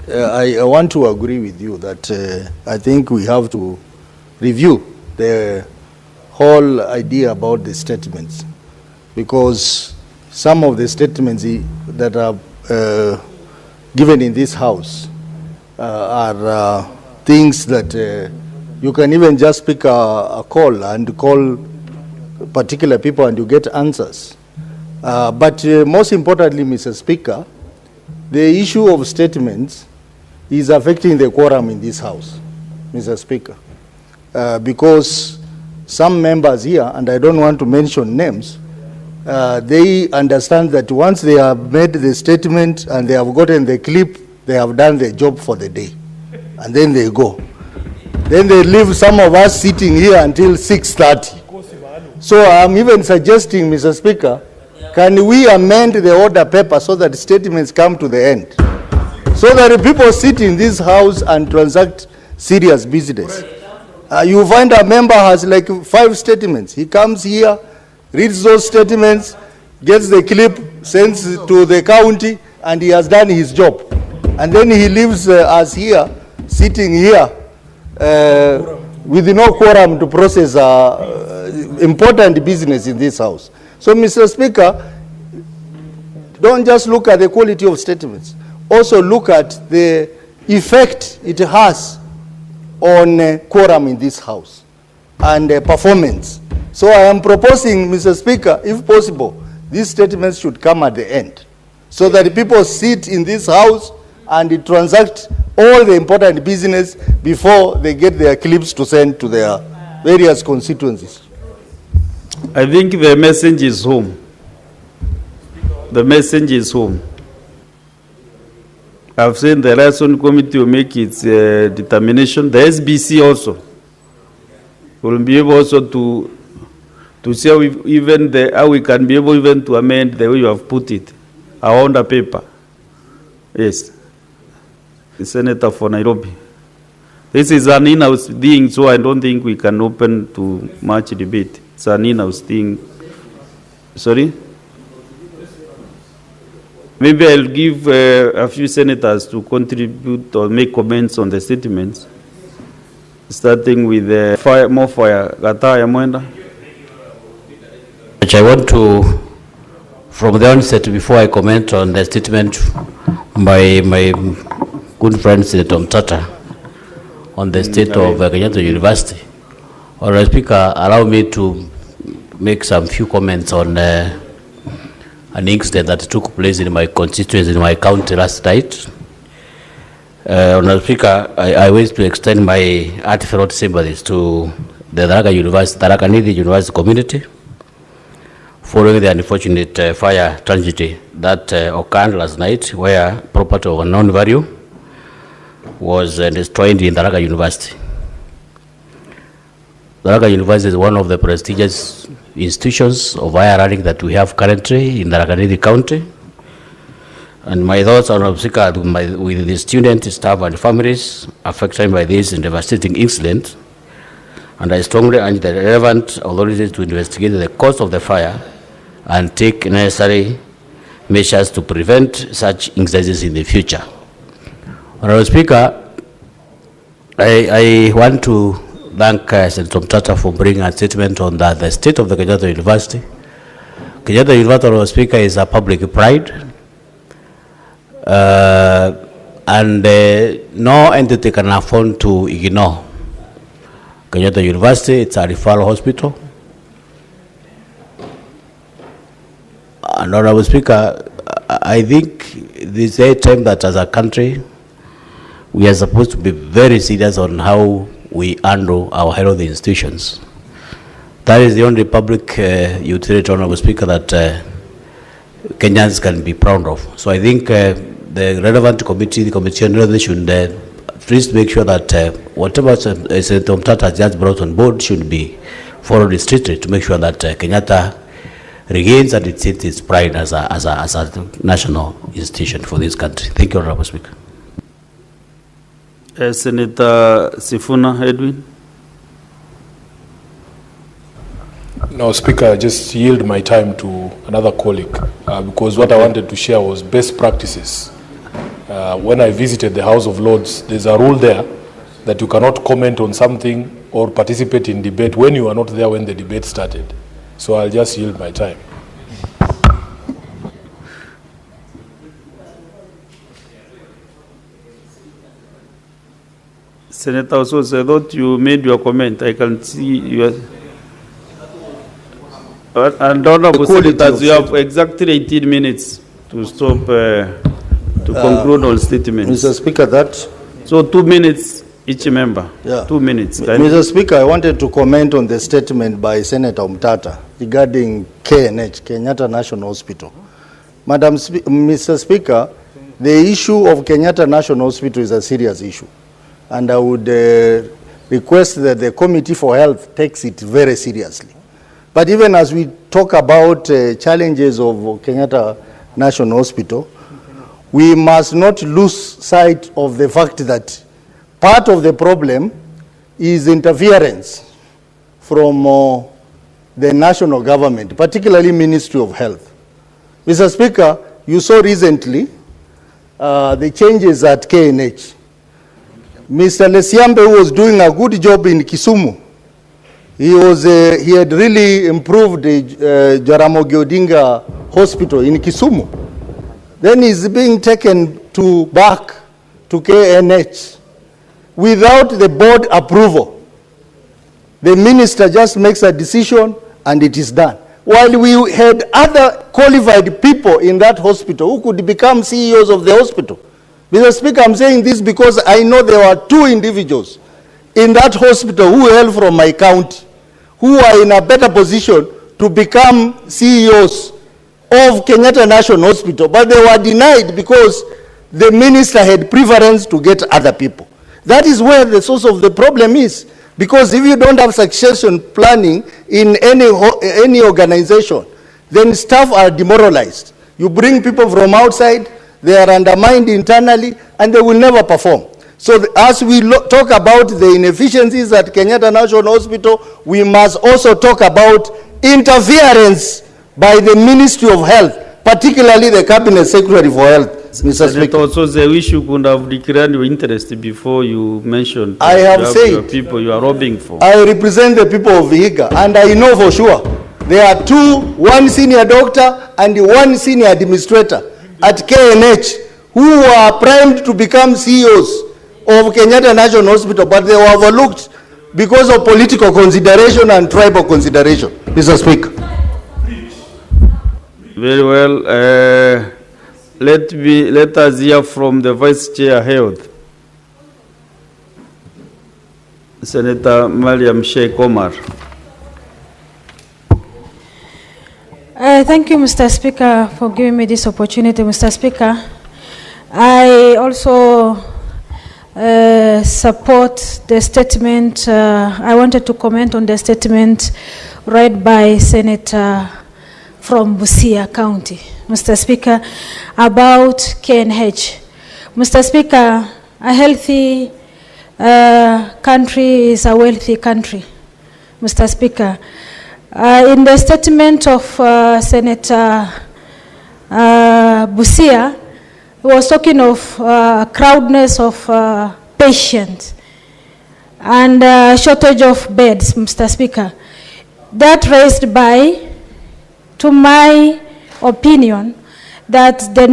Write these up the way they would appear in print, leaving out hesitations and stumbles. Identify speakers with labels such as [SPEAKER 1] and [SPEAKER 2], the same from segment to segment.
[SPEAKER 1] I want to agree with you that I think we have to review the whole idea about the statements, because some of the statements that are given in this house are things that you can even just pick a call and call particular people and you get answers. But most importantly, Mr. Speaker, the issue of statements is affecting the quorum in this house, Mr. Speaker, because some members here, and I don't want to mention names, they understand that once they have made the statement and they have gotten the clip, they have done their job for the day, and then they go. Then they leave some of us sitting here until 6:30. So I'm even suggesting, Mr. Speaker, can we amend the order paper so that statements come to the end, so that the people sit in this house and transact serious business? You find a member has like 5 statements. He comes here, reads those statements, gets the clip, sends it to the county, and he has done his job. And then he leaves us here, sitting here, with no quorum to process important business in this house. So, Mr. Speaker, don't just look at the quality of statements. Also look at the effect it has on quorum in this house and performance. So I am proposing, Mr. Speaker, if possible, these statements should come at the end, so that people sit in this house and transact all the important business before they get their clips to send to their various constituencies.
[SPEAKER 2] I think the message is home. The message is home. I've seen the liaison committee will make its determination. The SBC also will be able also to see how how we can be able even to amend the way you have put it on the paper. Yes. The Senator for Nairobi. This is an in-house thing, so I don't think we can open to much debate. It's an in-house thing. Sorry? Maybe I'll give a few senators to contribute or make comments on the statements, starting with more fire. Gataya Mwenda.
[SPEAKER 3] Which I want to, from the onset, before I comment on the statement by my good friend Senator Mtata on the state of Kenyatta University, Honorable Speaker, allow me to make some few comments on an incident that took place in my constituency, in my county last night. Honorable Speaker, I wish to extend my heartfelt sympathies to the Tharaka Nithi University community following the unfortunate fire tragedy that occurred last night, where property of unknown value was destroyed in Tharaka University. Tharaka University is one of the prestigious institutions of higher learning that we have currently in Tharaka Nithi County. And my thoughts are with the students, staff, and families affected by this devastating incident. And I strongly urge the relevant authorities to investigate the cause of the fire and take necessary measures to prevent such incidents in the future. Honorable Speaker, I want to thank Senator Mtata for bringing a statement on the state of the Kenyatta University. Kenyatta University, Honorable Speaker, is a public pride, and no entity can afford to ignore Kenyatta University. It's a referral hospital. And Honorable Speaker, I think this is a time that as a country, we are supposed to be very serious on how we handle our health institutions. That is the only public utility, Honorable Speaker, that Kenyans can be proud of. So I think the relevant committee, the Committee on Health, should please make sure that whatever Senator Mtata has just brought on board should be followed strictly to make sure that Kenyatta regains and its pride as a national institution for this country. Thank you, Honorable Speaker.
[SPEAKER 2] Senator Sifuna Edwin.
[SPEAKER 4] No, Speaker, I just yield my time to another colleague because what I wanted to share was best practices when I visited the House of Lords, there's a rule there that you cannot comment on something or participate in debate when you are not there when the debate started. So I'll just yield my time.
[SPEAKER 2] Senator Ososo, I thought you made your comment. I can see your... And honorable senators, you have exactly 18 minutes to stop, to conclude all statements.
[SPEAKER 1] Mr. Speaker, that...
[SPEAKER 2] So 2 minutes each member.
[SPEAKER 1] Yeah.
[SPEAKER 2] 2 minutes.
[SPEAKER 1] Mr. Speaker, I wanted to comment on the statement by Senator Umtata regarding KNH, Kenyatta National Hospital. Mr. Speaker, the issue of Kenyatta National Hospital is a serious issue. And I would request that the Committee for Health takes it very seriously. But even as we talk about challenges of Kenyatta National Hospital, we must not lose sight of the fact that part of the problem is interference from the national government, particularly Ministry of Health. Mr. Speaker, you saw recently the changes at KNH. Mr. Lesiambe, who was doing a good job in Kisumu, he had really improved the Jaramogi Odinga Hospital in Kisumu. Then he's being taken back to KNH without the board approval. The minister just makes a decision and it is done. While we had other qualified people in that hospital who could become CEOs of the hospital. Mr. Speaker, I'm saying this because I know there were 2 individuals in that hospital who hail from my county, who are in a better position to become CEOs of Kenyatta National Hospital, but they were denied because the minister had preference to get other people. That is where the source of the problem is. Because if you don't have succession planning in any organization, then staff are demoralized. You bring people from outside, they are undermined internally, and they will never perform. So as we talk about the inefficiencies at Kenyatta National Hospital, we must also talk about interference by the Ministry of Health, particularly the Cabinet Secretary for Health. Mr. Speaker.
[SPEAKER 2] Also, the wish you could have declared your interest before you mentioned.
[SPEAKER 1] I have said
[SPEAKER 2] your people you are robbing for.
[SPEAKER 1] I represent the people of Vihiga, and I know for sure there are 2, 1 senior doctor and 1 senior administrator at KNH who are primed to become CEOs of Kenyatta National Hospital, but they were overlooked because of political consideration and tribal consideration. Mr. Speaker.
[SPEAKER 2] Very well. Let us hear from the Vice Chair Health, Senator Mariam Sheikh Omar.
[SPEAKER 5] Thank you, Mr. Speaker, for giving me this opportunity, Mr. Speaker. I also support the statement. I wanted to comment on the statement read by Senator from Busia County, Mr. Speaker, about KNH. Mr. Speaker, a healthy country is a wealthy country, Mr. Speaker. In the statement of Senator Busia, he was talking of crowdness of patients and shortage of beds, Mr. Speaker. That raised by, to my opinion, that the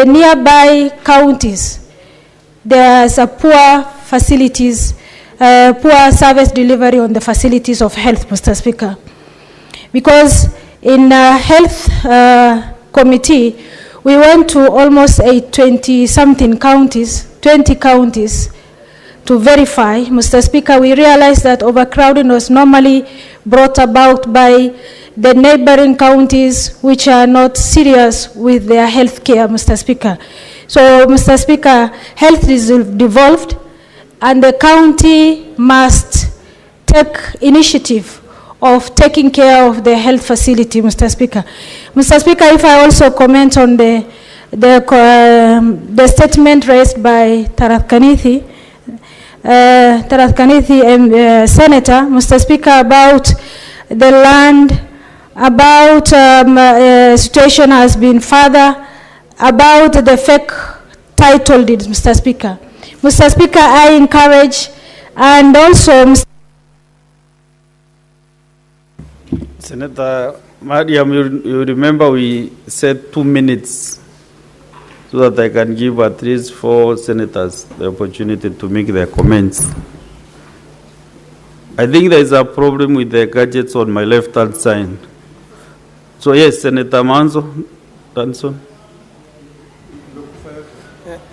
[SPEAKER 5] nearby counties, there's a poor facilities, poor service delivery on the facilities of health, Mr. Speaker. Because in health committee, we went to almost 20-something counties, 20 counties, to verify, Mr. Speaker. We realized that overcrowding was normally brought about by the neighboring counties which are not serious with their health care, Mr. Speaker. So, Mr. Speaker, health is devolved, and the county must take initiative of taking care of the health facility, Mr. Speaker. Mr. Speaker, if I also comment on the statement raised by Tarath Kanithi, Senator, Mr. Speaker, about the land, about situation has been further about the fake title deeds, Mr. Speaker. Mr. Speaker, I encourage, and also
[SPEAKER 2] Senator Mariam, you remember we said 2 minutes so that I can give at least 4 senators the opportunity to make their comments. I think there is a problem with the gadgets on my left-hand side. So yes, Senator Manzo, Danson.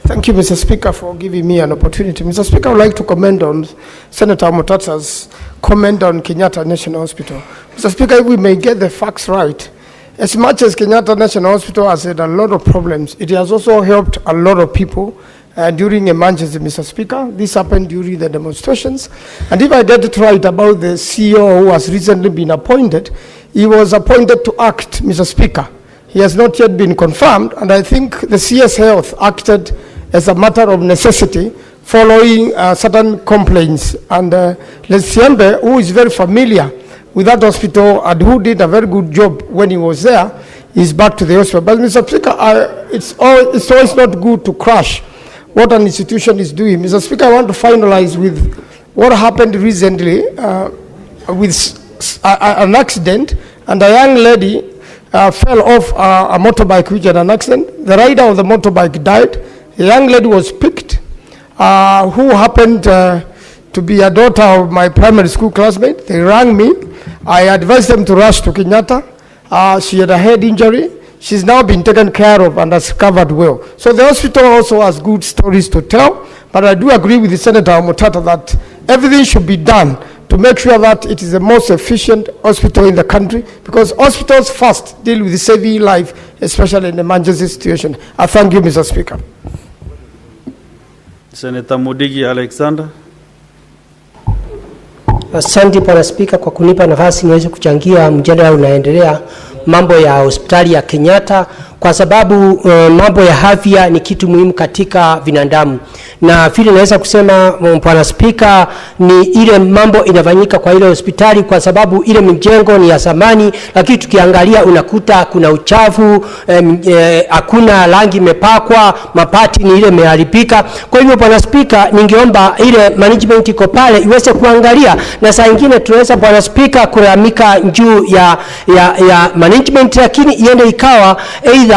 [SPEAKER 6] Thank you, Mr. Speaker, for giving me an opportunity. Mr. Speaker, I would like to comment on Senator Mutata's comment on Kenyatta National Hospital. Mr. Speaker, if we may get the facts right, as much as Kenyatta National Hospital has had a lot of problems, it has also helped a lot of people during emergency, Mr. Speaker. This happened during the demonstrations. And if I get it right about the CEO who has recently been appointed, he was appointed to act, Mr. Speaker. He has not yet been confirmed, and I think the CS Health acted as a matter of necessity following certain complaints. And Lesiembe, who is very familiar with that hospital and who did a very good job when he was there, is back to the hospital. But Mr. Speaker, it's always not good to crush what an institution is doing. Mr. Speaker, I want to finalize with what happened recently with an accident, and a young lady fell off a motorbike which had an accident. The rider of the motorbike died. The young lady was picked, who happened to be a daughter of my primary school classmate. They rang me. I advised them to rush to Kenyatta. She had a head injury. She's now been taken care of and has recovered well. So the hospital also has good stories to tell, but I do agree with the Senator Mutata that everything should be done to make sure that it is the most efficient hospital in the country, because hospitals first deal with saving life, especially in emergency situation. I thank you, Mr. Speaker.
[SPEAKER 2] Senator Mudigi Alexander.
[SPEAKER 7] Asante Bwana Spika kwa kunipa nafasi niweze kuchangia mjadala unaendelea mambo ya hospitali ya Kenyatta, kwa sababu mambo ya afya ni kitu muhimu katika binadamu. Na vile naweza kusema Bwana Spika, ni ile mambo inafanyika kwa ile hospitali, kwa sababu ile mjengo ni ya zamani, lakini tukiangalia unakuta kuna uchafu, hakuna rangi imepakwa, mapati ni ile imeharibika. Kwa hivyo Bwana Spika, ningeomba ile management iko pale iweze kuangalia, na saa nyingine tunaweza Bwana Spika kulamika juu ya management, lakini iende ikawa either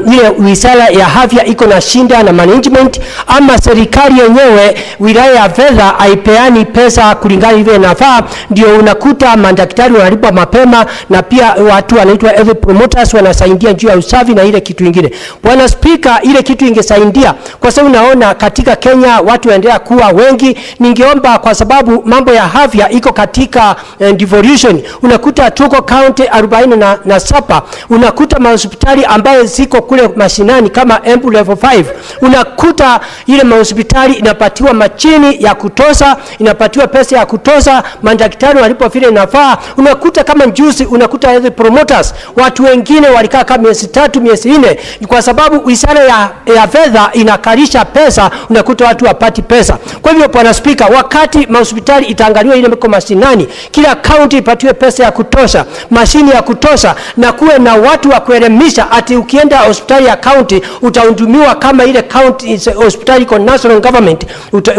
[SPEAKER 7] ile wizara ya afya iko na shinda na management, ama serikali yenyewe wilaya ya fedha haipeani pesa kulingana ile inafaa, ndio unakuta madaktari wanalipwa mapema, na pia watu wanaitwa health promoters wanasaidia juu ya usafi na ile kitu kingine. Bwana Spika, ile kitu ingesaidia, kwa sababu naona katika Kenya watu waendelea kuwa wengi. Ningeomba, kwa sababu mambo ya afya iko katika devolution, unakuta tuko county 47, unakuta mahospitali ambayo ziko kule mashinani kama Embu level 5, unakuta ile mahospitali inapatiwa machini ya kutosha, inapatiwa pesa ya kutosha, madaktari walipo vile inafaa. Unakuta kama juzi, unakuta health promoters watu wengine walikaa kama miezi 3 miezi 4, kwa sababu wizara ya fedha inakalisha pesa, unakuta watu wapati pesa. Kwa hivyo Bwana Spika, wakati mahospitali itaangaliwa ile mko mashinani, kila county ipatiwe pesa ya kutosha, mashini ya kutosha, na kuwe na watu wa kuelimisha, ati ukienda hospitali ya county utahudumiwa kama ile county hospitali kwa national government,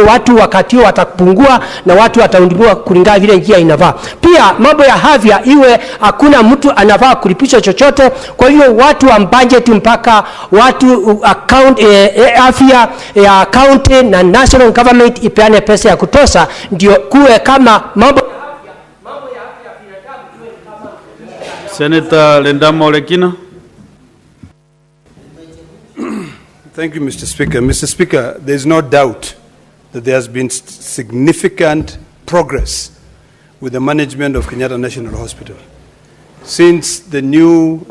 [SPEAKER 7] watu wakati watapungua na watu watahudumiwa kulingana vile njia inafaa. Pia mambo ya afya iwe hakuna mtu anafaa kulipisha chochote. Kwa hiyo watu wa budget mpaka watu account afya ya county na national government ipeane pesa ya kutosha, ndio kuwe kama mambo ya afya binadamu tuwe kama.
[SPEAKER 2] Senator Lendamo Lekina.
[SPEAKER 8] Thank you, Mr. Speaker. Mr. Speaker, there is no doubt that there has been significant progress with the management of Kenyatta National Hospital. Since the new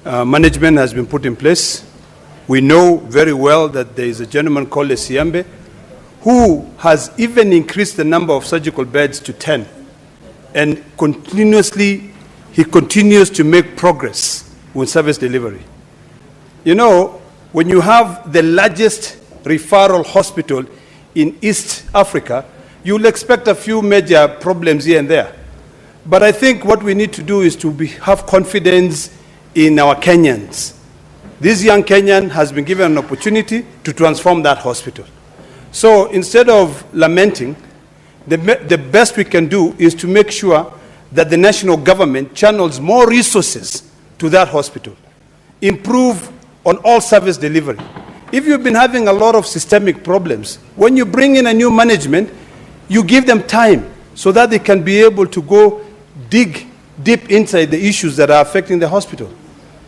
[SPEAKER 8] management has been put in place, we know very well that there is a gentleman called Esiambe who has even increased the number of surgical beds to 10, and he continues to make progress with service delivery. You know, when you have the largest referral hospital in East Africa, you'll expect a few major problems here and there. But I think what we need to do is to have confidence in our Kenyans. This young Kenyan has been given an opportunity to transform that hospital. So instead of lamenting, the best we can do is to make sure that the national government channels more resources to that hospital, improve on all service delivery. If you've been having a lot of systemic problems, when you bring in a new management, you give them time so that they can be able to go dig deep inside the issues that are affecting the hospital.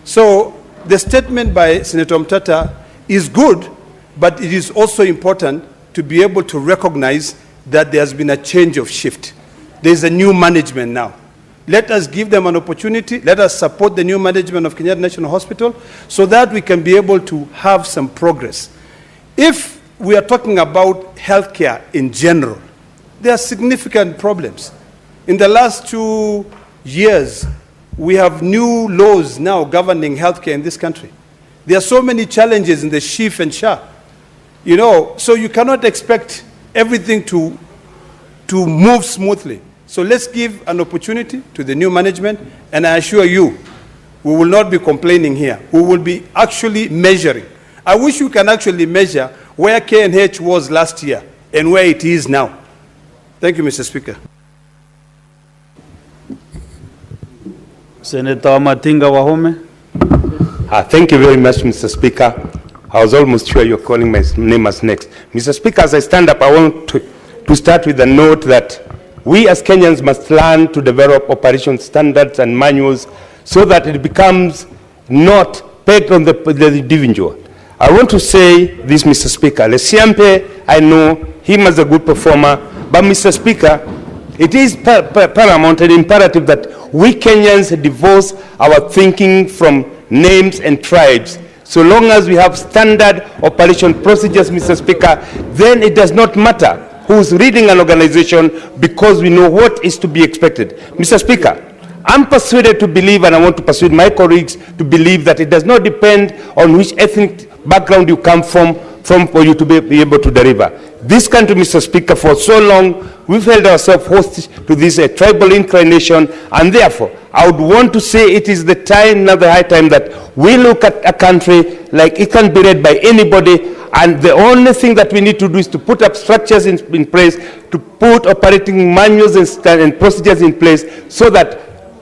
[SPEAKER 8] So the statement by Senator Mtata is good, but it is also important to be able to recognize that there has been a change of shift. There's a new management now. Let us give them an opportunity. Let us support the new management of Kenyatta National Hospital so that we can be able to have some progress. If we are talking about healthcare in general, there are significant problems. In the last 2 years, we have new laws now governing healthcare in this country. There are so many challenges in the SHIF and SHA. You know, so you cannot expect everything to move smoothly. So let's give an opportunity to the new management, and I assure you, we will not be complaining here. We will be actually measuring. I wish you can actually measure where KNH was last year and where it is now. Thank you, Mr. Speaker.
[SPEAKER 2] Senator Matinga Wahome.
[SPEAKER 9] Thank you very much, Mr. Speaker. I was almost sure you're calling my name as next. Mr. Speaker, as I stand up, I want to start with a note that we as Kenyans must learn to develop operation standards and manuals so that it becomes not pegged on the individual. I want to say this, Mr. Speaker. Lesiampe, I know him as a good performer, but Mr. Speaker, it is paramount and imperative that we Kenyans divorce our thinking from names and tribes. So long as we have standard operation procedures, Mr. Speaker, then it does not matter who's leading an organization because we know what is to be expected. Mr. Speaker, I'm persuaded to believe, and I want to persuade my colleagues to believe, that it does not depend on which ethnic background you come from for you to be able to deliver. This country, Mr. Speaker, for so long, we've held ourselves hostage to this tribal inclination, and therefore, I would want to say it is the time, now the high time, that we look at a country like it can be led by anybody, and the only thing that we need to do is to put up structures in place, to put operating manuals and procedures in place, so that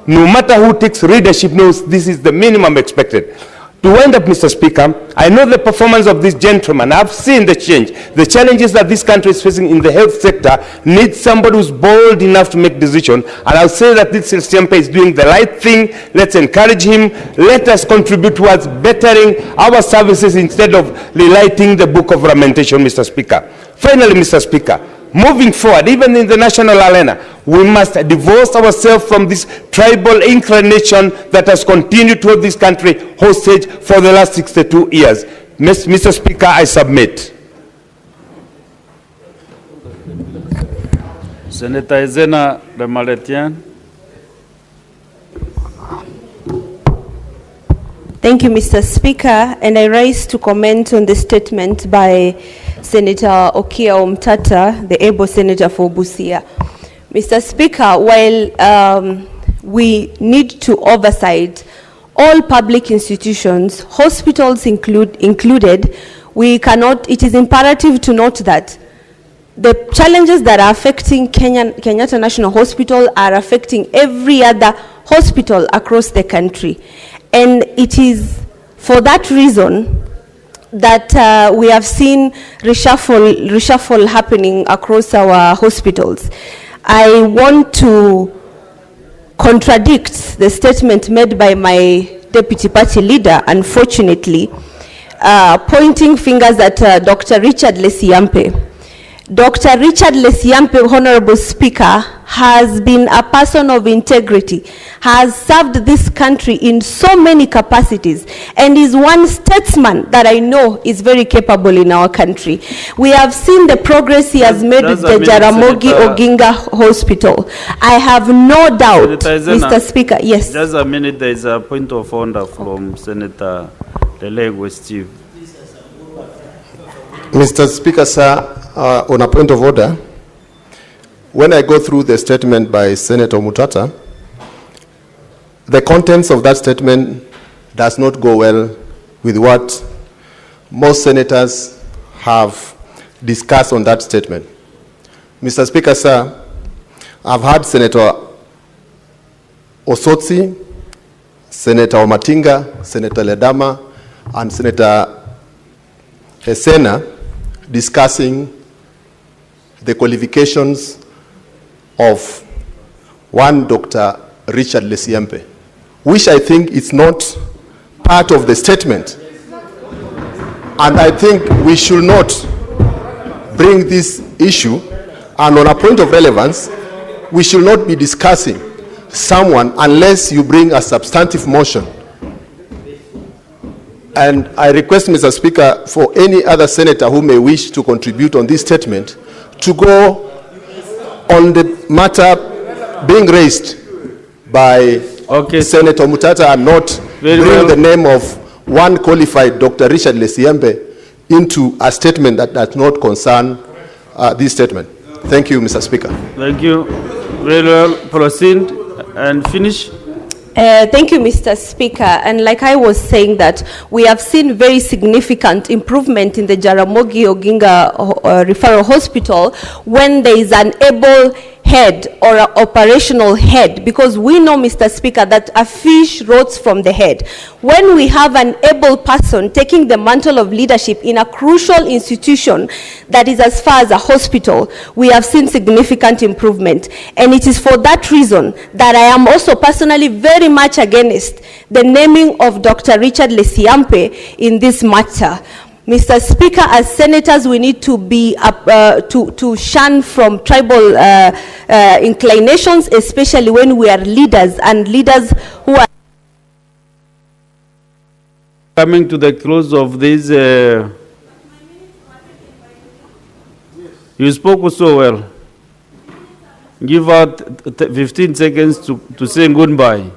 [SPEAKER 9] no matter who takes leadership knows this is the minimum expected. To wind up, Mr. Speaker, I know the performance of this gentleman. I've seen the change. The challenges that this country is facing in the health sector needs somebody who's bold enough to make decisions. And I'll say that this Siampe is doing the right thing. Let's encourage him. Let us contribute towards bettering our services instead of rewriting the book of lamentation, Mr. Speaker. Finally, Mr. Speaker, moving forward, even in the national arena, we must divorce ourselves from this tribal inclination that has continued to hold this country hostage for the last 62 years. Mr. Speaker, I submit.
[SPEAKER 2] Senator Ezena Remaletian.
[SPEAKER 10] Thank you, Mr. Speaker, and I rise to comment on the statement by Senator Okia Omtata, the able senator for Busia. Mr. Speaker, while we need to oversight all public institutions, hospitals included, we cannot, it is imperative to note that the challenges that are affecting Kenyatta National Hospital are affecting every other hospital across the country. And it is for that reason that we have seen reshuffle happening across our hospitals. I want to contradict the statement made by my deputy party leader, unfortunately, pointing fingers at Dr. Richard Lesiampe. Dr. Richard Lesiampe, Honorable Speaker, has been a person of integrity, has served this country in so many capacities, and is one statesman that I know is very capable in our country. We have seen the progress he has made with the Jaramogi Oginga Hospital. I have no doubt, Mr. Speaker, yes.
[SPEAKER 2] Just a minute, there is a point of order from Senator Delegwe Steve.
[SPEAKER 11] Mr. Speaker, sir, on a point of order, when I go through the statement by Senator Mutata, the contents of that statement does not go well with what most senators have discussed on that statement. Mr. Speaker, sir, I've heard Senator Osotsi, Senator Omatinga, Senator Ledama, and Senator Esena discussing the qualifications of one Dr. Richard Lesiempe, which I think is not part of the statement. And I think we should not bring this issue, and on a point of relevance, we should not be discussing someone unless you bring a substantive motion. And I request, Mr. Speaker, for any other senator who may wish to contribute on this statement to go on the matter being raised by Senator Mutata and not bring the name of one qualified Dr. Richard Lesiembe into a statement that does not concern this statement. Thank you, Mr. Speaker.
[SPEAKER 2] Thank you. Very well. Proceed and finish.
[SPEAKER 10] Thank you, Mr. Speaker. And like I was saying, that we have seen very significant improvement in the Jaramogi Oginga Referral Hospital when there is an able head or an operational head, because we know, Mr. Speaker, that a fish rots from the head. When we have an able person taking the mantle of leadership in a crucial institution that is as far as a hospital, we have seen significant improvement. And it is for that reason that I am also personally very much against the naming of Dr. Richard Lesiempe in this matter. Mr. Speaker, as senators, we need to be to shun from tribal inclinations, especially when we are leaders, and leaders who are
[SPEAKER 2] coming to the close of this. You spoke so well. Give out 15 seconds to say goodbye.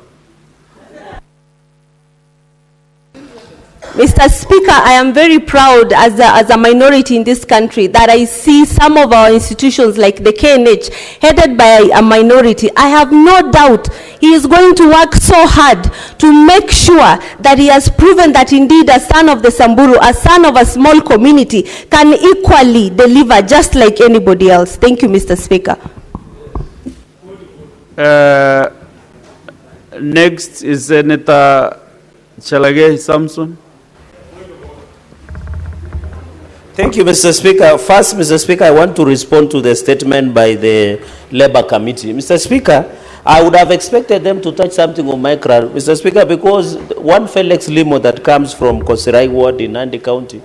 [SPEAKER 10] Mr. Speaker, I am very proud as a minority in this country that I see some of our institutions like the KNH headed by a minority. I have no doubt he is going to work so hard to make sure that he has proven that indeed a son of the Samburu, a son of a small community, can equally deliver just like anybody else. Thank you, Mr. Speaker.
[SPEAKER 2] Next is Senator Chalage Samson.
[SPEAKER 12] Thank you, Mr. Speaker. First, Mr. Speaker, I want to respond to the statement by the Labour Committee. Mr. Speaker, I would have expected them to touch something on Micra, Mr. Speaker, because one Felix Limo that comes from Kosirai Ward in Nandi County,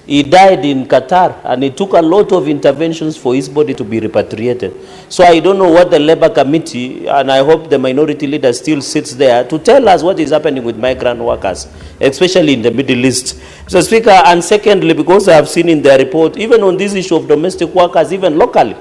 [SPEAKER 12] he died in Qatar, and it took a lot of interventions for his body to be repatriated. So I don't know what the Labour Committee, and I hope the minority leader still sits there to tell us what is happening with migrant workers, especially in the Middle East. Mr. Speaker, and secondly, because I have seen in their report, even on this issue of domestic workers, even locally,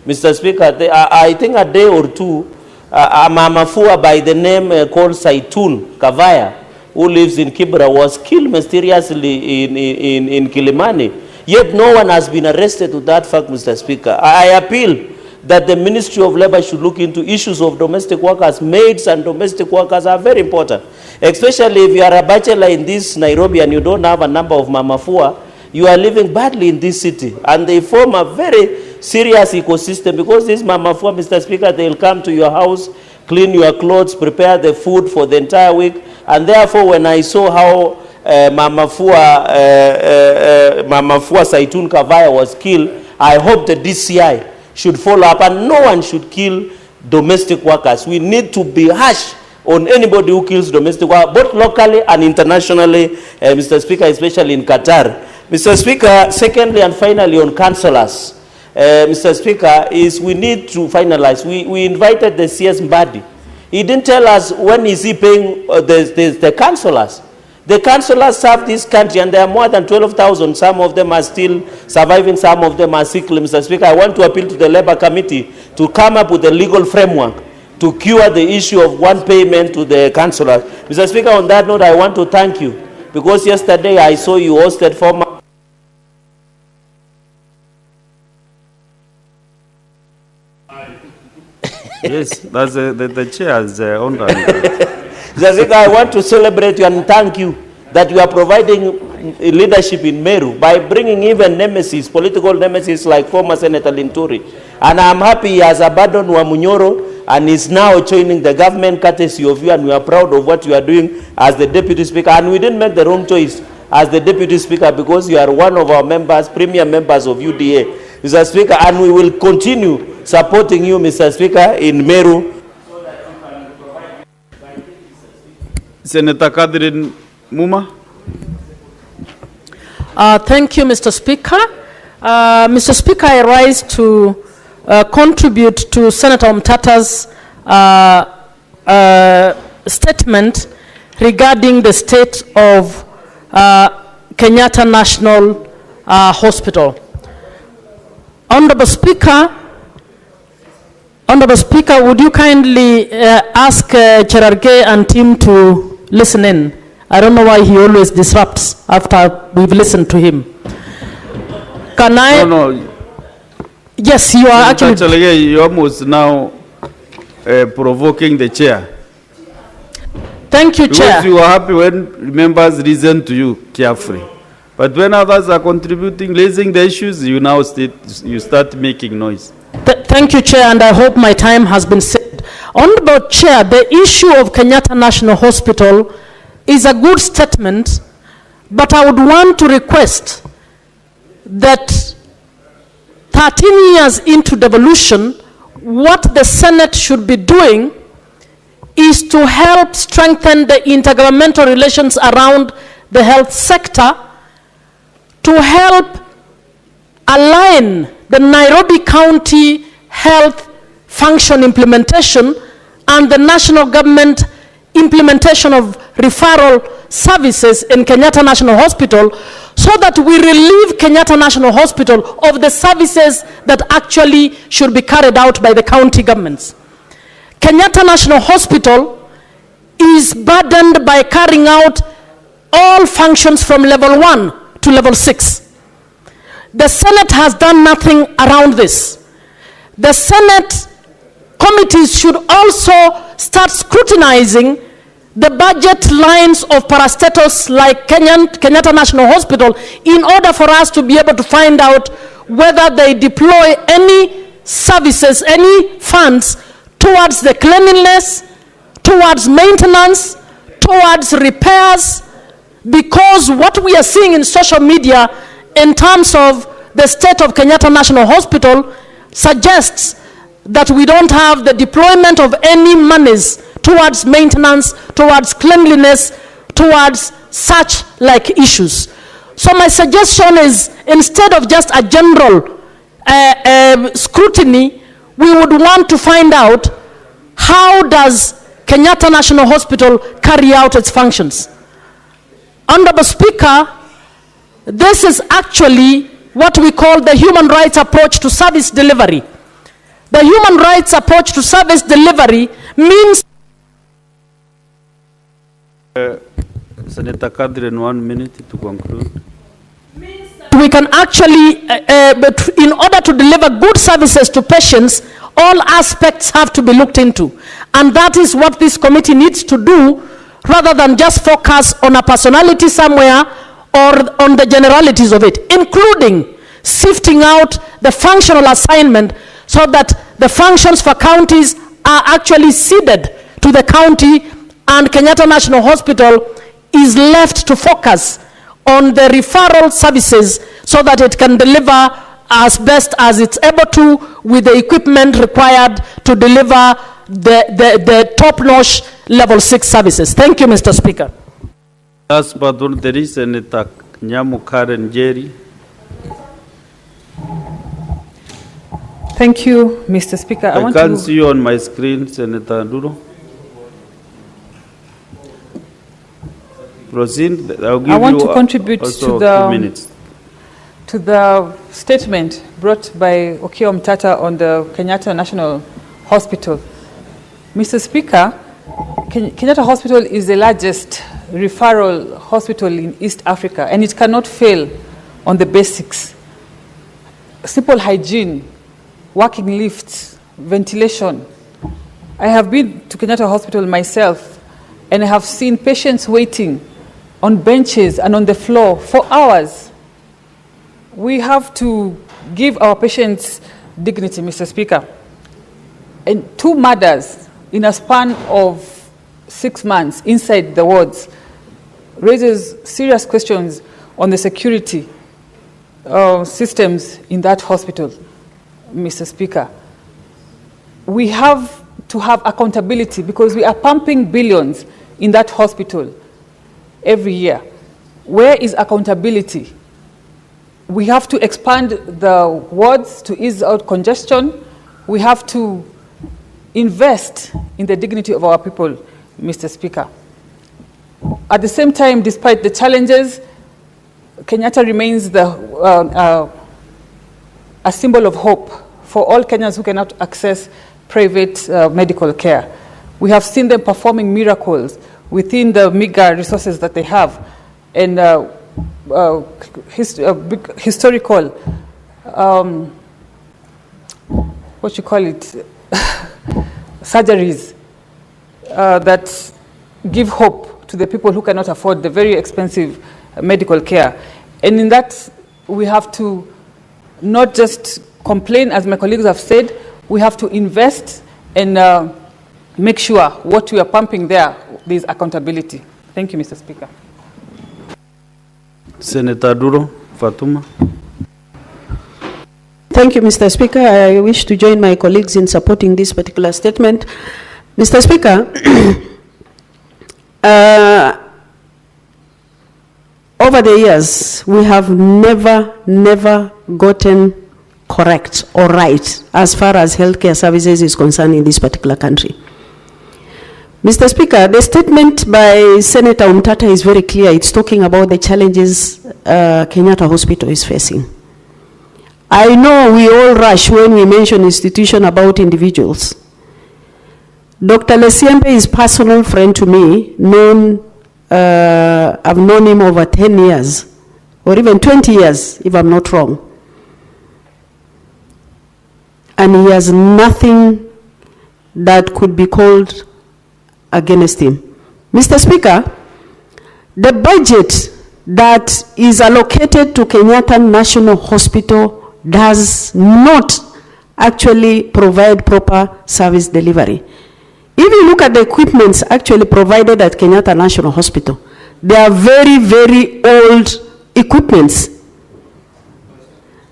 [SPEAKER 12] Mr. Speaker, I think a day or two, a Mamafua by the name called Saitun Kavaya, who lives in Kibra, was killed mysteriously in Kilimani. Yet no one has been arrested to that fact, Mr. Speaker. I appeal that the Ministry of Labour should look into issues of domestic workers. Maids and domestic workers are very important, especially if you are a bachelor in this Nairobi and you don't have a number of Mamafua, you are living badly in this city. And they form a very serious ecosystem, because this Mamafua, Mr. Speaker, they'll come to your house, clean your clothes, prepare the food for the entire week. And therefore, when I saw how Mamafua Saitun Kavaya was killed, I hope the DCI should follow up, and no one should kill domestic workers. We need to be harsh on anybody who kills domestic workers, both locally and internationally, Mr. Speaker, especially in Qatar. Mr. Speaker, secondly and finally on councillors, Mr. Speaker, is we need to finalize. We invited the CS Mbadi. He didn't tell us when is he paying the councillors. The councillors serve this country, and there are more than 12,000. Some of them are still surviving, some of them are sick. Mr. Speaker, I want to appeal to the Labour Committee to come up with a legal framework to cure the issue of one payment to the councillors. Mr. Speaker, on that note, I want to thank you, because yesterday I saw you hosted former
[SPEAKER 2] Yes, that's the chair's honor.
[SPEAKER 12] Mr. Speaker, I want to celebrate you and thank you, that you are providing leadership in Meru by bringing even nemesis, political nemesis like former Senator Linturi. And I'm happy he has abandoned Wamunyoro and is now joining the government courtesy of you, and we are proud of what you are doing as the Deputy Speaker. And we didn't make the wrong choice as the Deputy Speaker because you are one of our members, premier members of UDA, Mr. Speaker, and we will continue supporting you, Mr. Speaker, in Meru.
[SPEAKER 2] Senator Catherine Muma.
[SPEAKER 13] Thank you, Mr. Speaker. Mr. Speaker, I rise to contribute to Senator Omtata's statement regarding the state of Kenyatta National Hospital. Honorable Speaker, would you kindly ask Cherargei and team to listen in? I don't know why he always disrupts after we've listened to him. Can I?
[SPEAKER 2] No.
[SPEAKER 13] Yes, you are
[SPEAKER 2] actually. You're almost now provoking the chair.
[SPEAKER 13] Thank you, Chair.
[SPEAKER 2] Because you are happy when members listen to you carefully. But when others are contributing, raising the issues, you now start making noise.
[SPEAKER 13] Thank you, Chair, and I hope my time has been said. Honorable Chair, the issue of Kenyatta National Hospital is a good statement, but I would want to request that 13 years into devolution, what the Senate should be doing is to help strengthen the intergovernmental relations around the health sector, to help align the Nairobi County health function implementation and the national government implementation of referral services in Kenyatta National Hospital, so that we relieve Kenyatta National Hospital of the services that actually should be carried out by the county governments. Kenyatta National Hospital is burdened by carrying out all functions from level 1 to level 6. The Senate has done nothing around this. The Senate committees should also start scrutinizing the budget lines of parastatals like Kenyatta National Hospital in order for us to be able to find out whether they deploy any services, any funds towards the cleanliness, towards maintenance, towards repairs, because what we are seeing in social media in terms of the state of Kenyatta National Hospital suggests that we don't have the deployment of any monies towards maintenance, towards cleanliness, towards such like issues. So my suggestion is, instead of just a general scrutiny, we would want to find out how does Kenyatta National Hospital carry out its functions. Honorable Speaker, this is actually what we call the human rights approach to service delivery. The human rights approach to service delivery means...
[SPEAKER 2] Senator Catherine, 1 minute to conclude.
[SPEAKER 13] We can actually, in order to deliver good services to patients, all aspects have to be looked into. And that is what this committee needs to do, rather than just focus on a personality somewhere or on the generalities of it, including sifting out the functional assignment so that the functions for counties are actually ceded to the county, and Kenyatta National Hospital is left to focus on the referral services so that it can deliver as best as it's able to with the equipment required to deliver the top-notch level 6 services. Thank you, Mr. Speaker.
[SPEAKER 2] Last but not the least, Senator Nyamu Karen Jerry.
[SPEAKER 14] Thank you, Mr. Speaker.
[SPEAKER 2] I can't see you on my screen, Senator Nduro. Proceed. I'll give
[SPEAKER 14] I want
[SPEAKER 2] you
[SPEAKER 14] to contribute
[SPEAKER 2] also
[SPEAKER 14] to
[SPEAKER 2] 2 minutes.
[SPEAKER 14] to the statement brought by Okiya Omtata on the Kenyatta National Hospital. Mr. Speaker, Kenyatta Hospital is the largest referral hospital in East Africa, and it cannot fail on the basics. Simple hygiene, working lifts, ventilation. I have been to Kenyatta Hospital myself, and I have seen patients waiting on benches and on the floor for hours. We have to give our patients dignity, Mr. Speaker. And 2 murders in a span of 6 months inside the wards raises serious questions on the security systems in that hospital, Mr. Speaker. We have to have accountability because we are pumping billions in that hospital every year. Where is accountability? We have to expand the wards to ease out congestion. We have to invest in the dignity of our people, Mr. Speaker. At the same time, despite the challenges, Kenyatta remains a symbol of hope for all Kenyans who cannot access private medical care. We have seen them performing miracles within the meager resources that they have. And historical, what you call it, surgeries that give hope to the people who cannot afford the very expensive medical care. And in that, we have to not just complain, as my colleagues have said, we have to invest and make sure what we are pumping there is accountability. Thank you, Mr. Speaker.
[SPEAKER 2] Senator Duro Fatuma.
[SPEAKER 15] Thank you, Mr. Speaker. I wish to join my colleagues in supporting this particular statement. Mr. Speaker, over the years, we have never gotten correct or right as far as healthcare services is concerned in this particular country. Mr. Speaker, the statement by Senator Umtata is very clear. It's talking about the challenges Kenyatta Hospital is facing. I know we all rush when we mention institution about individuals. Dr. Lesiembe is a personal friend to me, I've known him over 10 years, or even 20 years, if I'm not wrong. And he has nothing that could be called against him. Mr. Speaker, the budget that is allocated to Kenyatta National Hospital does not actually provide proper service delivery. If you look at the equipments actually provided at Kenyatta National Hospital, they are very old equipments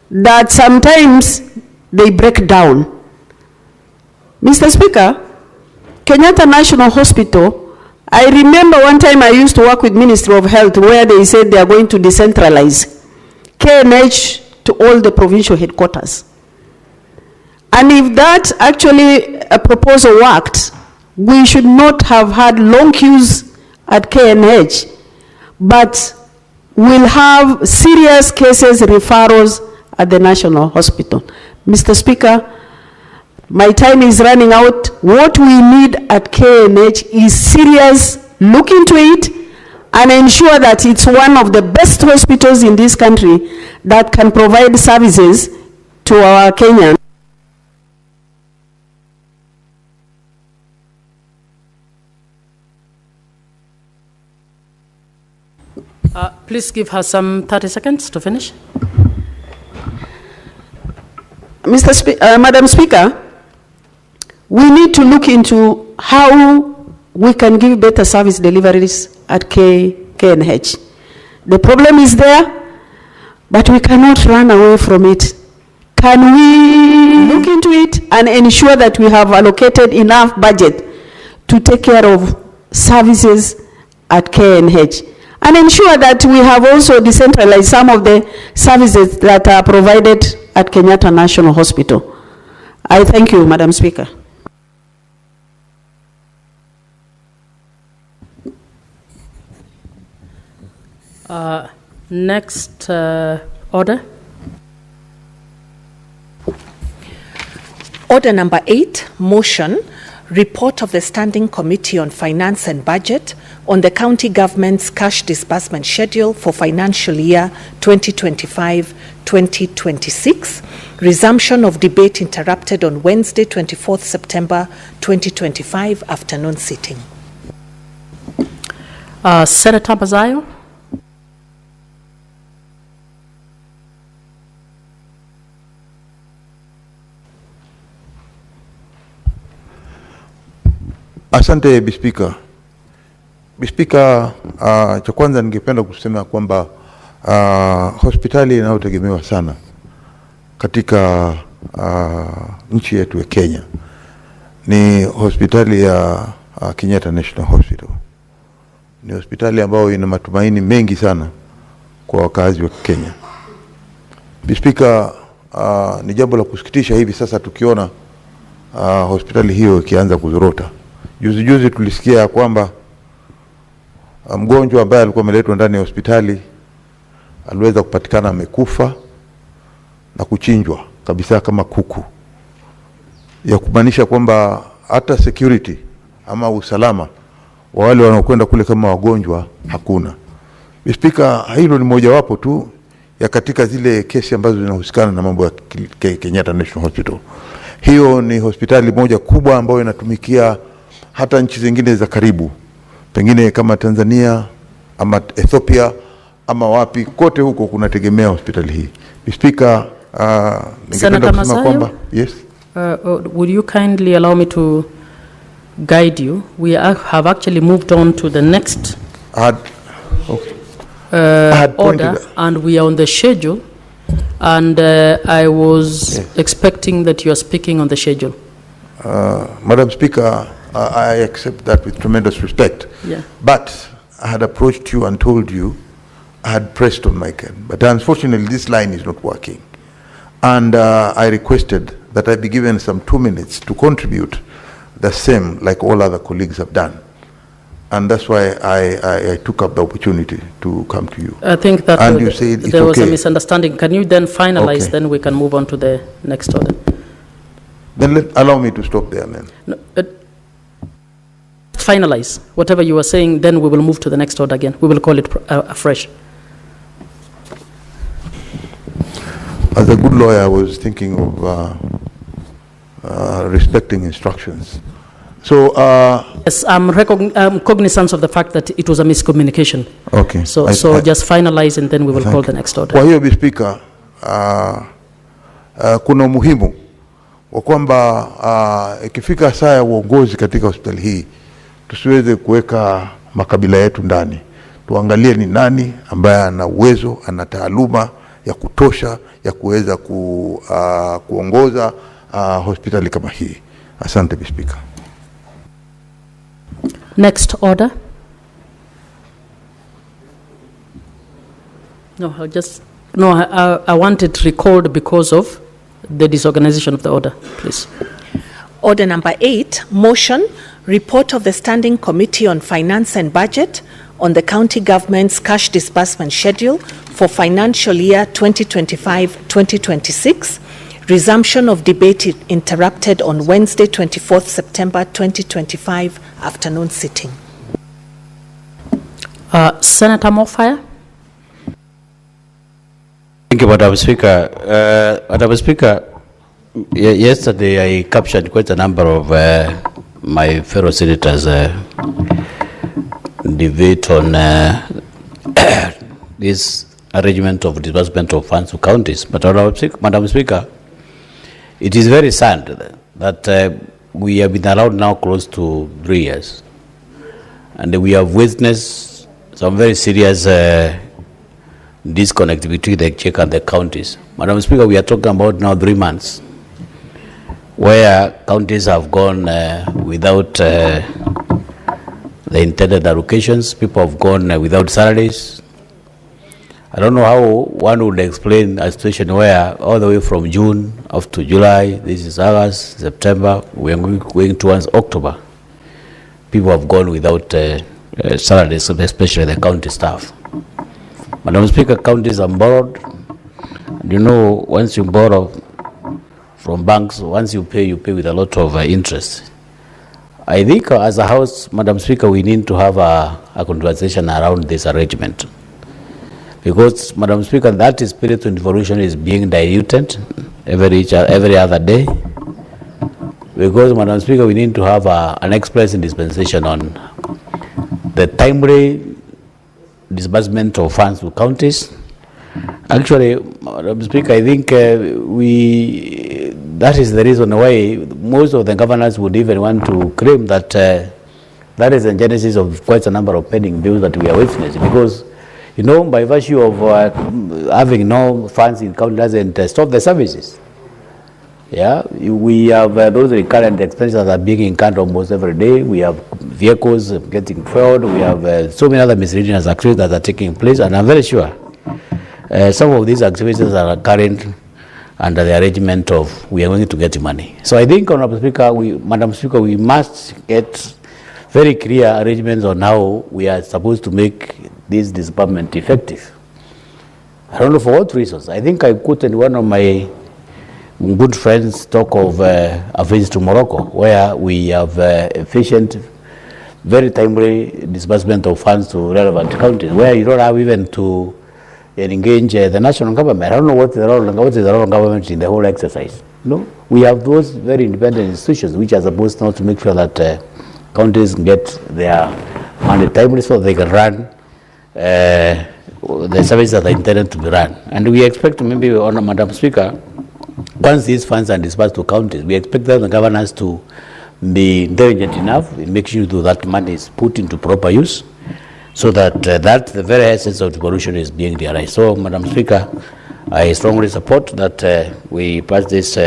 [SPEAKER 15] that sometimes they break down. Mr. Speaker, Kenyatta National Hospital, I remember one time I used to work with Ministry of Health where they said they are going to decentralize KNH to all the provincial headquarters. And if that actually a proposal worked, we should not have had long queues at KNH, but we'll have serious cases, referrals at the National Hospital. Mr. Speaker, my time is running out. What we need at KNH is serious look into it and ensure that it's one of the best hospitals in this country that can provide services to our Kenyans.
[SPEAKER 13] Please give her some 30 seconds to finish.
[SPEAKER 15] Madam Speaker, we need to look into how we can give better service deliveries at KNH. The problem is there, but we cannot run away from it. Can we look into it and ensure that we have allocated enough budget to take care of services at KNH? And ensure that we have also decentralized some of the services that are provided at Kenyatta National Hospital. I thank you, Madam Speaker.
[SPEAKER 13] Next order.
[SPEAKER 16] Order number 8, motion, report of the Standing Committee on Finance and Budget on the county government's cash disbursement schedule for financial year 2025-2026. Resumption of debate interrupted on Wednesday, 24th September 2025, afternoon sitting.
[SPEAKER 13] Senator Mazayo.
[SPEAKER 17] Asante Bispika. Bispika, cha kwanza ningependa kusema kwamba hospitali inayotegemewa sana katika nchi yetu ya Kenya ni hospitali ya Kenyatta National Hospital. Ni hospitali ambayo ina matumaini mengi sana kwa wakazi wa Kenya. Bispika, ni jambo la kusikitisha hivi sasa tukiona hospitali hiyo ikianza kuzorota. Juzi tulisikia kwamba mgonjwa ambaye alikuwa ameletwa ndani ya hospitali aliweza kupatikana amekufa na kuchinjwa kabisa kama kuku, ya kumaanisha kwamba hata security ama usalama wa wale wanaokwenda kule kama wagonjwa hakuna. Speaker, hilo ni mojawapo tu ya katika zile kesi ambazo zinahusikana na mambo ya Kenyatta National Hospital. Hiyo ni hospitali moja kubwa ambayo inatumikia hata nchi zingine za karibu, pengine kama Tanzania ama Ethiopia ama wapi, kote huko kunategemea hospitali hii. Speaker, ningependa kusema kwamba yes.
[SPEAKER 13] Would you kindly allow me to guide you? We have actually moved on to the next order, and we are on the schedule, and I was expecting that you are speaking on the schedule.
[SPEAKER 17] Madam Speaker, I accept that with tremendous respect.
[SPEAKER 13] Yeah.
[SPEAKER 17] But I had approached you and told you I had pressed on my can. But unfortunately, this line is not working. And I requested that I be given some 2 minutes to contribute the same like all other colleagues have done. And that's why I took up the opportunity to come to you.
[SPEAKER 13] I think that
[SPEAKER 17] and you said
[SPEAKER 13] there was a misunderstanding. Can you then finalize? Then we can move on to the next order.
[SPEAKER 17] Then allow me to stop there, then.
[SPEAKER 13] No, finalize whatever you were saying, then we will move to the next order again. We will call it afresh.
[SPEAKER 17] As a good lawyer, I was thinking of respecting instructions. So,
[SPEAKER 13] yes, I'm cognizant of the fact that it was a miscommunication.
[SPEAKER 17] Okay.
[SPEAKER 13] So just finalize and then we will call the next order.
[SPEAKER 17] Kwa hiyo Speaker, kuna umuhimu wa kwamba ikifika saa ya uongozi katika hospitali hii tusiweze kuweka makabila yetu ndani. Tuangalie ni nani ambaye ana uwezo, ana taaluma ya kutosha ya kuweza kuongoza hospitali kama hii. Asante Speaker.
[SPEAKER 13] Next order. I want it recalled because of the disorganization of the order, please.
[SPEAKER 16] Order number 8, motion, report of the Standing Committee on Finance and Budget on the county government's cash disbursement schedule for financial year 2025-2026. Resumption of debate interrupted on Wednesday, 24th September 2025, afternoon sitting.
[SPEAKER 13] Senator Mofaya.
[SPEAKER 3] Thank you, Madam Speaker. Madam Speaker, yesterday I captured quite a number of my fellow senators' debate on this arrangement of disbursement of funds to counties. But Madam Speaker, it is very sad that we have been allowed now close to 3 years, and we have witnessed some very serious disconnect between the check and the counties. Madam Speaker, we are talking about now 3 months where counties have gone without the intended allocations. People have gone without salaries. I don't know how one would explain a situation where all the way from June up to July, this is August, September, we are going towards October. People have gone without salaries, especially the county staff. Madam Speaker, counties are borrowed. And you know, once you borrow from banks, once you pay with a lot of interest. I think as a House, Madam Speaker, we need to have a conversation around this arrangement. Because, Madam Speaker, that spirit of devolution is being diluted every other day. Because, Madam Speaker, we need to have an express dispensation on the timely disbursement of funds to counties. Actually, Madam Speaker, I think that is the reason why most of the governors would even want to claim that That is the genesis of quite a number of pending bills that we are witnessing, because, you know, by virtue of having no funds in county doesn't stop the services. Yeah, we have those recurrent expenses that are being incurred almost every day. We have vehicles getting fueled. We have so many other miscellaneous activities that are taking place, and I'm very sure some of these activities are current under the arrangement of we are going to get money. So I think, Honorable Speaker, Madam Speaker, we must get very clear arrangements on how we are supposed to make this disbursement effective. I don't know for what reasons. I think I quoted one of my good friends talk of a visit to Morocco, where we have efficient, very timely disbursement of funds to relevant counties, where you don't have even to engage the national government. I don't know what is the role of government in the whole exercise. No, we have those very independent institutions which are supposed now to make sure that counties get their money timely so they can run the services that are intended to be run. And we expect, maybe, Honourable Madam Speaker, once these funds are disbursed to counties, we expect the governors to be intelligent enough in making sure that money is put into proper use, so that the very essence of devolution is being realized. So, Madam Speaker, I strongly support that we pass this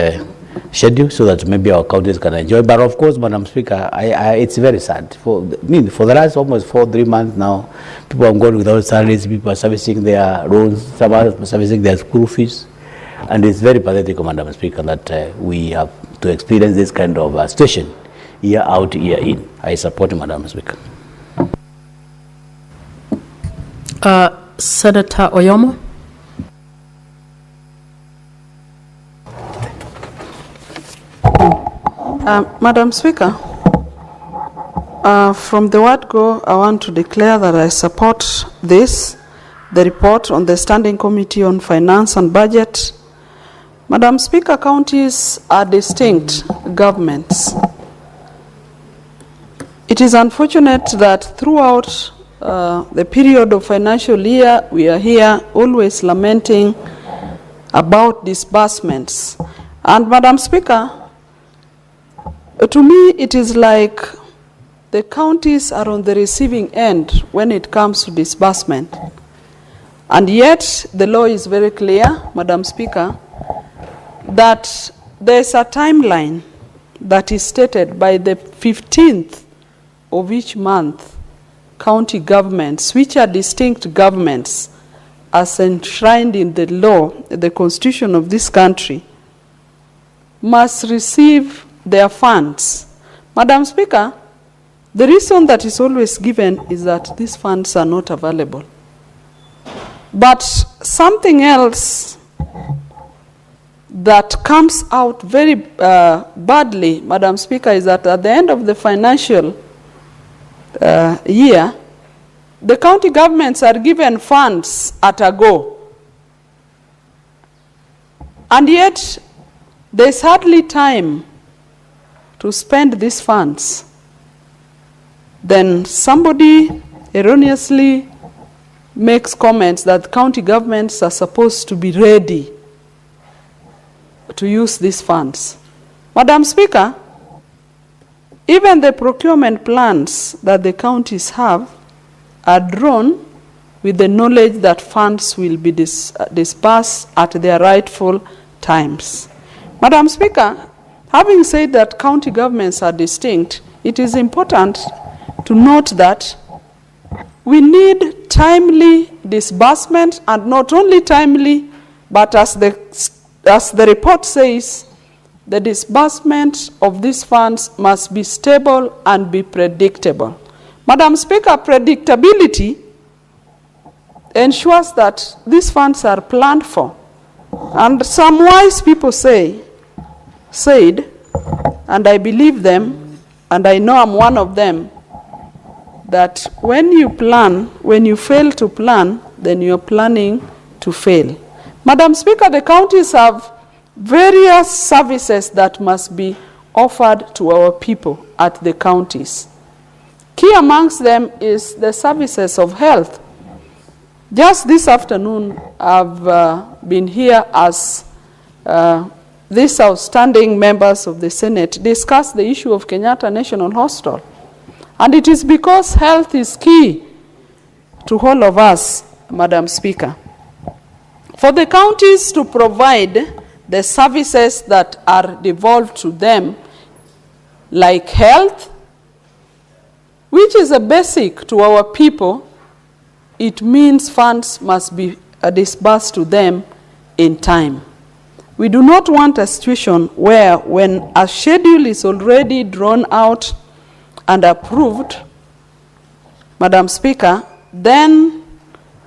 [SPEAKER 3] schedule so that maybe our counties can enjoy. But of course, Madam Speaker, it's very sad. For the last almost 3 months now, people are going without salaries, people are servicing their loans, some are servicing their school fees. And it's very pathetic, Madam Speaker, that we have to experience this kind of situation year out, year in. I support you, Madam Speaker.
[SPEAKER 13] Senator Oyomo.
[SPEAKER 15] Madam Speaker, from the word go, I want to declare that I support the report on the Standing Committee on Finance and Budget. Madam Speaker, counties are distinct governments. It is unfortunate that throughout the period of financial year, we are here always lamenting about disbursements. And Madam Speaker, to me, it is like the counties are on the receiving end when it comes to disbursement. And yet, the law is very clear, Madam Speaker, that there's a timeline that is stated by the 15th of each month. County governments, which are distinct governments, as enshrined in the law, the constitution of this country, must receive their funds. Madam Speaker, the reason that is always given is that these funds are not available. But something else that comes out very badly, Madam Speaker, is that at the end of the financial year, the county governments are given funds at a go. And yet, there's hardly time to spend these funds. Then somebody erroneously makes comments that county governments are supposed to be ready to use these funds. Madam Speaker, even the procurement plans that the counties have are drawn with the knowledge that funds will be disbursed at their rightful times. Madam Speaker, having said that county governments are distinct, it is important to note that we need timely disbursement, and not only timely, but as the report says, the disbursement of these funds must be stable and be predictable. Madam Speaker, predictability ensures that these funds are planned for. And some wise people said, and I believe them, and I know I'm one of them, that when you plan, when you fail to plan, then you're planning to fail. Madam Speaker, the counties have various services that must be offered to our people at the counties. Key amongst them is the services of health. Just this afternoon, I've been here as these outstanding members of the Senate discuss the issue of Kenyatta National Hospital.
[SPEAKER 18] And it is because health is key to all of us, Madam Speaker. For the counties to provide the services that are devolved to them, like health, which is a basic to our people, it means funds must be disbursed to them in time. We do not want a situation where when a schedule is already drawn out and approved, Madam Speaker, then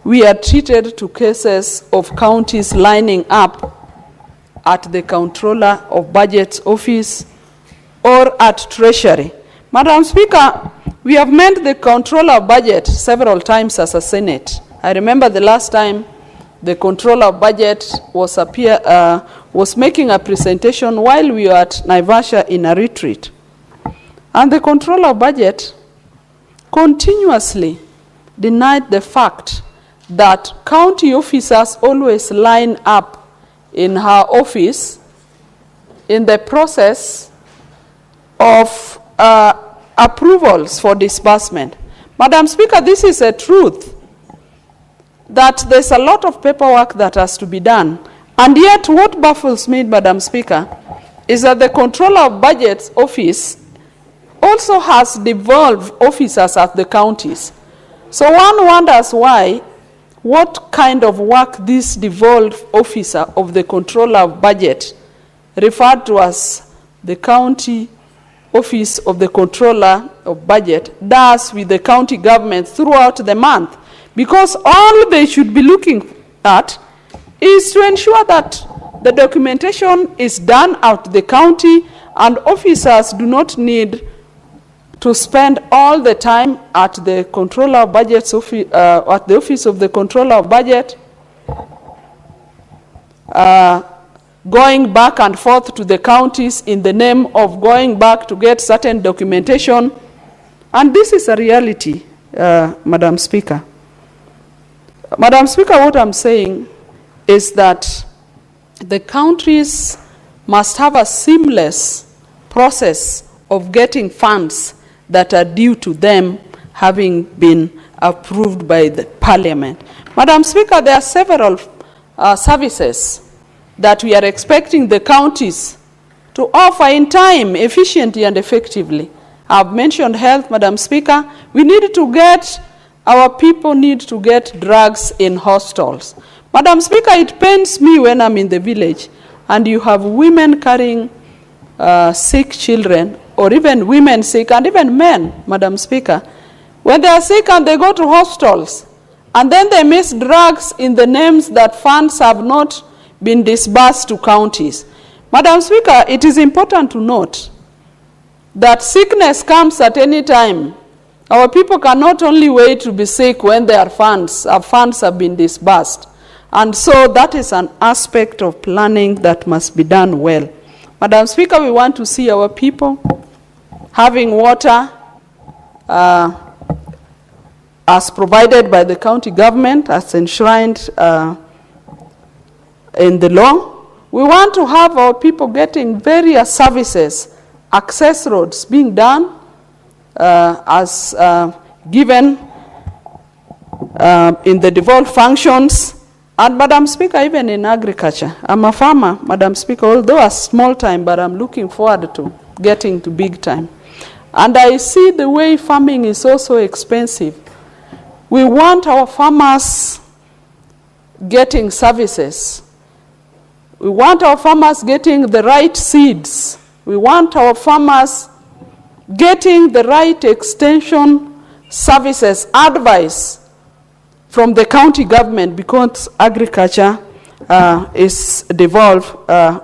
[SPEAKER 18] we are treated to cases of counties lining up at the Comptroller of Budget's office or at Treasury. Madam Speaker, we have met the Comptroller of Budget several times as a Senate. I remember the last time the Comptroller of Budget was making a presentation while we were at Naivasha in a retreat. And the Comptroller of Budget continuously denied the fact that county officers always line up in her office in the process of approvals for disbursement. Madam Speaker, this is a truth, that there's a lot of paperwork that has to be done. And yet what baffles me, Madam Speaker, is that the Comptroller of Budget's office also has devolved officers at the counties. So one wonders why, what kind of work this devolved officer of the Comptroller of Budget, referred to as the county office of the Comptroller of Budget, does with the county government throughout the month. Because all they should be looking at is to ensure that the documentation is done at the county and officers do not need to spend all the time at the Comptroller of Budget's office, at the office of the Comptroller of Budget, going back and forth to the counties in the name of going back to get certain documentation. And this is a reality, Madam Speaker. Madam Speaker, what I'm saying is that the countries must have a seamless process of getting funds that are due to them, having been approved by the Parliament. Madam Speaker, there are several services that we are expecting the counties to offer in time, efficiently and effectively. I've mentioned health, Madam Speaker. We need to get, our people need to get drugs in hostels. Madam Speaker, it pains me when I'm in the village and you have women carrying sick children, or even women sick, and even men, Madam Speaker. When they are sick and they go to hostels, and then they miss drugs in the names that funds have not been disbursed to counties. Madam Speaker, it is important to note that sickness comes at any time. Our people cannot only wait to be sick when their funds have been disbursed. And so that is an aspect of planning that must be done well. Madam Speaker, we want to see our people having water as provided by the county government, as enshrined in the law. We want to have our people getting various services, access roads being done as given in the devolved functions. And Madam Speaker, even in agriculture, I'm a farmer, Madam Speaker, although a small time, but I'm looking forward to getting to big time. And I see the way farming is also expensive. We want our farmers getting services. We want our farmers getting the right seeds. We want our farmers getting the right extension services, advice from the county government, because agriculture is devolved,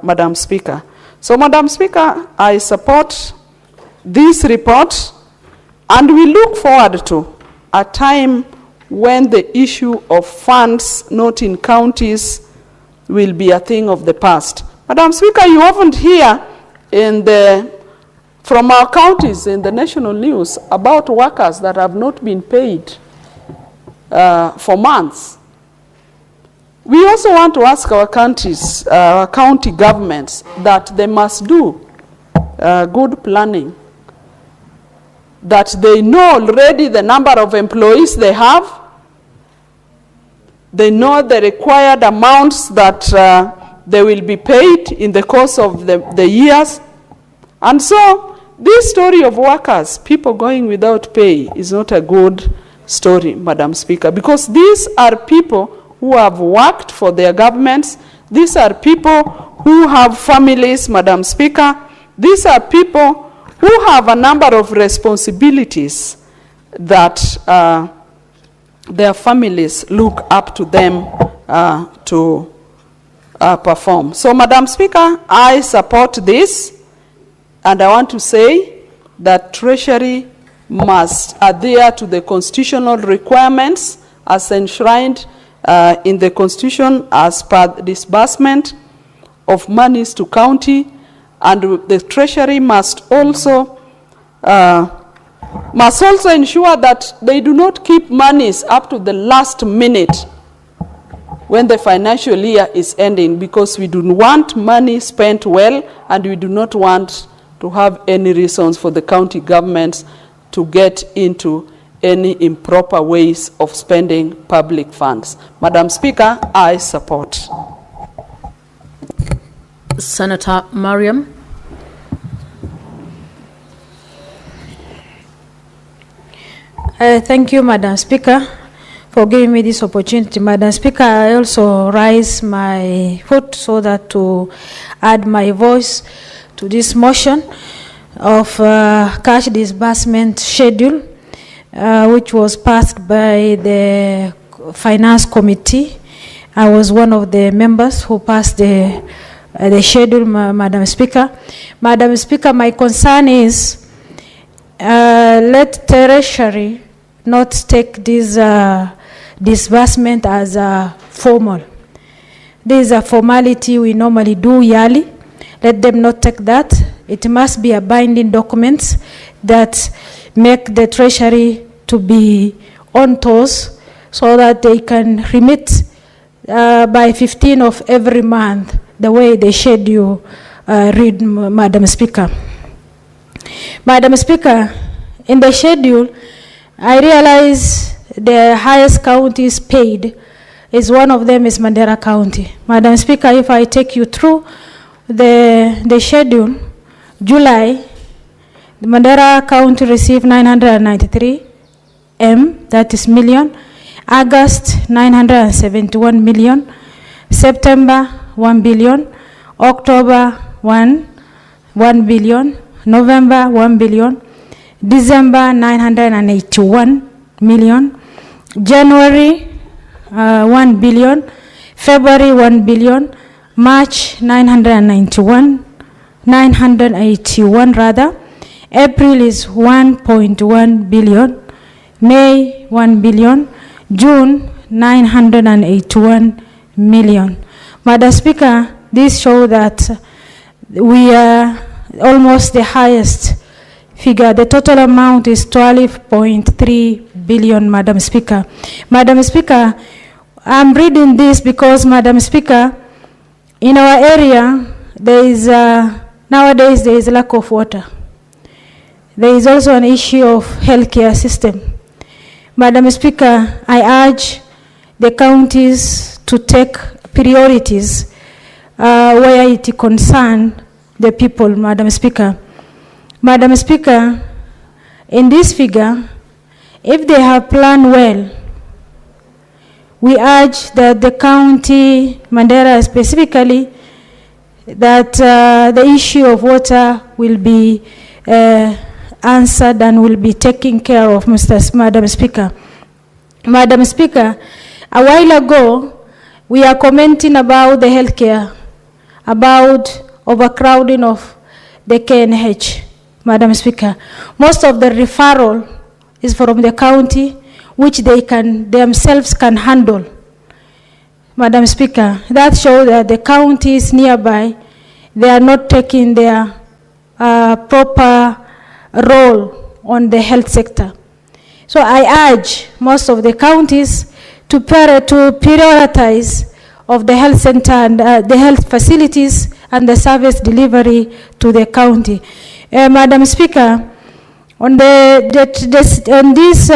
[SPEAKER 18] Madam Speaker. So, Madam Speaker, I support this report, and we look forward to a time when the issue of funds not in counties will be a thing of the past. Madam Speaker, you often hear from our counties in the national news about workers that have not been paid for months. We also want to ask our counties, our county governments, that they must do good planning. that they know already the number of employees they have. They know the required amounts that they will be paid in the course of the years. And so this story of workers, people going without pay, is not a good story, Madam Speaker, because these are people who have worked for their governments. These are people who have families, Madam Speaker. These are people who have a number of responsibilities that their families look up to them to perform. So, Madam Speaker, I support this, and I want to say that Treasury must adhere to the constitutional requirements as enshrined in the Constitution as per disbursement of monies to county, and the Treasury must also ensure that they do not keep monies up to the last minute when the financial year is ending, because we do want money spent well, and we do not want to have any reasons for the county governments to get into any improper ways of spending public funds. Madam Speaker, I support.
[SPEAKER 13] Senator Mariam.
[SPEAKER 5] Thank you, Madam Speaker, for giving me this opportunity. Madam Speaker, I also raise my foot so that to add my voice to this motion of cash disbursement schedule, which was passed by the Finance Committee. I was one of the members who passed the schedule, Madam Speaker. Madam Speaker, my concern is let Treasury not take this disbursement as a formal. This is a formality we normally do yearly. Let them not take that. It must be a binding document that make the Treasury to be on toes so that they can remit by 15 of every month, the way the schedule read, Madam Speaker. Madam Speaker, in the schedule, I realize the highest counties paid is one of them is Mandera County. Madam Speaker, if I take you through the schedule, July, the Mandera County received 993 M, that is million. August, 971 million. September, 1 billion. October, 1 billion. November, 1 billion. December, 981 million. January, 1 billion. February, 1 billion. March, 981 rather. April is 1.1 billion. May, 1 billion. June, 981 million. Madam Speaker, this shows that we are almost the highest figure. The total amount is 12.3 billion, Madam Speaker. Madam Speaker, I'm reading this because, Madam Speaker, in our area, there is nowadays there is lack of water. There is also an issue of healthcare system. Madam Speaker, I urge the counties to take priorities where it concerns the people, Madam Speaker. Madam Speaker, in this figure, if they have planned well, we urge that the county, Mandera specifically, that the issue of water will be answered and will be taken care of, Madam Speaker. Madam Speaker, a while ago, we are commenting about the healthcare, about overcrowding of the KNH, Madam Speaker. Most of the referral is from the county, which they can themselves can handle. Madam Speaker, that shows that the counties nearby, they are not taking their proper role on the health sector. So I urge most of the counties to prioritize of the health center and the health facilities and the service delivery to the county. Madam Speaker, On this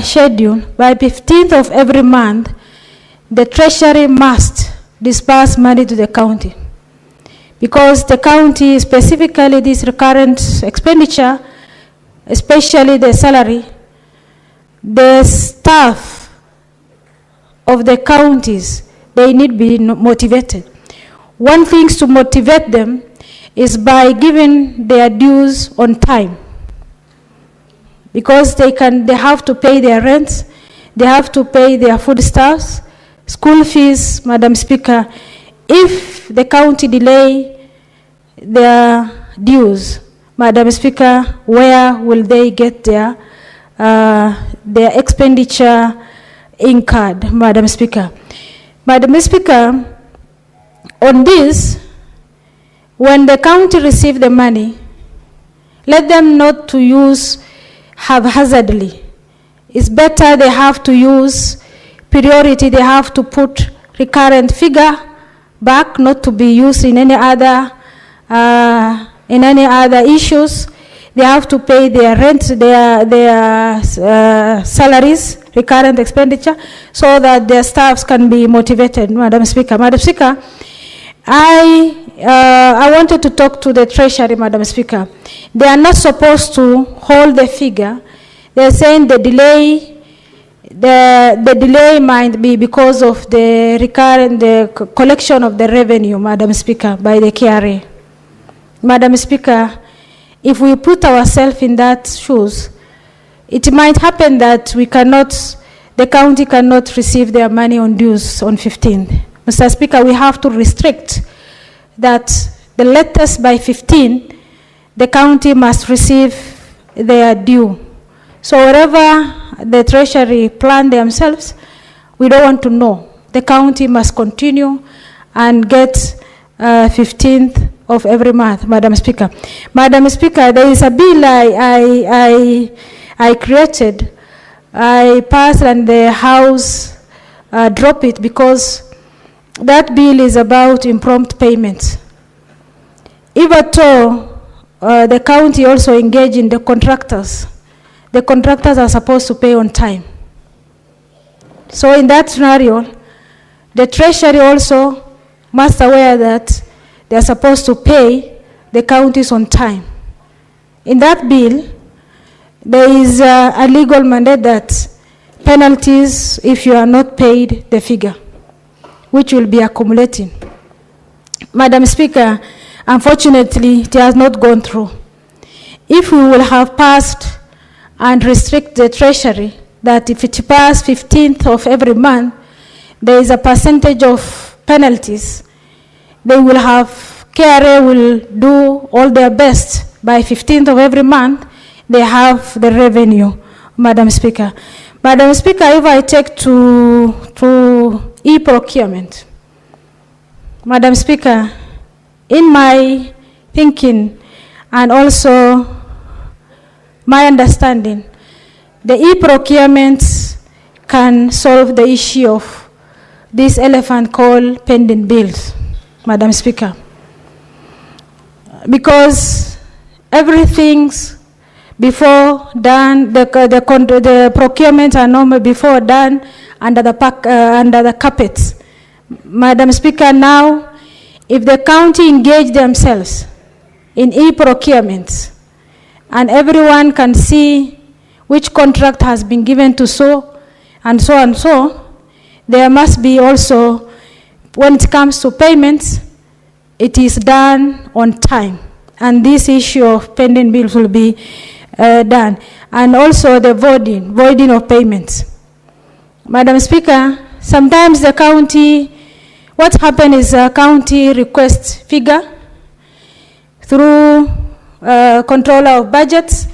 [SPEAKER 5] schedule, by 15th of every month, the Treasury must disburse money to the county. Because the county, specifically this recurrent expenditure, especially the salary, the staff of the counties, they need to be motivated. One thing to motivate them is by giving their dues on time. Because they have to pay their rents, they have to pay their foodstuffs, school fees, Madam Speaker. If the county delay their dues, Madam Speaker, where will they get their expenditure incurred, Madam Speaker? Madam Speaker, on this, when the county receive the money, let them not to use haphazardly. It's better they have to use priority, they have to put recurrent figure back, not to be used in any other issues. They have to pay their rent, their salaries, recurrent expenditure, so that their staffs can be motivated, Madam Speaker. Madam Speaker, I wanted to talk to the Treasury, Madam Speaker. They are not supposed to hold the figure. They're saying the delay might be because of the collection of the revenue, Madam Speaker, by the KRA. Madam Speaker, if we put ourselves in that shoes, it might happen that the county cannot receive their money on dues on 15th. Mr. Speaker, we have to restrict that the latest by 15, the county must receive their due. So whatever the Treasury plan themselves, we don't want to know. The county must continue and get 15th of every month, Madam Speaker. Madam Speaker, there is a bill I created. I passed and the House dropped it because that bill is about impromptu payments. If at all, the county also engage in the contractors are supposed to pay on time. So in that scenario, the Treasury also must aware that they are supposed to pay the counties on time. In that bill, there is a legal mandate that penalties if you are not paid the figure, which will be accumulating. Madam Speaker, unfortunately, it has not gone through. If we will have passed and restrict the Treasury, that if it passes 15th of every month, there is a percentage of penalties, they will have, KRA will do all their best. By 15th of every month, they have the revenue, Madam Speaker. Madam Speaker, if I take to e-procurement, Madam Speaker, in my thinking and also my understanding, the e-procurement can solve the issue of this elephant called pending bills, Madam Speaker. Because everything's before done, the procurement are normally before done under the carpet. Madam Speaker, now, if the county engage themselves in e-procurement, and everyone can see which contract has been given to so, there must be also, when it comes to payments, it is done on time. And this issue of pending bills will be done. And also the voiding of payments. Madam Speaker, sometimes the county, what happens is a county requests figure through controller of budgets,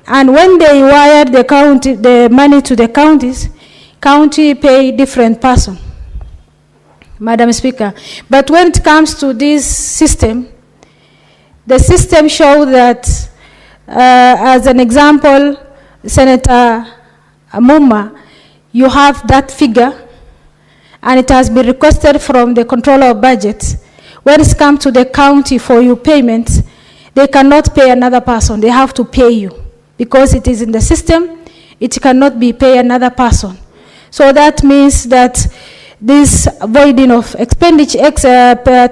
[SPEAKER 5] and when they wire the money to the counties, county pay different person, Madam Speaker. But when it comes to this system, the system shows that, as an example, Senator Muma, you have that figure, and it has been requested from the controller of budgets. When it comes to the county for your payments, they cannot pay another person. They have to pay you. because it is in the system, it cannot be paid another person. So that means that this voiding of expenditure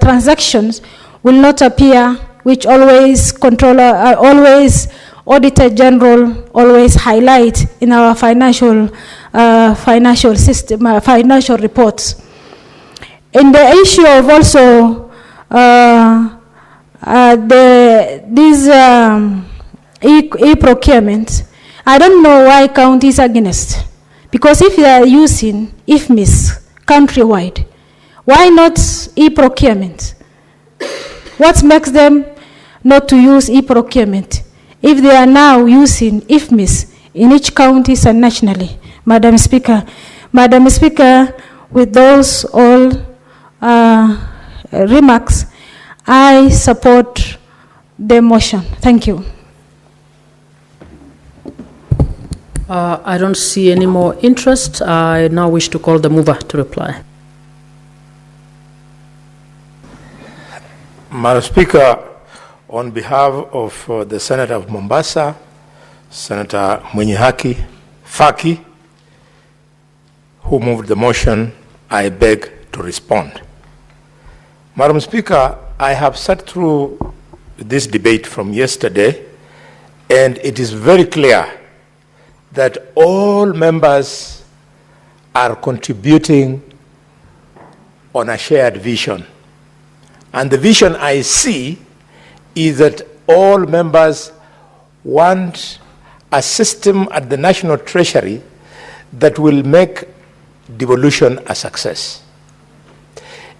[SPEAKER 5] transactions will not appear, which always always Auditor General always highlight in our financial system, financial reports. In the issue of also these e-procurement, I don't know why counties are against. Because if they are using IFMIS countrywide, why not e-procurement? What makes them not to use e-procurement if they are now using IFMIS in each county and nationally? Madam Speaker, with those all remarks, I support the motion. Thank you.
[SPEAKER 13] I don't see any more interest. I now wish to call the mover to reply.
[SPEAKER 19] Madam Speaker, on behalf of the Senator of Mombasa, Senator Mwenyihaki Faki, who moved the motion, I beg to respond. Madam Speaker, I have sat through this debate from yesterday, and it is very clear that all members are contributing on a shared vision. And the vision I see is that all members want a system at the National Treasury that will make devolution a success.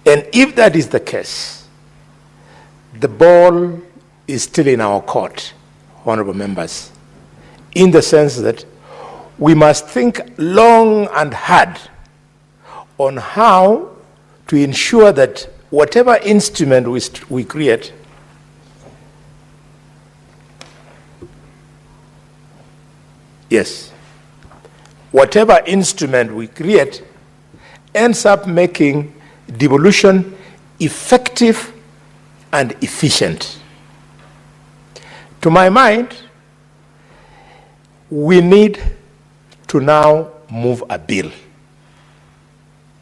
[SPEAKER 19] And if that is the case, the ball is still in our court, honorable members, in the sense that we must think long and hard on how to ensure that whatever instrument we create whatever instrument we create ends up making devolution effective and efficient. To my mind, we need to now move a bill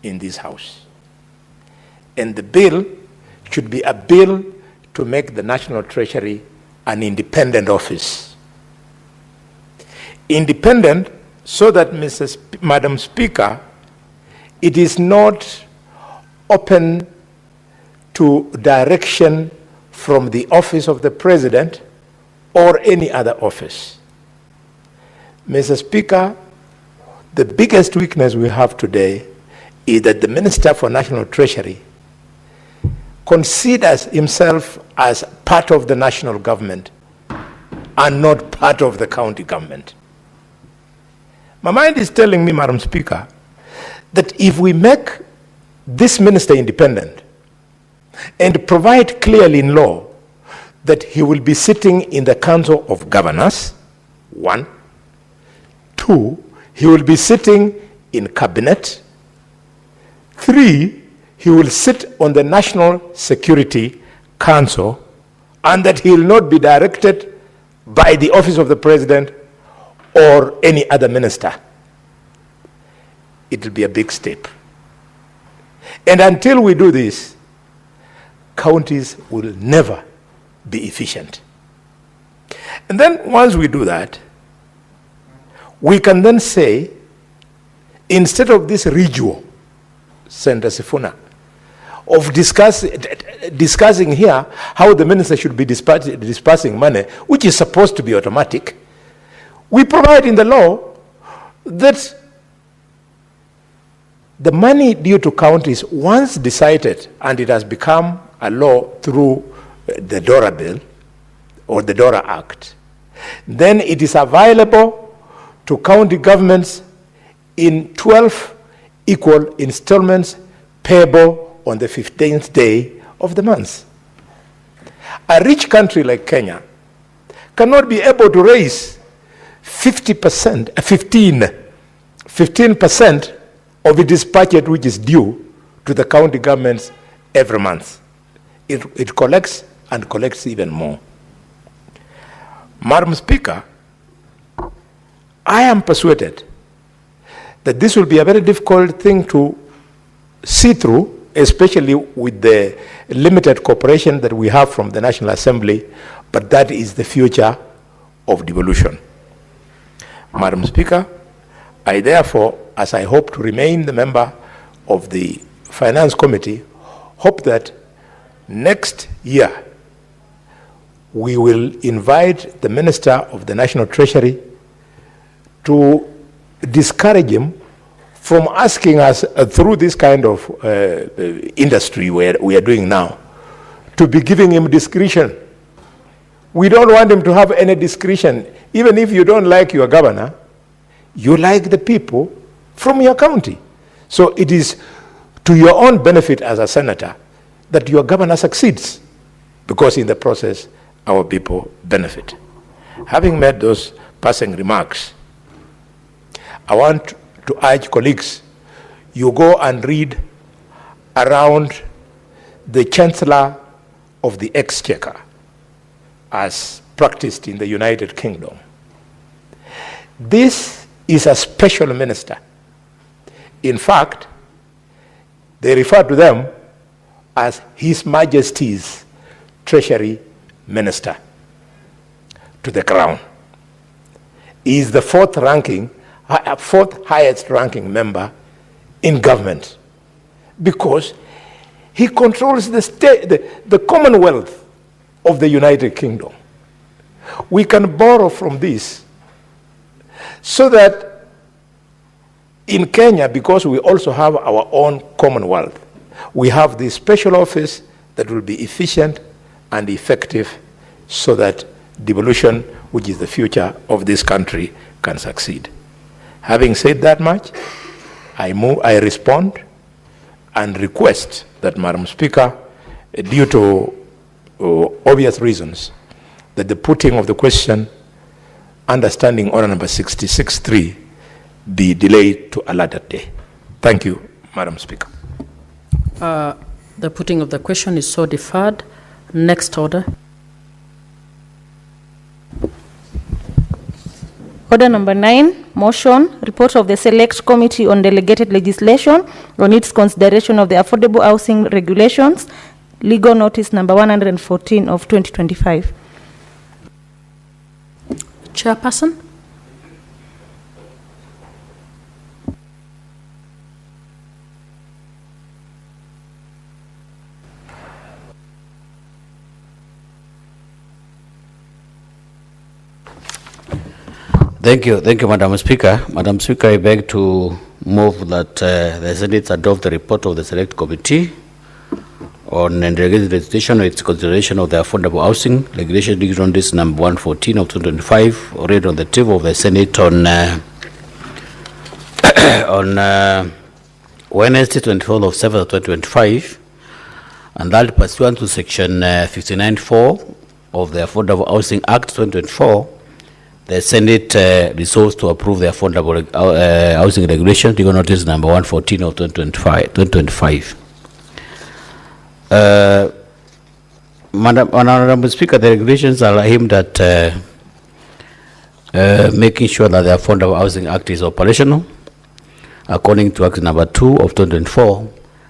[SPEAKER 19] in this House. And the bill should be a bill to make the National Treasury an independent office. Independent so that, Madam Speaker, it is not open to direction from the office of the President or any other office. Mr. Speaker, the biggest weakness we have today is that the Minister for National Treasury considers himself as part of the national government and not part of the county government. My mind is telling me, Madam Speaker, that if we make this minister independent and provide clearly in law that he will be sitting in the Council of Governors, 1. 2, he will be sitting in cabinet. 3, he will sit on the National Security Council, and that he will not be directed by the office of the President or any other minister. It will be a big step. And until we do this, counties will never be efficient. And then once we do that, we can then say, instead of this ritual, Senator Sifuna, of discussing here how the minister should be dispersing money, which is supposed to be automatic, we provide in the law that the money due to counties, once decided, and it has become a law through the DORA bill or the DORA Act, then it is available to county governments in 12 equal installments payable on the 15th day of the month. A rich country like Kenya cannot be able to raise 15% of its budget which is due to the county governments every month. It collects and collects even more. Madam Speaker, I am persuaded that this will be a very difficult thing to see through, especially with the limited cooperation that we have from the National Assembly, but that is the future of devolution. Madam Speaker, I therefore, as I hope to remain the member of the Finance Committee, hope that next year we will invite the Minister of the National Treasury to discourage him from asking us through this kind of industry where we are doing now, to be giving him discretion. We don't want him to have any discretion. Even if you don't like your governor, you like the people from your county. So it is to your own benefit as a senator that your governor succeeds, because in the process, our people benefit. Having made those passing remarks, I want to urge colleagues, you go and read around the Chancellor of the Exchequer as practiced in the United Kingdom. This is a special minister. In fact, they refer to them as His Majesty's Treasury Minister to the Crown. He is the fourth highest ranking member in government, because he controls the state, the Commonwealth of the United Kingdom. We can borrow from this so that in Kenya, because we also have our own Commonwealth, we have this special office that will be efficient and effective so that devolution, which is the future of this country, can succeed. Having said that much, I respond and request that, Madam Speaker, due to obvious reasons, that the putting of the question under Standing Order number 66.3 be delayed to a later day. Thank you, Madam Speaker.
[SPEAKER 13] The putting of the question is so deferred. Next order.
[SPEAKER 20] Order number 9, motion, report of the Select Committee on Delegated Legislation on its consideration of the Affordable Housing Regulations, legal notice number 114 of 2025.
[SPEAKER 13] Chairperson.
[SPEAKER 3] Thank you, Madam Speaker. Madam Speaker, I beg to move that the Senate adopt the report of the Select Committee on delegated legislation or its consideration of the Affordable Housing Regulation Legal Notice number 114 of 2025, read on the table of the Senate on Wednesday, 24th of 7th, 2025, and that pursuant to Section 59(4) of the Affordable Housing Act 2024, the Senate resolves to approve the Affordable Housing Regulation, legal notice number 114 of 2025. Madam Speaker, the regulations are aimed at making sure that the Affordable Housing Act is operational according to Act number 2 of 2024,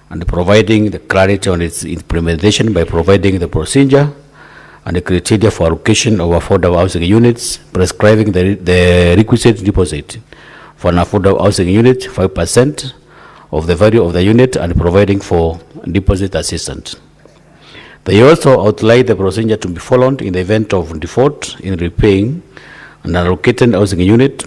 [SPEAKER 3] and providing the clarity on its implementation by providing the procedure and the criteria for allocation of affordable housing units, prescribing the requisite deposit for an affordable housing unit, 5% of the value of the unit, and providing for deposit assistance. They also outline the procedure to be followed in the event of default in repaying an allocated housing unit,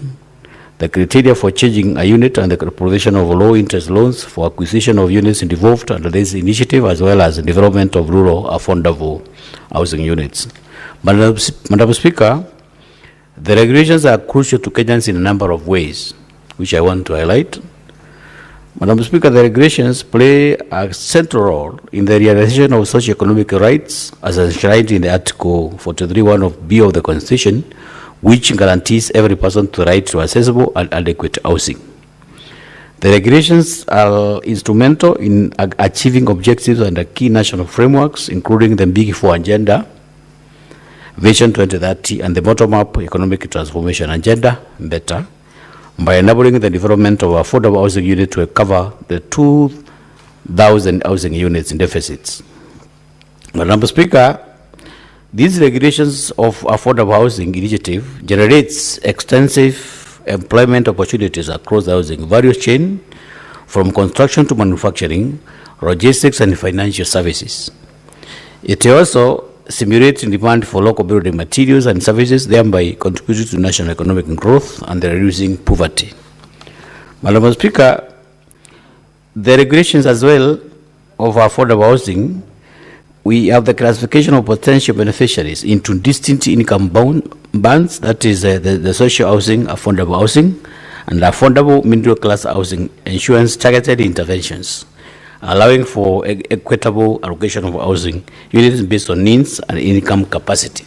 [SPEAKER 3] the criteria for changing a unit, and the provision of low-interest loans for acquisition of units involved under this initiative, as well as the development of rural affordable housing units. Madam Speaker, the regulations are crucial to Kenyans in a number of ways, which I want to highlight. Madam Speaker, the regulations play a central role in the realization of socio-economic rights as enshrined in the Article 43(1) of B of the Constitution, which guarantees every person the right to accessible and adequate housing. The regulations are instrumental in achieving objectives under key national frameworks, including the Big Four Agenda, Vision 2030, and the Bottom-Up Economic Transformation Agenda, BETA, by enabling the development of affordable housing units to cover the 2,000 housing units in deficits. Madam Speaker, these regulations of affordable housing initiative generates extensive employment opportunities across the housing value chain, from construction to manufacturing, logistics and financial services. It also stimulates demand for local building materials and services, thereby contributing to national economic growth and reducing poverty. Madam Speaker, the regulations as well of affordable housing, we have the classification of potential beneficiaries into distinct income bands, that is the social housing, affordable housing, and affordable middle class housing insurance targeted interventions, allowing for equitable allocation of housing units based on needs and income capacity.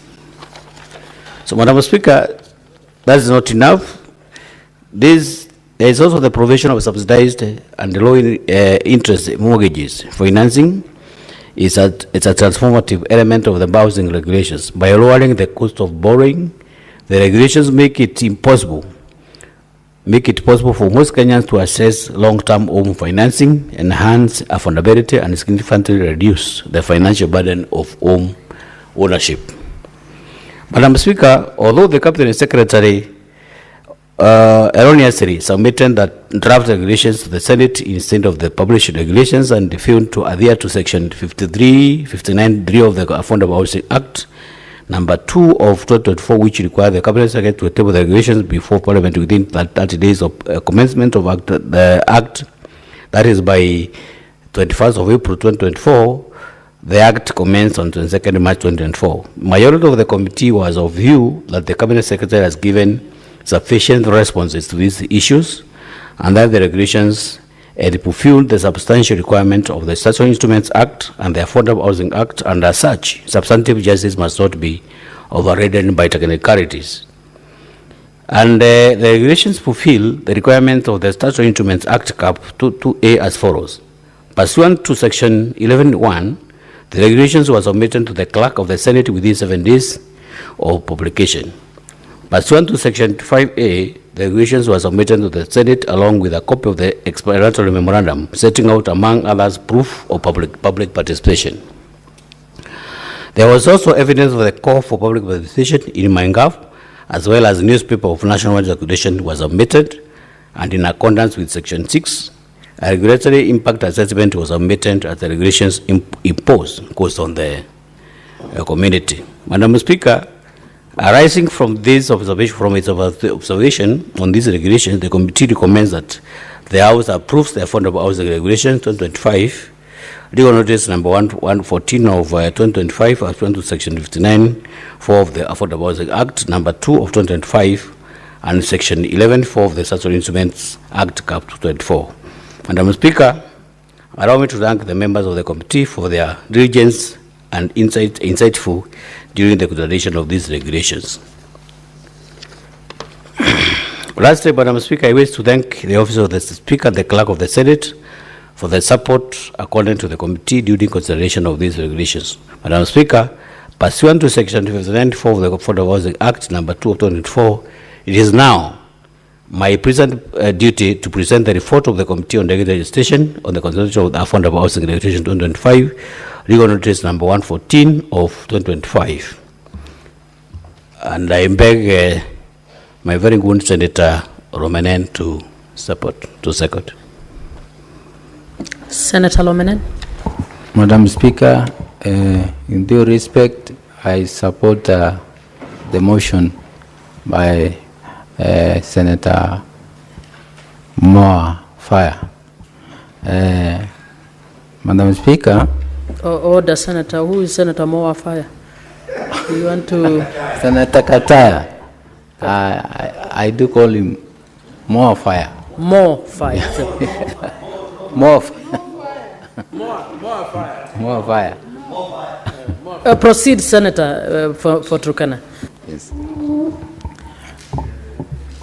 [SPEAKER 3] So, Madam Speaker, that is not enough. There is also the provision of subsidized and low interest mortgages. Financing is it's a transformative element of the housing regulations. By lowering the cost of borrowing, the regulations make it possible for most Kenyans to access long-term home financing, enhance affordability, and significantly reduce the financial burden of home ownership. Madam Speaker, although the Cabinet Secretary erroneously submitted that draft regulations to the Senate instead of the published regulations and failed to adhere to Section 59(3) of the Affordable Housing Act, Number 2 of 2024, which require the Cabinet Secretary to table the regulations before Parliament within 30 days of commencement of the Act, that is by 21st of April 2024, the Act commenced on 22nd March 2024. Majority of the committee was of view that the Cabinet Secretary has given sufficient responses to these issues and that the regulations had fulfilled the substantial requirement of the Statutory Instruments Act and the Affordable Housing Act, and as such, substantive justice must not be overridden by technicalities. And the regulations fulfill the requirement of the Statutory Instruments Act Cap 2A as follows. Pursuant to Section 11(1), the regulations were submitted to the Clerk of the Senate within 7 days of publication. Pursuant to Section 5A, the regulations were submitted to the Senate along with a copy of the explanatory memorandum, setting out, among others, proof of public participation. There was also evidence of the call for public participation in MyGov, as well as newspaper of national circulation was submitted, and in accordance with Section 6, a regulatory impact assessment was submitted as the regulations imposed cost on the community. Madam Speaker, arising from this observation, observation on these regulations, the committee recommends that the House approves the Affordable Housing Regulation 2025, legal notice number 114 of 2025, pursuant to Section 59(4) of the Affordable Housing Act, number 2 of 2025, and Section 11(4) of the Statutory Instruments Act, Cap 224. Madam Speaker, allow me to thank the members of the committee for their diligence and insightful during the consideration of these regulations. Lastly, Madam Speaker, I wish to thank the Office of the Speaker and the Clerk of the Senate for the support according to the committee during consideration of these regulations. Madam Speaker, pursuant to Section 59(4) of the Affordable Housing Act, number 2 of 2024, it is now my present duty to present the report of the Committee on Regulatory Legislation on the consideration of the Affordable Housing Regulation 2025, legal notice number 114 of 2025. And I beg my very good Senator Romenen to second.
[SPEAKER 13] Senator Lomenen.
[SPEAKER 21] Madam Speaker, in due respect, I support the motion by Senator Moa Fire. Madam Speaker.
[SPEAKER 13] Order, Senator. Who is Senator Moa Fire? Do you want to?
[SPEAKER 21] Senator Kataya. I do call him Moa Fire.
[SPEAKER 13] More fire.
[SPEAKER 21] More fire. More fire.
[SPEAKER 13] Proceed, Senator, for Turkana.
[SPEAKER 21] Yes.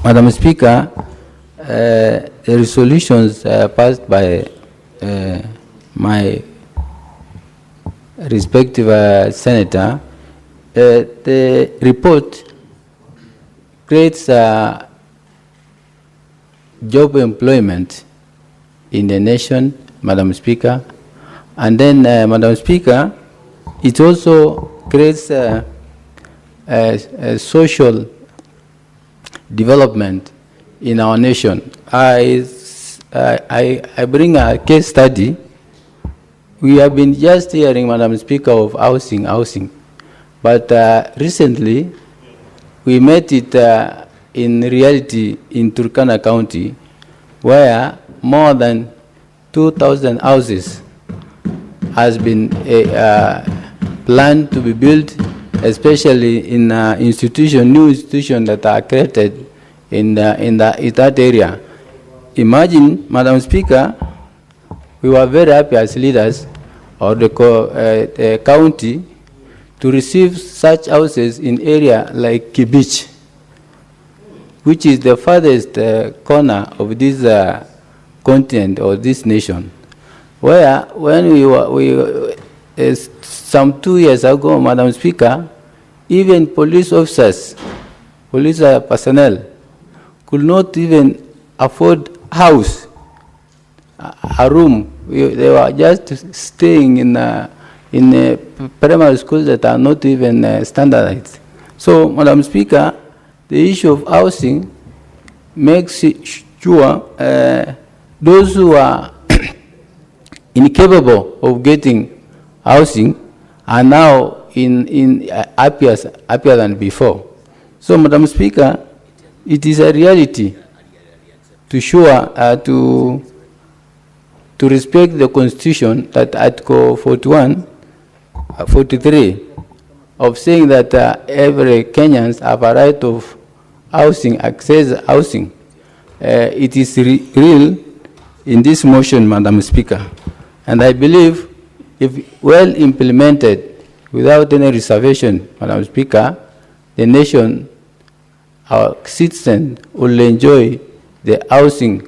[SPEAKER 21] Madam Speaker, the resolutions passed by my respective senator, the report creates job employment in the nation, Madam Speaker. And then, Madam Speaker, it also creates a social development in our nation. I bring a case study. We have been just hearing, Madam Speaker, of housing. But recently, we met it in reality in Turkana County, where more than 2,000 houses has been planned to be built, especially in new institutions that are created in that area. Imagine, Madam Speaker, we were very happy as leaders of the county to receive such houses in area like Kibich, which is the farthest corner of this continent or this nation, where when we some 2 years ago, Madam Speaker, even police officers, police personnel could not even afford house, a room. They were just staying in primary schools that are not even standardized. So, Madam Speaker, the issue of housing makes sure those who are incapable of getting housing are now happier than before. So, Madam Speaker, it is a reality to respect the Constitution, that Article 43 of saying that every Kenyans have a right of housing, access housing. It is real in this motion, Madam Speaker. And I believe if well implemented without any reservation, Madam Speaker, the nation, our citizens will enjoy the housing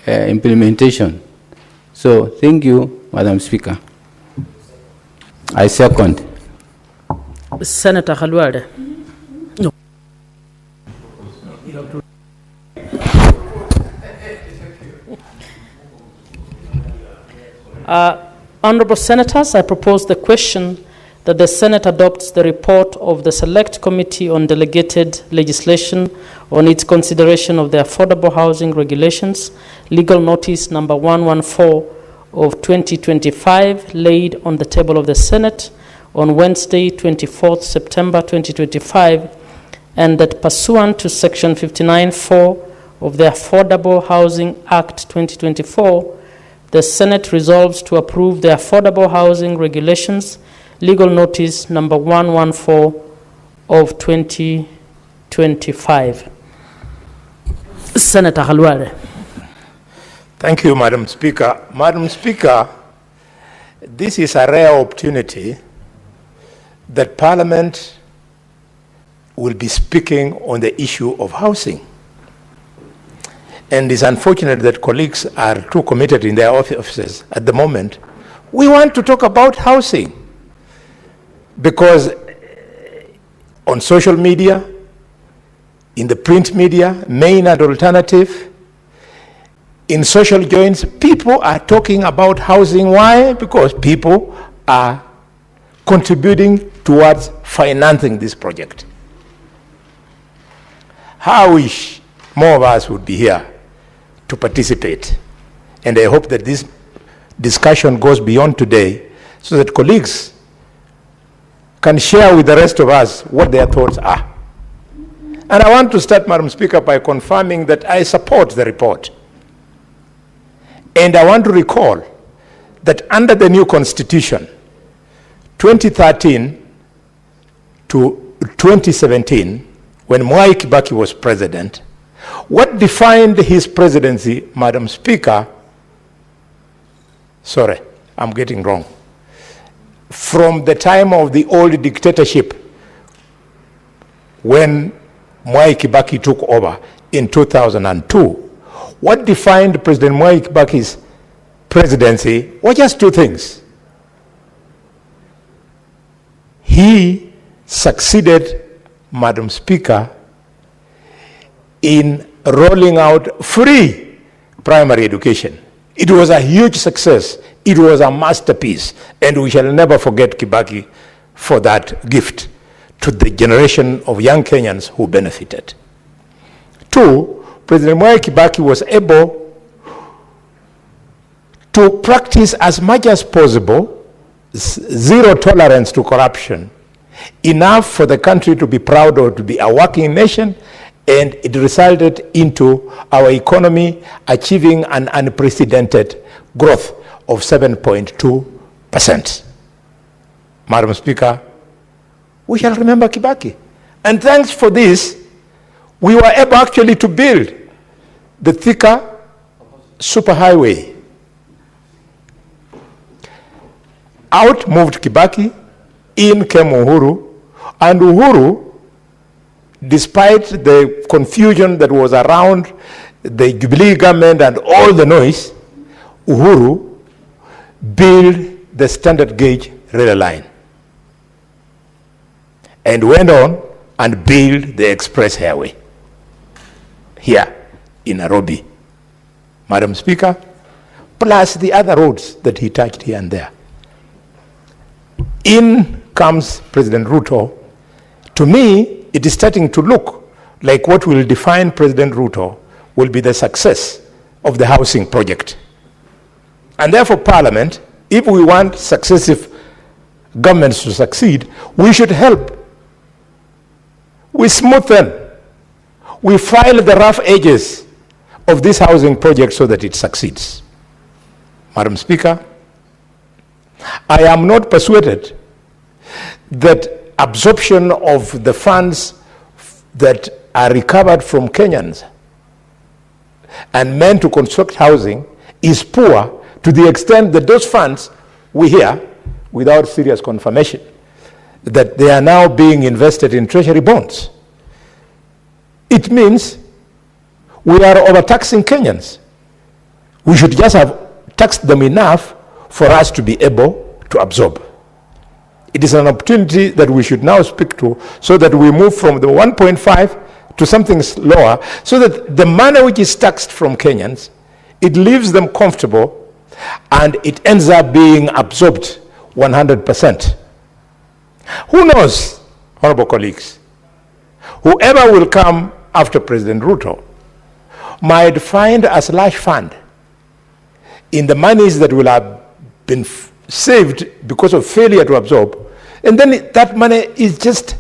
[SPEAKER 21] implementation. So thank you, Madam Speaker. I second.
[SPEAKER 13] Senator Khalwale. No. Honorable Senators, I propose the question that the Senate adopts the report of the Select Committee on Delegated Legislation on its consideration of the Affordable Housing Regulations, legal notice number 114 of 2025, laid on the table of the Senate on Wednesday, 24th September 2025, and that pursuant to Section 59(4) of the Affordable Housing Act 2024, the Senate resolves to approve the Affordable Housing Regulations, legal notice number 114 of 2025. Senator Khalwale.
[SPEAKER 19] Thank you, Madam Speaker. Madam Speaker, this is a rare opportunity that Parliament will be speaking on the issue of housing. And it's unfortunate that colleagues are too committed in their offices at the moment. We want to talk about housing because on social media, in the print media, main and alternative, in social joints, people are talking about housing. Why? Because people are contributing towards financing this project. I wish more of us would be here to participate. And I hope that this discussion goes beyond today so that colleagues can share with the rest of us what their thoughts are. And I want to start, Madam Speaker, by confirming that I support the report. And I want to recall that under the new constitution, 2013 to 2017, when Mwai Kibaki was president, what defined his presidency, Madam Speaker, sorry, I'm getting wrong. From the time of the old dictatorship, when Mwai Kibaki took over in 2002, what defined President Mwai Kibaki's presidency were just two things. He succeeded, Madam Speaker, in rolling out free primary education. It was a huge success. It was a masterpiece, and we shall never forget Kibaki for that gift to the generation of young Kenyans who benefited. 2, President Mwai Kibaki was able to practice as much as possible zero tolerance to corruption, enough for the country to be proud of, to be a working nation, and it resulted into our economy achieving an unprecedented growth of 7.2%. Madam Speaker, we shall remember Kibaki. And thanks for this, we were able actually to build the Thika superhighway. Out moved Kibaki, in came Uhuru, and Uhuru, despite the confusion that was around the Jubilee government and all the noise, Uhuru built the standard gauge rail line and went on and built the express highway here in Nairobi, Madam Speaker, plus the other roads that he touched here and there. In comes President Ruto. To me, it is starting to look like what will define President Ruto will be the success of the housing project. And therefore, Parliament, if we want successive governments to succeed, we should help. We smoothen, we file the rough edges of this housing project so that it succeeds. Madam Speaker, I am not persuaded that absorption of the funds that are recovered from Kenyans and meant to construct housing is poor to the extent that those funds, we hear, without serious confirmation, that they are now being invested in treasury bonds. It means we are overtaxing Kenyans. We should just have taxed them enough for us to be able to absorb. It is an opportunity that we should now speak to so that we move from the 1.5 to something lower, so that the money which is taxed from Kenyans, it leaves them comfortable and it ends up being absorbed 100%. Who knows, honorable colleagues, whoever will come after President Ruto might find a slash fund in the monies that will have been saved because of failure to absorb, and then that money is just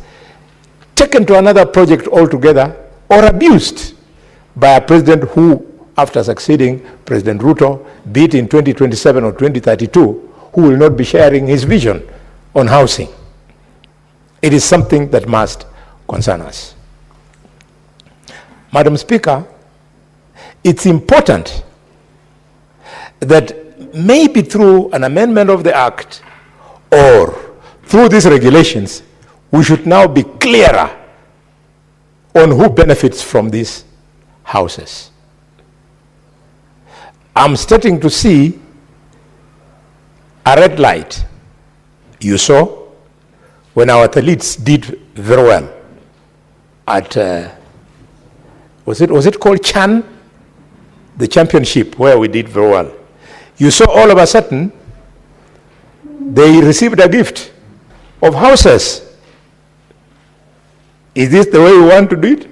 [SPEAKER 19] taken to another project altogether or abused by a president who, after succeeding President Ruto, be it in 2027 or 2032, who will not be sharing his vision on housing. It is something that must concern us. Madam Speaker, it's important that maybe through an amendment of the Act or through these regulations, we should now be clearer on who benefits from these houses. I'm starting to see a red light. You saw when our athletes did very well at, was it called Chan? The championship where we did very well. You saw all of a sudden, they received a gift of houses. Is this the way we want to do it?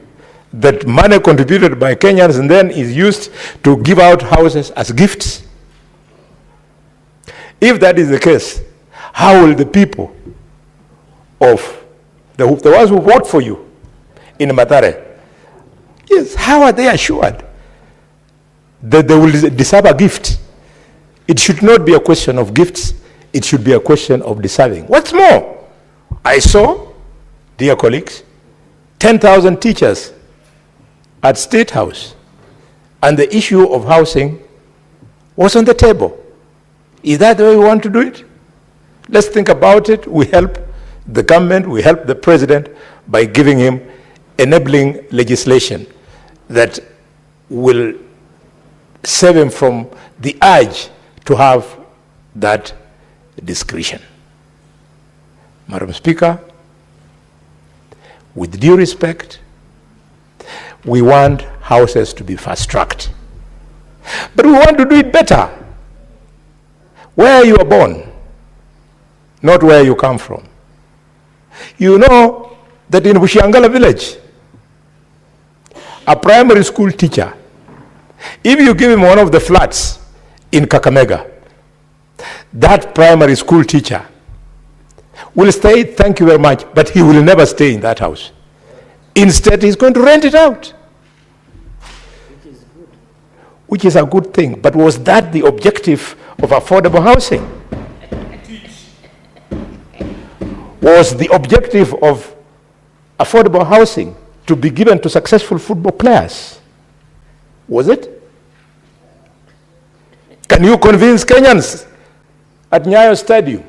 [SPEAKER 19] That money contributed by Kenyans and then is used to give out houses as gifts? If that is the case, how will the people of the ones who vote for you in Mathare, yes, how are they assured that they will deserve a gift? It should not be a question of gifts. It should be a question of deserving. What's more, I saw, dear colleagues, 10,000 teachers at State House, and the issue of housing was on the table. Is that the way we want to do it? Let's think about it. We help the government, we help the president by giving him enabling legislation that will save him from the urge to have that discretion. Madam Speaker, with due respect, we want houses to be fast-tracked. But we want to do it better. Where you are born, not where you come from. You know that in Bushiangala village, a primary school teacher, if you give him one of the flats in Kakamega, that primary school teacher will say, thank you very much, but he will never stay in that house. Instead, he's going to rent it out. Which is a good thing. But was that the objective of affordable housing? Was the objective of affordable housing to be given to successful football players? Was it? Can you convince Kenyans at Nyayo Stadium,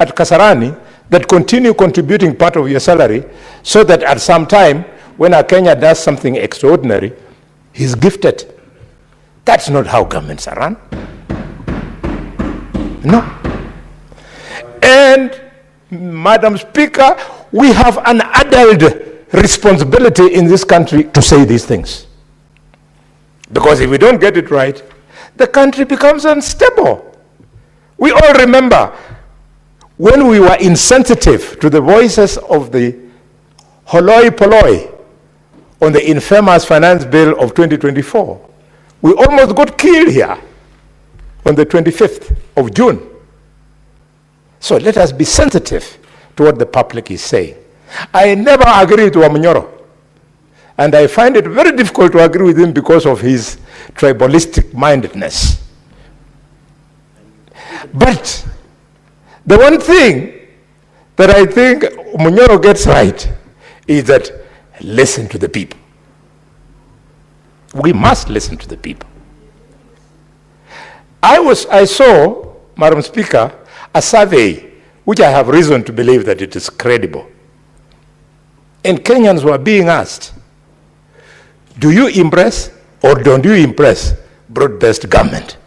[SPEAKER 19] at Kasarani, that continue contributing part of your salary so that at some time, when a Kenya does something extraordinary, he's gifted? That's not how governments are run. No. And, Madam Speaker, we have an adult responsibility in this country to say these things. Because if we don't get it right, the country becomes unstable. We all remember when we were insensitive to the voices of the Holoi Polloi on the infamous finance bill of 2024. We almost got killed here on the 25th of June. So let us be sensitive to what the public is saying. I never agree to Amunyoro. And I find it very difficult to agree with him because of his tribalistic mindedness. But the one thing that I think Munyoro gets right is that listen to the people. We must listen to the people. I saw, Madam Speaker, a survey which I have reason to believe that it is credible. And Kenyans were being asked, do you impress or don't you impress broad-based government?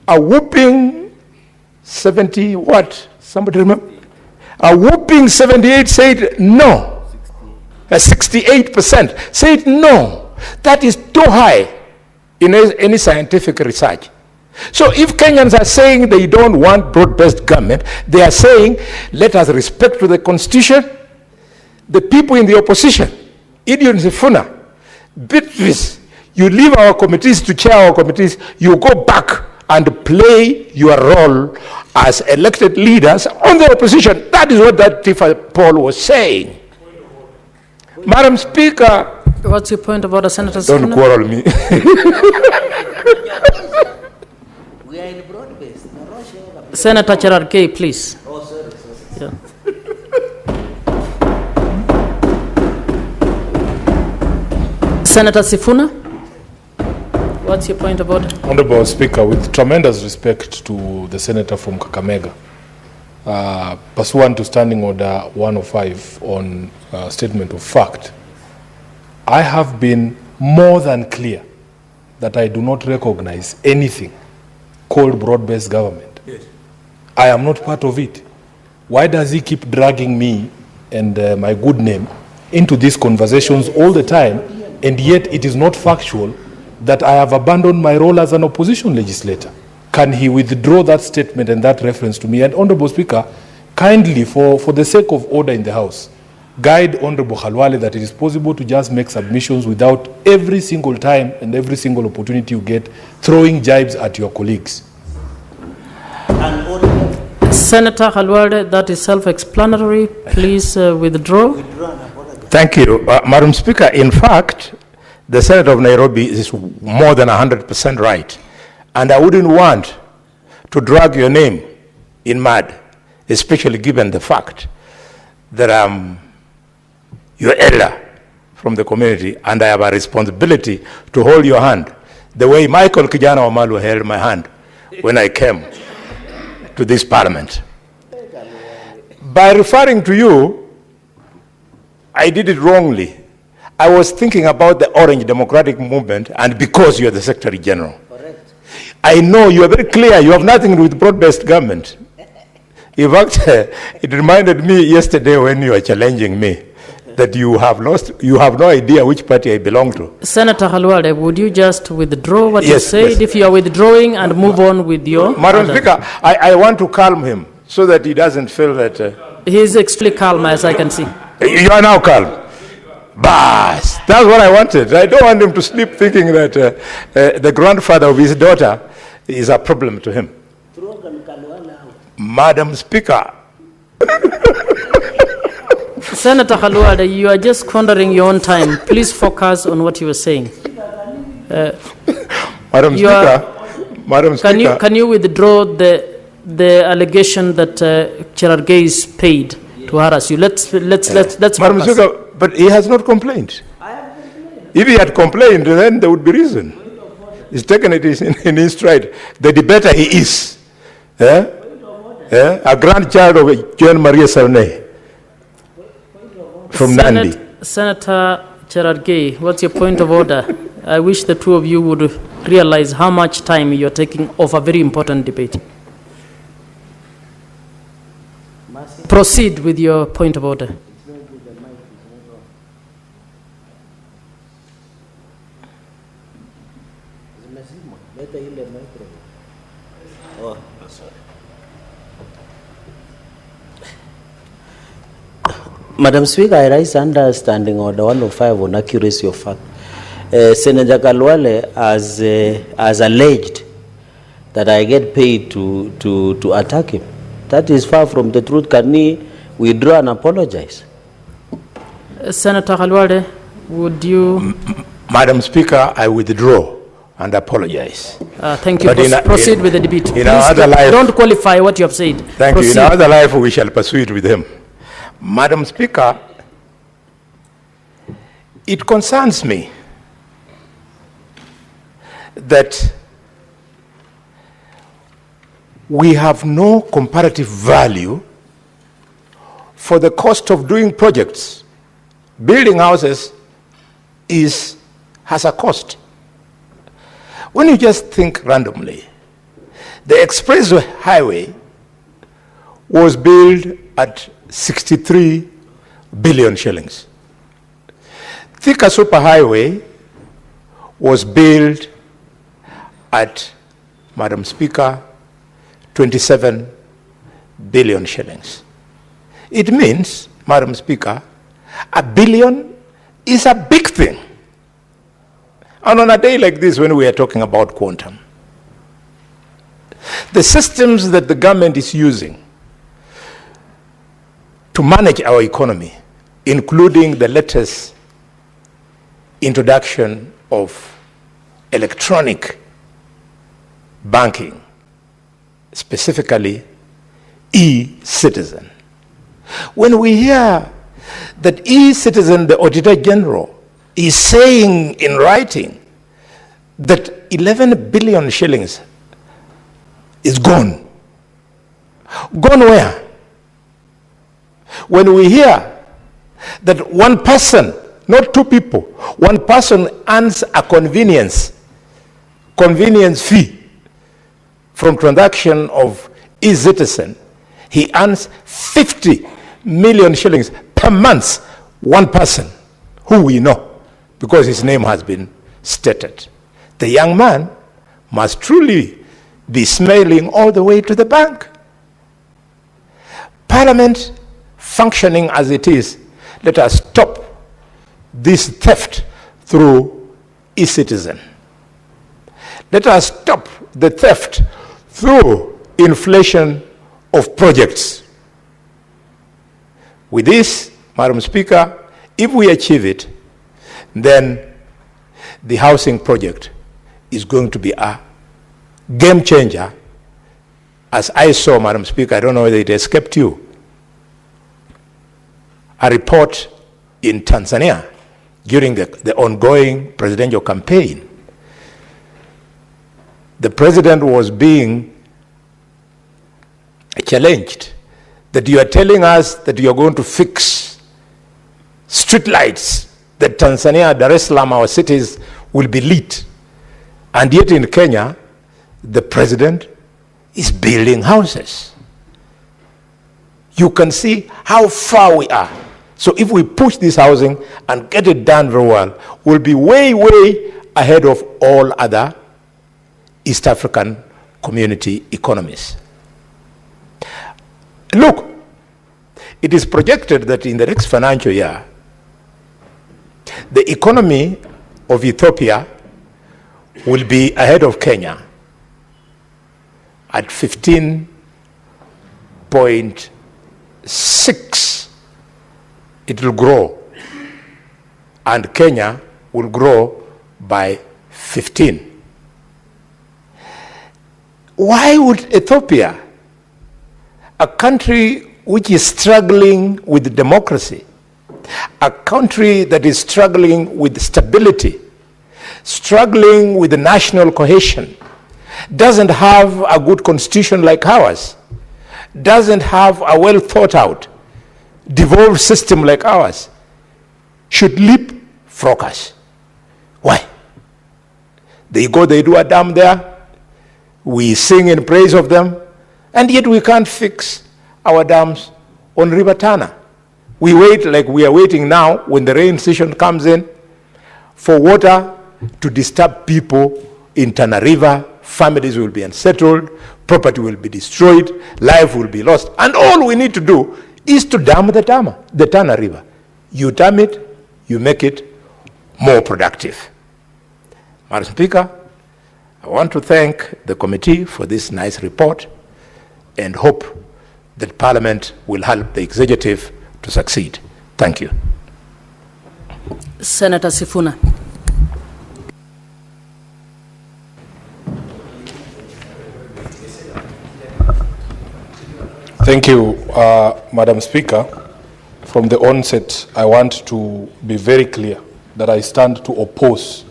[SPEAKER 19] A whooping 70 what? Somebody remember? A whooping 78 said no. 68% said no. That is too high in any scientific research. So if Kenyans are saying they don't want broad-based government, they are saying, let us respect to the constitution, the people in the opposition, Idiot Sifuna, Beatrice, you leave our committees to chair our committees, you go back and play your role as elected leaders on the opposition. That is what that Tifa poll was saying. Madam Speaker.
[SPEAKER 13] What's your point about the Senator's
[SPEAKER 19] Don't quarrel me.
[SPEAKER 13] Senator Cherargei, please. Yeah. Senator Sifuna, what's your point about it?
[SPEAKER 4] Honorable Speaker, with tremendous respect to the Senator from Kakamega, pursuant to Standing Order 105 on statement of fact, I have been more than clear that I do not recognize anything called broad-based government. Yes. I am not part of it. Why does he keep dragging me and my good name into these conversations all the time, and yet it is not factual that I have abandoned my role as an opposition legislator? Can he withdraw that statement and that reference to me? And Honorable Speaker, kindly, for the sake of order in the House, guide Honorable Khalwale that it is possible to just make submissions without every single time and every single opportunity you get throwing jibes at your colleagues.
[SPEAKER 13] Senator Khalwale, that is self-explanatory. Please withdraw.
[SPEAKER 19] Thank you. Madam Speaker, in fact, the Senator of Nairobi is more than 100% right. And I wouldn't want to drag your name in mud, especially given the fact that I'm your elder from the community and I have a responsibility to hold your hand the way Michael Kijana Wamalu held my hand when I came to this parliament. By referring to you, I did it wrongly. I was thinking about the Orange Democratic Movement, and because you're the Secretary General. Correct. I know you are very clear, you have nothing to do with broad-based government. In fact, it reminded me yesterday when you were challenging me that you have lost, you have no idea which party I belong to.
[SPEAKER 13] Senator Halwale, would you just withdraw what you
[SPEAKER 19] Yes,
[SPEAKER 13] said
[SPEAKER 19] yes.
[SPEAKER 13] if you are withdrawing and move on with your...
[SPEAKER 19] Madam Speaker, I want to calm him so that he doesn't feel that...
[SPEAKER 13] He is extremely calm, as I can see.
[SPEAKER 19] You are now calm. Bas, that's what I wanted. I don't want him to sleep thinking that the grandfather of his daughter is a problem to him. Madam Speaker.
[SPEAKER 13] Senator Halwale, you are just squandering your own time. Please focus on what you were saying.
[SPEAKER 19] Madam Speaker,
[SPEAKER 13] can you withdraw the allegation that Cherargei is paid to harass you? Let's
[SPEAKER 19] Madam
[SPEAKER 13] focus.
[SPEAKER 19] Speaker, but he has not complained. If he had complained, then there would be reason. He's taken it in his stride. The debater he is. A grandchild of John Maria Sarney from Nandi.
[SPEAKER 13] Senator Cherargei, what's your point of order? I wish the two of you would realize how much time you're taking off a very important debate. Proceed with your point of order.
[SPEAKER 12] Madam Speaker, I raise understanding order 105 on accuracy of fact. Senator Kalwale has alleged that I get paid to attack him. That is far from the truth. Can he withdraw and apologize?
[SPEAKER 13] Senator Halwale, would you...
[SPEAKER 19] Madam Speaker, I withdraw and apologize.
[SPEAKER 13] Thank you. Proceed with the debate.
[SPEAKER 19] In our other life,
[SPEAKER 13] don't qualify what you have said.
[SPEAKER 19] Thank
[SPEAKER 13] Proceed.
[SPEAKER 19] you. In our other life, we shall pursue it with him. Madam Speaker, it concerns me that we have no comparative value for the cost of doing projects. Building houses has a cost. When you just think randomly, the expressway highway was built at 63 billion shillings. Thika Superhighway was built at, Madam Speaker, 27 billion shillings. It means, Madam Speaker, $1 billion is a big thing. And on a day like this, when we are talking about quantum, the systems that the government is using to manage our economy, including the latest introduction of electronic banking, specifically e-citizen. When we hear that e-citizen, the Auditor General, is saying in writing that 11 billion shillings is gone. Gone where? When we hear that one person, not two people, one person earns a convenience fee from transaction of e-citizen, he earns 50 million shillings per month, one person, who we know, because his name has been stated. The young man must truly be smiling all the way to the bank. Parliament, functioning as it is, let us stop this theft through e-citizen. Let us stop the theft through inflation of projects. With this, Madam Speaker, if we achieve it, then the housing project is going to be a game changer. As I saw, Madam Speaker, I don't know whether it escaped you, a report in Tanzania during the ongoing presidential campaign. The president was being challenged that you are telling us that you are going to fix street lights, that Tanzania, Dar es Salaam, our cities will be lit. And yet in Kenya, the president is building houses. You can see how far we are. So if we push this housing and get it done very well, we'll be way, way ahead of all other East African community economies. Look, it is projected that in the next financial year, the economy of Ethiopia will be ahead of Kenya at 15.6. It will grow, and Kenya will grow by 15. Why would Ethiopia, a country which is struggling with democracy, a country that is struggling with stability, struggling with the national cohesion, doesn't have a good constitution like ours, doesn't have a well thought out, devolved system like ours, should leapfrog us? Why? They go, they do a dam there, we sing in praise of them, and yet we can't fix our dams on River Tana. We wait like we are waiting now when the rain season comes in for water to disturb people in Tana River. Families will be unsettled, property will be destroyed, life will be lost. And all we need to do is to dam the Tana River. You dam it, you make it more productive. Madam Speaker, I want to thank the committee for this nice report and hope that Parliament will help the executive to succeed. Thank you.
[SPEAKER 13] Senator Sifuna.
[SPEAKER 4] Thank you, Madam Speaker. From the onset, I want to be very clear that I stand to oppose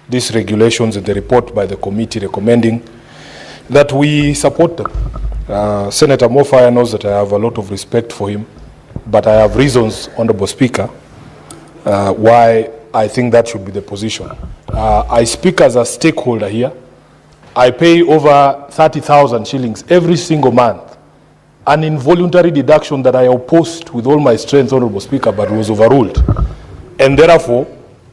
[SPEAKER 4] these regulations in the report by the committee recommending that we support them. Senator Mofaya knows that I have a lot of respect for him, but I have reasons, Honorable Speaker, why I think that should be the position. I speak as a stakeholder here. I pay over 30,000 shillings every single month, an involuntary deduction that I opposed with all my strength, Honorable Speaker, but was overruled. And therefore,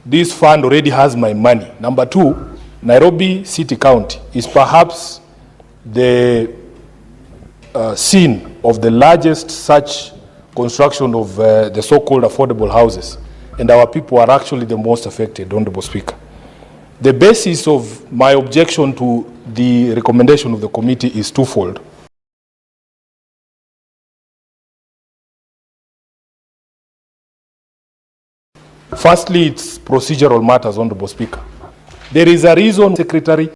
[SPEAKER 4] this fund already has my money. Number two, Nairobi City County is perhaps the scene of the largest such construction of the so-called affordable houses. And our people are actually the most affected, Honorable Speaker. The basis of my objection to the recommendation of the committee is twofold. Firstly, it's procedural matters, Honorable Speaker. There is a reason, Secretary,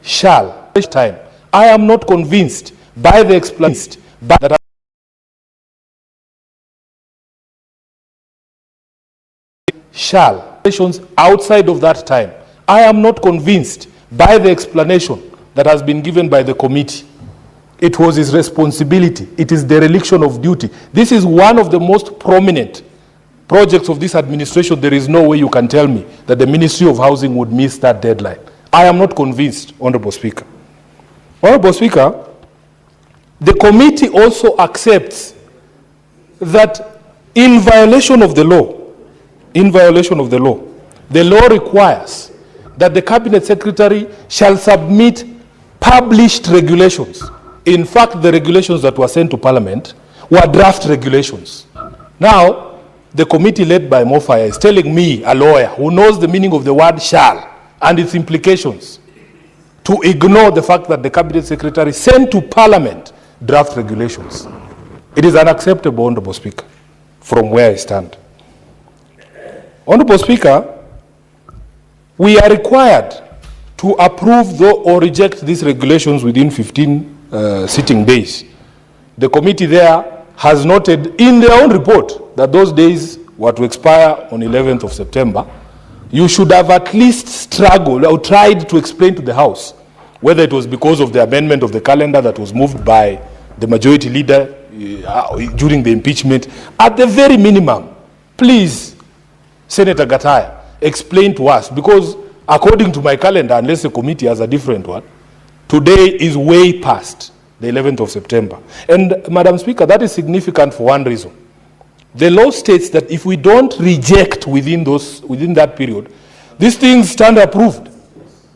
[SPEAKER 4] shall time. I am not convinced by the explanation that shall outside of that time. I am not convinced by the explanation that has been given by the committee. It was his responsibility. It is dereliction of duty. This is one of the most prominent projects of this administration. There is no way you can tell me that the Ministry of Housing would miss that deadline. I am not convinced, Honorable Speaker. Honorable Speaker, the committee also accepts that in violation of the law, the law requires that the Cabinet Secretary shall submit published regulations. In fact, the regulations that were sent to Parliament were draft regulations. Now, the committee led by Mofaya is telling me, a lawyer who knows the meaning of the word shall and its implications, to ignore the fact that the Cabinet Secretary sent to Parliament draft regulations. It is unacceptable, Honorable Speaker, from where I stand. Honorable Speaker, we are required to approve or reject these regulations within 15 sitting days. The committee there has noted in their own report that those days were to expire on 11th of September. You should have at least struggled or tried to explain to the House whether it was because of the amendment of the calendar that was moved by the majority leader during the impeachment. At the very minimum, please, Senator Gataya, explain to us, because according to my calendar, unless the committee has a different one, today is way past the 11th of September. And Madam Speaker, that is significant for one reason. The law states that if we don't reject within that period, these things stand approved.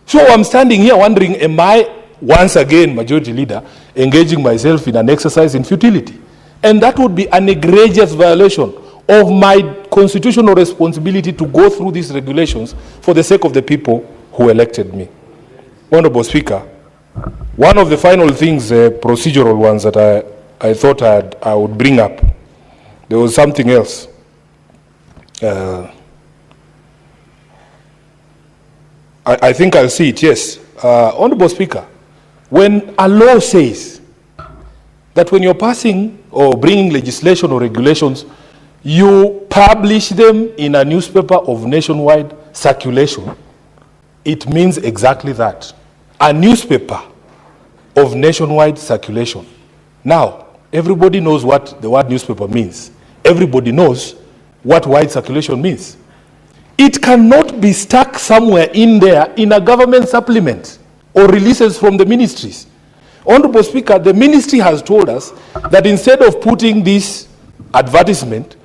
[SPEAKER 4] So I'm standing here wondering, am I, once again, majority leader, engaging myself in an exercise in futility? And that would be an egregious violation of my constitutional responsibility to go through these regulations for the sake of the people who elected me. Honorable Speaker, one of the final things, procedural ones that I thought I would bring up, there was something else. I think I'll see it, yes. Honorable Speaker, when a law says that when you're passing or bringing legislation or regulations, you publish them in a newspaper of nationwide circulation, it means exactly that. A newspaper of nationwide circulation. Now, everybody knows what the word newspaper means. Everybody knows what wide circulation means. It cannot be stuck somewhere in there in a government supplement or releases from the ministries. Honorable Speaker, the ministry has told us that instead of putting this advertisement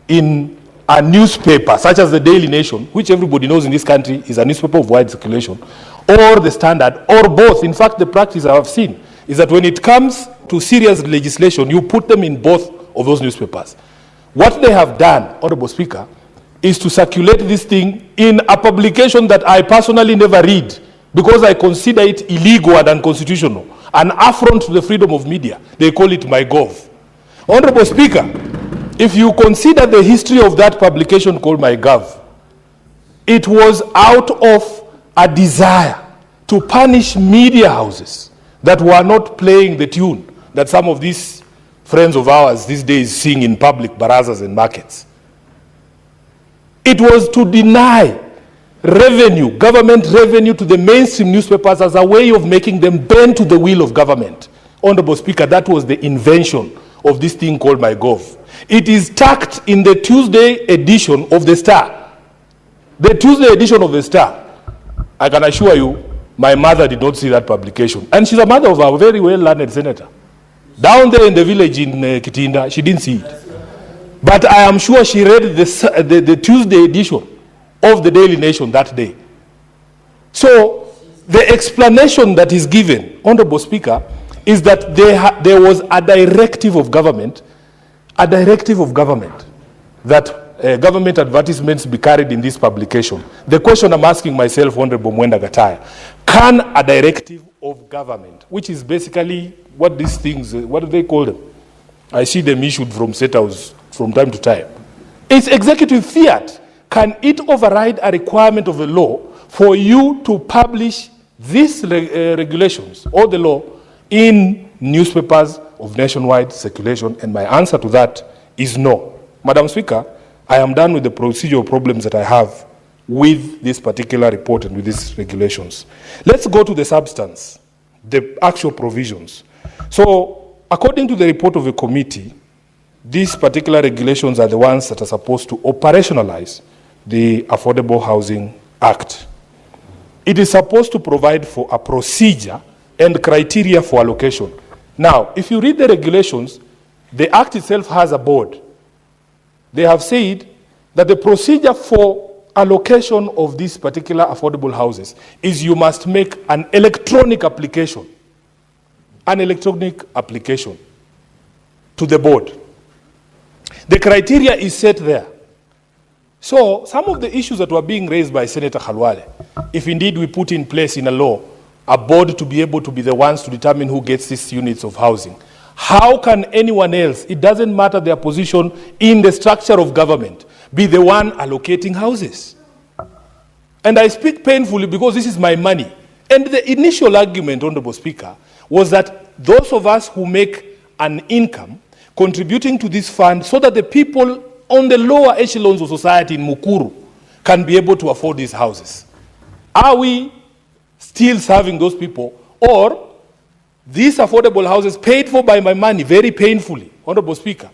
[SPEAKER 4] in a newspaper such as the Daily Nation, which everybody knows in this country is a newspaper of wide circulation, or the Standard, or both. In fact, the practice I have seen is that when it comes to serious legislation, you put them in both of those newspapers. What they have done, Honorable Speaker, is to circulate this thing in a publication that I personally never read because I consider it illegal and unconstitutional, an affront to the freedom of media. They call it MyGov. Honorable Speaker, if you consider the history of that publication called MyGov, it was out of a desire to punish media houses that were not playing the tune that some of these friends of ours these days sing in public barazas and markets. It was to deny revenue, government revenue, to the mainstream newspapers as a way of making them bend to the will of government. Honorable Speaker, that was the invention of this thing called MyGov. It is tucked in the Tuesday edition of the Star. The Tuesday edition of the Star. I can assure you, my mother did not see that publication. And she's a mother of a very well-learned senator. Down there in the village in Kitinda, she didn't see it. But I am sure she read the Tuesday edition of the Daily Nation that day. So the explanation that is given, Honorable Speaker, is that there was a directive of government that government advertisements be carried in this publication. The question I'm asking myself, Honorable Mwenda Gataya, can a directive of government, which is basically what these things, what do they call them? I see them issued from State House from time to time. It's executive fiat. Can it override a requirement of the law for you to publish these regulations or the law in newspapers of nationwide circulation? And my answer to that is no. Madam Speaker, I am done with the procedural problems that I have with this particular report and with these regulations. Let's go to the substance, the actual provisions. So, according to the report of the committee, these particular regulations are the ones that are supposed to operationalize the Affordable Housing Act. It is supposed to provide for a procedure and criteria for allocation. Now, if you read the regulations, the Act itself has a board. They have said that the procedure for allocation of these particular affordable houses is you must make an electronic application to the board. The criteria is set there. So some of the issues that were being raised by Senator Khalwale, if indeed we put in place in a law a board to be able to be the ones to determine who gets these units of housing, how can anyone else, it doesn't matter their position in the structure of government, be the one allocating houses? And I speak painfully because this is my money. And the initial argument, Honorable Speaker, was that those of us who make an income contributing to this fund so that the people on the lower echelons of society in Mukuru can be able to afford these houses. Are we still serving those people, or these affordable houses paid for by my money very painfully, Honorable Speaker,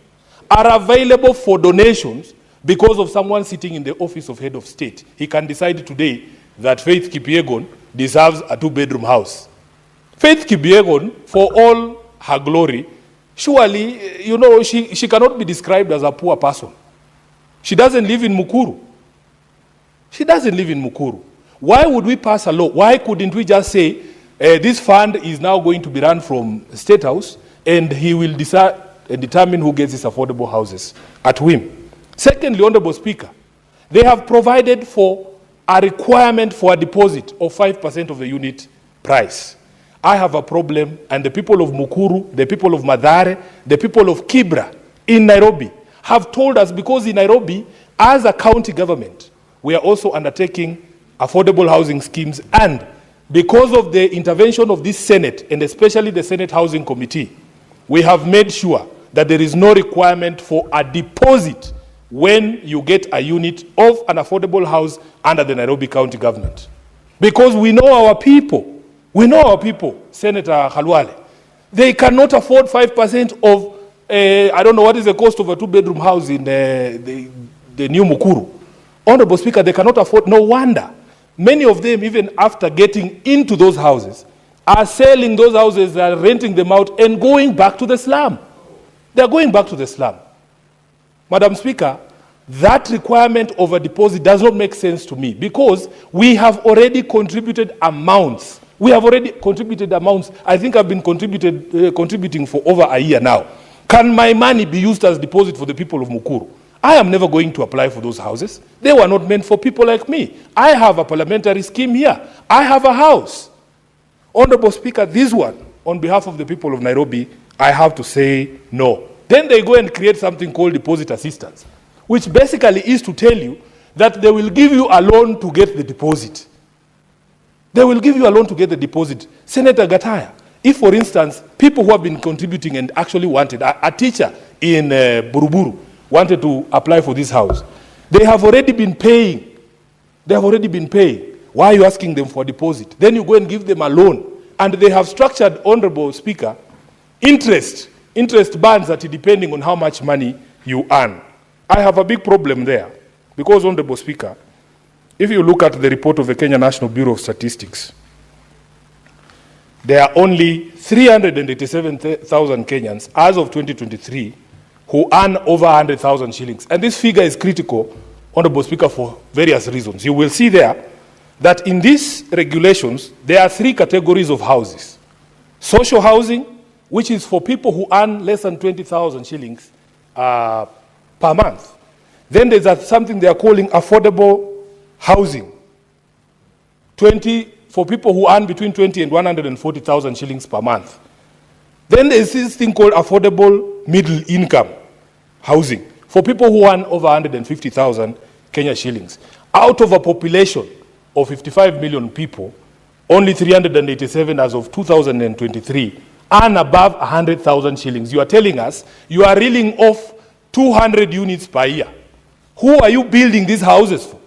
[SPEAKER 4] are available for donations because of someone sitting in the office of head of state. He can decide today that Faith Kipyegon deserves a 2-bedroom house. Faith Kipyegon, for all her glory, surely, you know, she cannot be described as a poor person. She doesn't live in Mukuru. She doesn't live in Mukuru. Why would we pass a law? Why couldn't we just say, this fund is now going to be run from State House and he will decide and determine who gets these affordable houses at whim? Secondly, Honorable Speaker, they have provided for a requirement for a deposit of 5% of the unit price. I have a problem, and the people of Mukuru, the people of Mathare, the people of Kibra in Nairobi have told us, because in Nairobi, as a county government, we are also undertaking affordable housing schemes, and because of the intervention of this Senate, and especially the Senate Housing Committee, we have made sure that there is no requirement for a deposit when you get a unit of an affordable house under the Nairobi County government. Because we know our people, Senator Khalwale, they cannot afford 5% of, I don't know what is the cost of a 2-bedroom house in the new Mukuru. Honorable Speaker, they cannot afford. No wonder many of them, even after getting into those houses, are selling those houses, are renting them out and going back to the slum. They are going back to the slum. Madam Speaker, that requirement of a deposit does not make sense to me, because we have already contributed amounts. I think I've been contributing for over a year now. Can my money be used as deposit for the people of Mukuru? I am never going to apply for those houses. They were not meant for people like me. I have a parliamentary scheme here. I have a house. Honorable Speaker, this one, on behalf of the people of Nairobi, I have to say no. Then they go and create something called deposit assistance, which basically is to tell you that they will give you a loan to get the deposit. They will give you a loan to get the deposit. Senator Gataya, if, for instance, people who have been contributing and actually wanted, a teacher in Buruburu wanted to apply for this house, they have already been paying. Why are you asking them for a deposit? Then you go and give them a loan. And they have structured, Honorable Speaker, interest bands that depending on how much money you earn. I have a big problem there, because, Honorable Speaker, if you look at the report of the Kenya National Bureau of Statistics, there are only 387,000 Kenyans as of 2023 who earn over 100,000 shillings. And this figure is critical, Honorable Speaker, for various reasons. You will see there that in these regulations, there are 3 categories of houses. Social housing, which is for people who earn less than 20,000 shillings per month. Then there's something they are calling affordable housing, for people who earn between 20 and 140,000 shillings per month. Then there's this thing called affordable middle income housing, for people who earn over 150,000 Kenya shillings. Out of a population of 55 million people, only 387 as of 2023 earn above 100,000 shillings. You are telling us you are reeling off 200 units per year. Who are you building these houses for?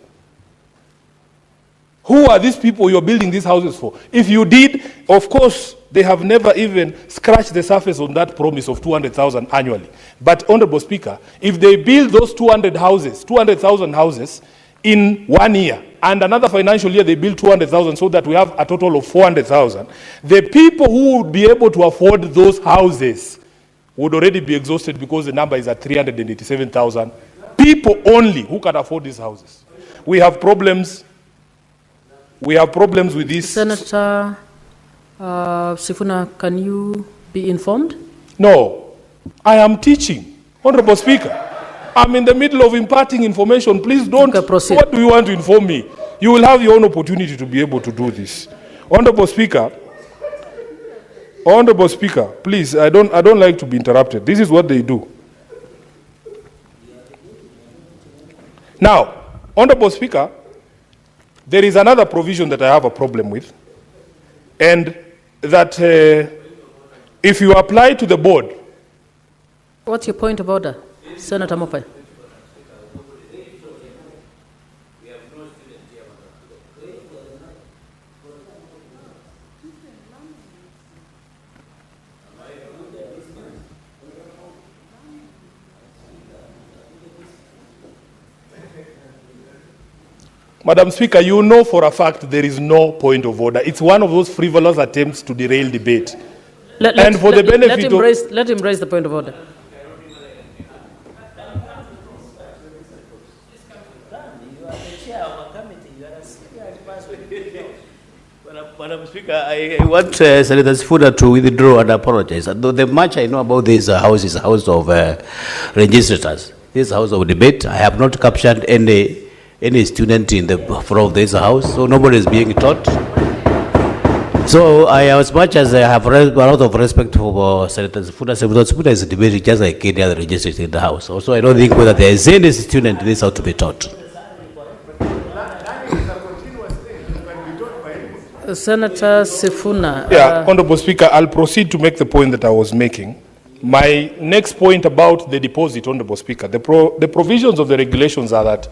[SPEAKER 4] Who are these people you're building these houses for? If you did, of course, they have never even scratched the surface on that promise of 200,000 annually. But, Honorable Speaker, if they build those 200,000 houses in 1 year, and another financial year they build 200,000, so that we have a total of 400,000, the people who would be able to afford those houses would already be exhausted, because the number is at 387,000 people only who can afford these houses. We have problems with this.
[SPEAKER 13] Senator Sifuna, can you be informed?
[SPEAKER 4] No, I am teaching, Honorable Speaker. I'm in the middle of imparting information. Please don't. Okay, proceed. What do you want to inform me? You will have your own opportunity to be able to do this. Honorable Speaker, please, I don't like to be interrupted. This is what they do. Now, Honorable Speaker, there is another provision that I have a problem with, and that if you apply to the board.
[SPEAKER 13] What's your point of order, Senator Mopai?
[SPEAKER 4] Madam Speaker, you know for a fact there is no point of order. It's one of those frivolous attempts to derail debate.
[SPEAKER 13] Let him raise the point of order.
[SPEAKER 12] Madam Speaker, I want Senator Sifuna to withdraw and apologize. Though the much I know about this house is a house of registrators. This house of debate. I have not captured any student in the front of this house, so nobody is being taught. So I, as much as I have a lot of respect for Senator Sifuna, Senator Sifuna is debating just like any other registrators in the house. Also, I don't think whether there is any student in this house to be taught.
[SPEAKER 13] Senator Sifuna.
[SPEAKER 4] Yeah, Honorable Speaker, I'll proceed to make the point that I was making. My next point about the deposit, Honorable Speaker, the provisions of the regulations are that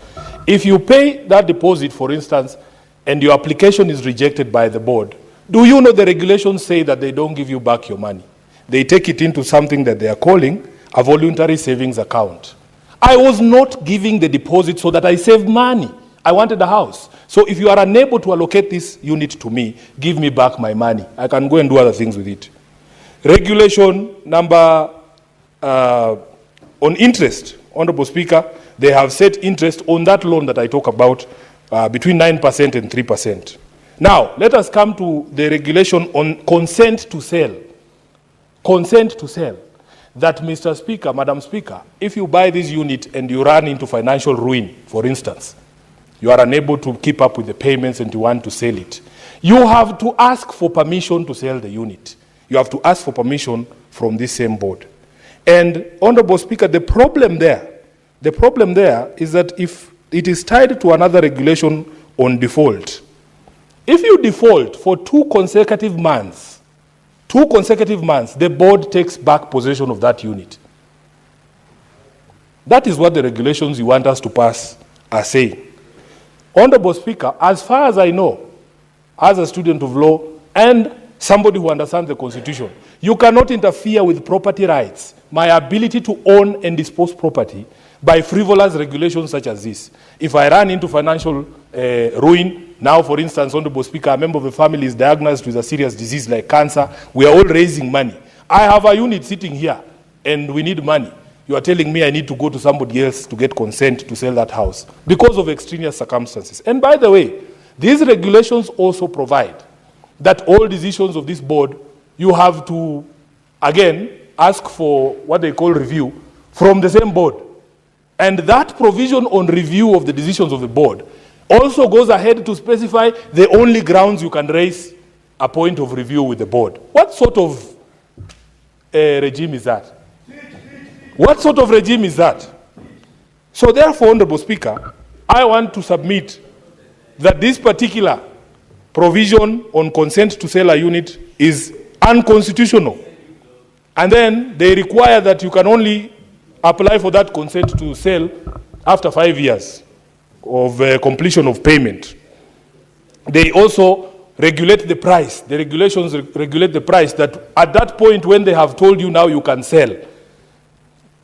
[SPEAKER 4] if you pay that deposit, for instance, and your application is rejected by the board, do you know the regulations say that they don't give you back your money? They take it into something that they are calling a voluntary savings account. I was not giving the deposit so that I saved money. I wanted a house. So if you are unable to allocate this unit to me, give me back my money. I can go and do other things with it. Regulation number on interest, Honorable Speaker, they have set interest on that loan that I talk about between 9% and 3%. Now, let us come to the regulation on consent to sell. Consent to sell. That, Mr. Speaker, Madam Speaker, if you buy this unit and you run into financial ruin, for instance, you are unable to keep up with the payments and you want to sell it, you have to ask for permission to sell the unit. You have to ask for permission from this same board. And, Honorable Speaker, the problem there is that if it is tied to another regulation on default, if you default for 2 consecutive months, the board takes back possession of that unit. That is what the regulations you want us to pass are saying. Honorable Speaker, as far as I know, as a student of law and somebody who understands the Constitution, you cannot interfere with property rights, my ability to own and dispose property, by frivolous regulations such as this. If I run into financial ruin, now, for instance, Honorable Speaker, a member of the family is diagnosed with a serious disease like cancer, we are all raising money. I have a unit sitting here, and we need money. You are telling me I need to go to somebody else to get consent to sell that house because of extraneous circumstances. And by the way, these regulations also provide that all decisions of this board, you have to, again, ask for what they call review from the same board. And that provision on review of the decisions of the board also goes ahead to specify the only grounds you can raise a point of review with the board. What sort of regime is that? What sort of regime is that? So therefore, Honorable Speaker, I want to submit that this particular provision on consent to sell a unit is unconstitutional. And then they require that you can only apply for that consent to sell after 5 years of completion of payment. They also regulate the price. The regulations regulate the price that at that point when they have told you now you can sell,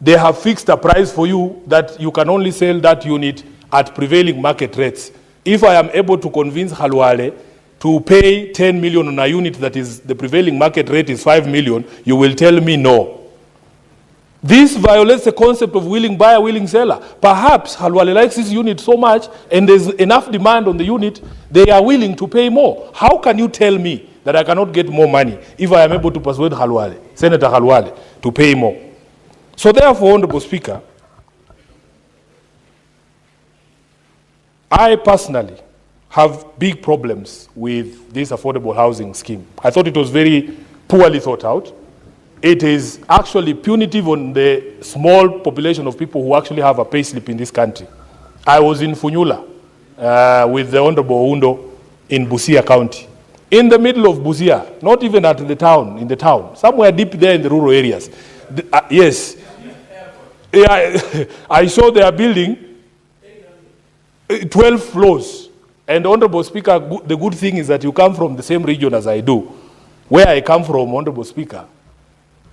[SPEAKER 4] they have fixed a price for you that you can only sell that unit at prevailing market rates. If I am able to convince Halwale to pay 10 million on a unit that is the prevailing market rate is 5 million, you will tell me no. This violates the concept of willing buyer, willing seller. Perhaps Halwale likes this unit so much and there's enough demand on the unit, they are willing to pay more. How can you tell me that I cannot get more money if I am able to persuade Halwale, Senator Halwale, to pay more? So therefore, Honorable Speaker, I personally have big problems with this affordable housing scheme. I thought it was very poorly thought out. It is actually punitive on the small population of people who actually have a pay slip in this country. I was in Funyula with the Honorable Oundo in Busia County. In the middle of Busia, not even at the town, in the town, somewhere deep there in the rural areas. Yes. I saw they are building 12 floors. And Honorable Speaker, the good thing is that you come from the same region as I do. Where I come from, Honorable Speaker,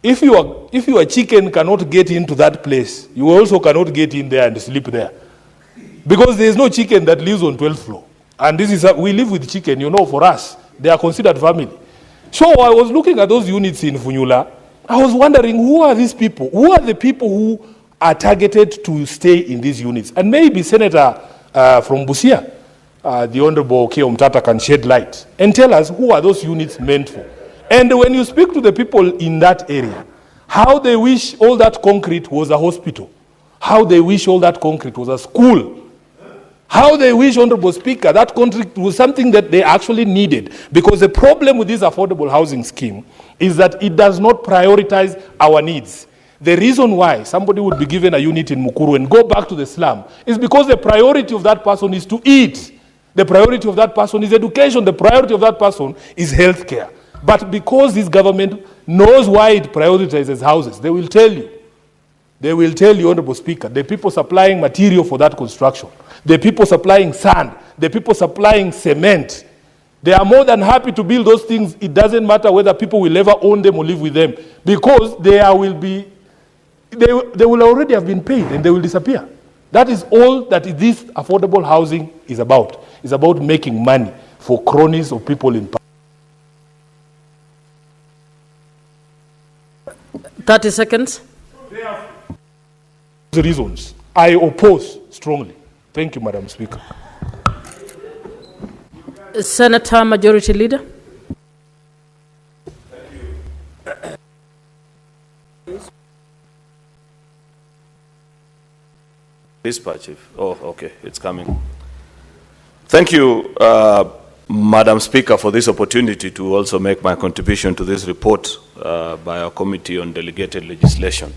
[SPEAKER 4] if your chicken cannot get into that place, you also cannot get in there and sleep there. Because there is no chicken that lives on 12th floor. And this is, we live with chicken, you know, for us, they are considered family. So I was looking at those units in Funyula. I was wondering, who are these people? Who are the people who are targeted to stay in these units? And maybe Senator from Busia, the Honorable Okiya Omtata, can shed light and tell us who are those units meant for. And when you speak to the people in that area, how they wish all that concrete was a hospital, how they wish all that concrete was a school, how they wish, Honorable Speaker, that concrete was something that they actually needed. Because the problem with this affordable housing scheme is that it does not prioritize our needs. The reason why somebody would be given a unit in Mukuru and go back to the slum is because the priority of that person is to eat. The priority of that person is education. The priority of that person is health care. But because this government knows why it prioritizes houses, they will tell you. They will tell you, Honorable Speaker, the people supplying material for that construction, the people supplying sand, the people supplying cement, they are more than happy to build those things. It doesn't matter whether people will ever own them or live with them, because they will already have been paid and they will disappear. That is all that this affordable housing is about. It's about making money for cronies of people in power.
[SPEAKER 13] 30 seconds.
[SPEAKER 4] The reasons I oppose strongly. Thank you, Madam Speaker.
[SPEAKER 13] Senator Majority Leader.
[SPEAKER 12] Dispatch, Chief. Oh, okay, it's coming. Thank you, Madam Speaker, for this opportunity to also make my contribution to this report by our Committee on Delegated Legislation.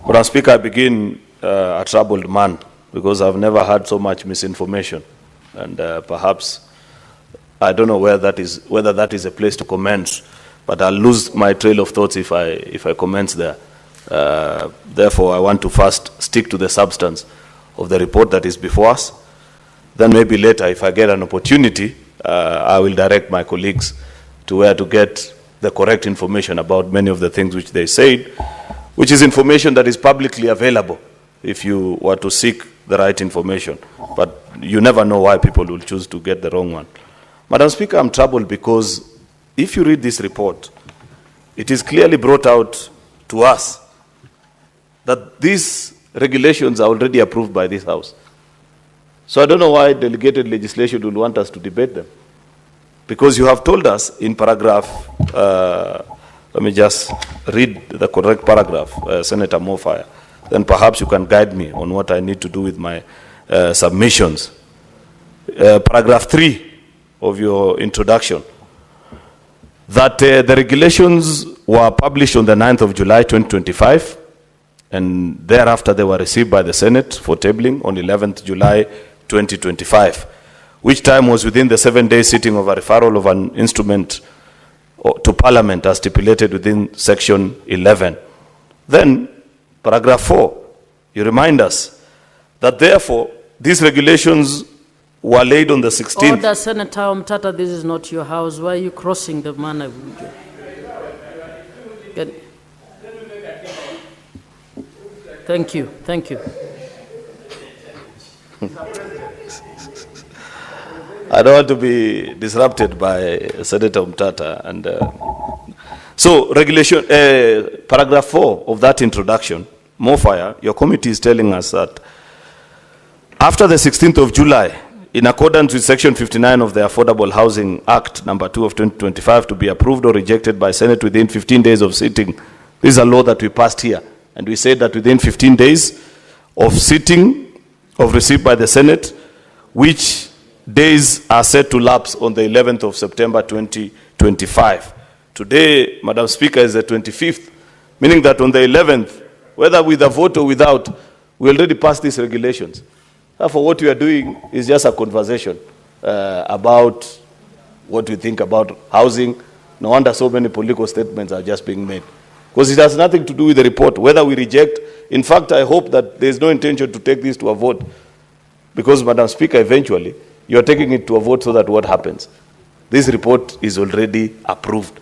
[SPEAKER 12] Madam Speaker, I begin a troubled man because I've never had so much misinformation, and perhaps I don't know whether that is a place to comment, but I'll lose my trail of thoughts if I comment there. Therefore, I want to first stick to the substance of the report that is before us. Then maybe later, if I get an opportunity, I will direct my colleagues to where to get the correct information about many of the things which they said, which is information that is publicly available if you were to seek the right information. But you never know why people will choose to get the wrong one. Madam Speaker, I'm troubled because if you read this report, it is clearly brought out to us that these regulations are already approved by this House. So I don't know why delegated legislation will want us to debate them. Because you have told us in paragraph, let me just read the correct paragraph, Senator Mofire. Then perhaps you can guide me on what I need to do with my submissions. Paragraph 3 of your introduction, that the regulations were published on the 9th of July 2025, and thereafter they were received by the Senate for tabling on 11th July 2025, which time was within the 7-day sitting of a referral of an instrument to Parliament as stipulated within Section 11. Then, paragraph 4, you remind us that therefore these regulations were laid on the 16th.
[SPEAKER 13] Order, Senator Omtata, this is not your house. Why are you crossing the manner? Thank you. Thank you.
[SPEAKER 12] I don't want to be disrupted by Senator Omtata. And so, regulation, paragraph 4 of that introduction, Mofire, your committee is telling us that after the 16th of July, in accordance with Section 59 of the Affordable Housing Act, number 2 of 2025, to be approved or rejected by Senate within 15 days of sitting. This is a law that we passed here. And we said that within 15 days of sitting, of receipt by the Senate, which days are set to lapse on the 11th of September 2025. Today, Madam Speaker, is the 25th, meaning that on the 11th, whether with a vote or without, we already passed these regulations. Therefore, what we are doing is just a conversation about what we think about housing. No wonder so many political statements are just being made. Because it has nothing to do with the report, whether we reject. In fact, I hope that there is no intention to take this to a vote. Because, Madam Speaker, eventually, you are taking it to a vote so that what happens? This report is already approved.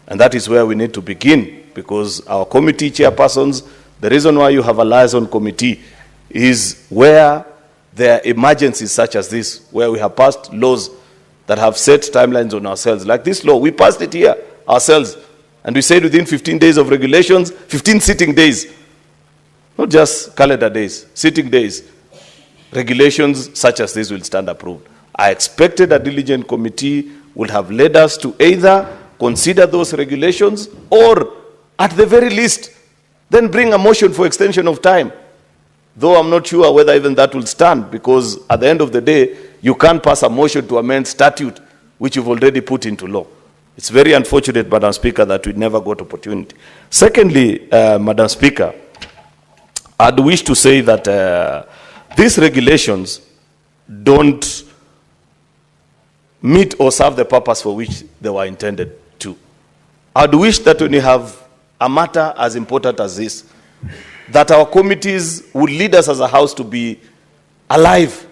[SPEAKER 12] And that is where we need to begin. Because our committee chairpersons, the reason why you have a liaison committee is where
[SPEAKER 2] there are emergencies such as this, where we have passed laws that have set timelines on ourselves. Like this law, we passed it here ourselves, and we said within 15 days of regulations, 15 sitting days, not just calendar days, sitting days, regulations such as this will stand approved. I expected a diligent committee would have led us to either consider those regulations or, at the very least, then bring a motion for extension of time. Though I'm not sure whether even that will stand, because at the end of the day, you can't pass a motion to amend statute which you've already put into law. It's very unfortunate, Madam Speaker, that we never got opportunity. Secondly, Madam Speaker, I'd wish to say that these regulations don't meet or serve the purpose for which they were intended to. I'd wish that when you have a matter as important as this, that our committees would lead us as a house to be alive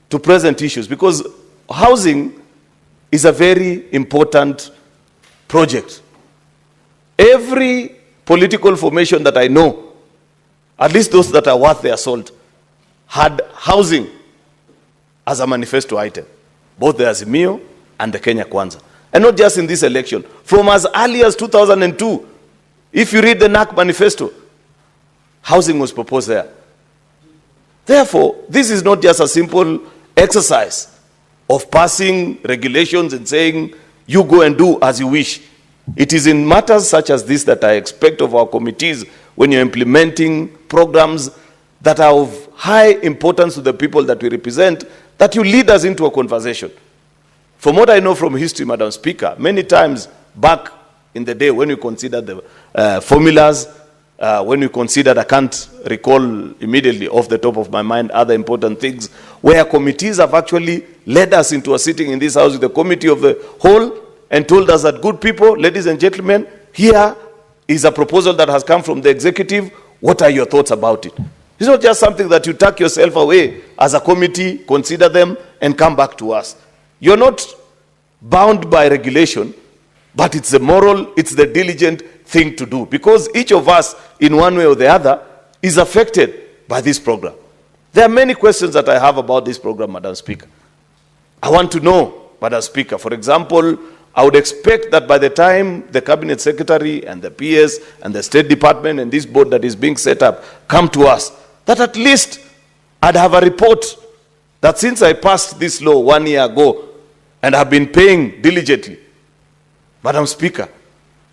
[SPEAKER 2] to present issues, because housing is a very important project. Every political formation that I know, at least those that are worth their salt, had housing as a manifesto item, both the Azimio and the Kenya Kwanza. And not just in this election. From as early as 2002, if you read the NAC manifesto, housing was proposed there. Therefore, this is not just a simple exercise of passing regulations and saying, you go and do as you wish. It is in matters such as this that I expect of our committees, when you're implementing programs that are of high importance to the people that we represent, that you lead us into a conversation. From what I know from history, Madam Speaker, many times back in the day when we considered the formulas, when we considered, I can't recall immediately off the top of my mind, other important things, where committees have actually led us into a sitting in this house with the committee of the whole and told us that, good people, ladies and gentlemen, here is a proposal that has come from the executive. What are your thoughts about it? It's not just something that you tuck yourself away as a committee, consider them, and come back to us. You're not bound by regulation, but it's the moral, it's the diligent thing to do, because each of us, in one way or the other, is affected by this program. There are many questions that I have about this program, Madam Speaker. I want to know, Madam Speaker, for example, I would expect that by the time the Cabinet Secretary and the PS and the State Department and this board that is being set up come to us, that at least I'd have a report that since I passed this law 1 year ago and have been paying diligently, Madam Speaker,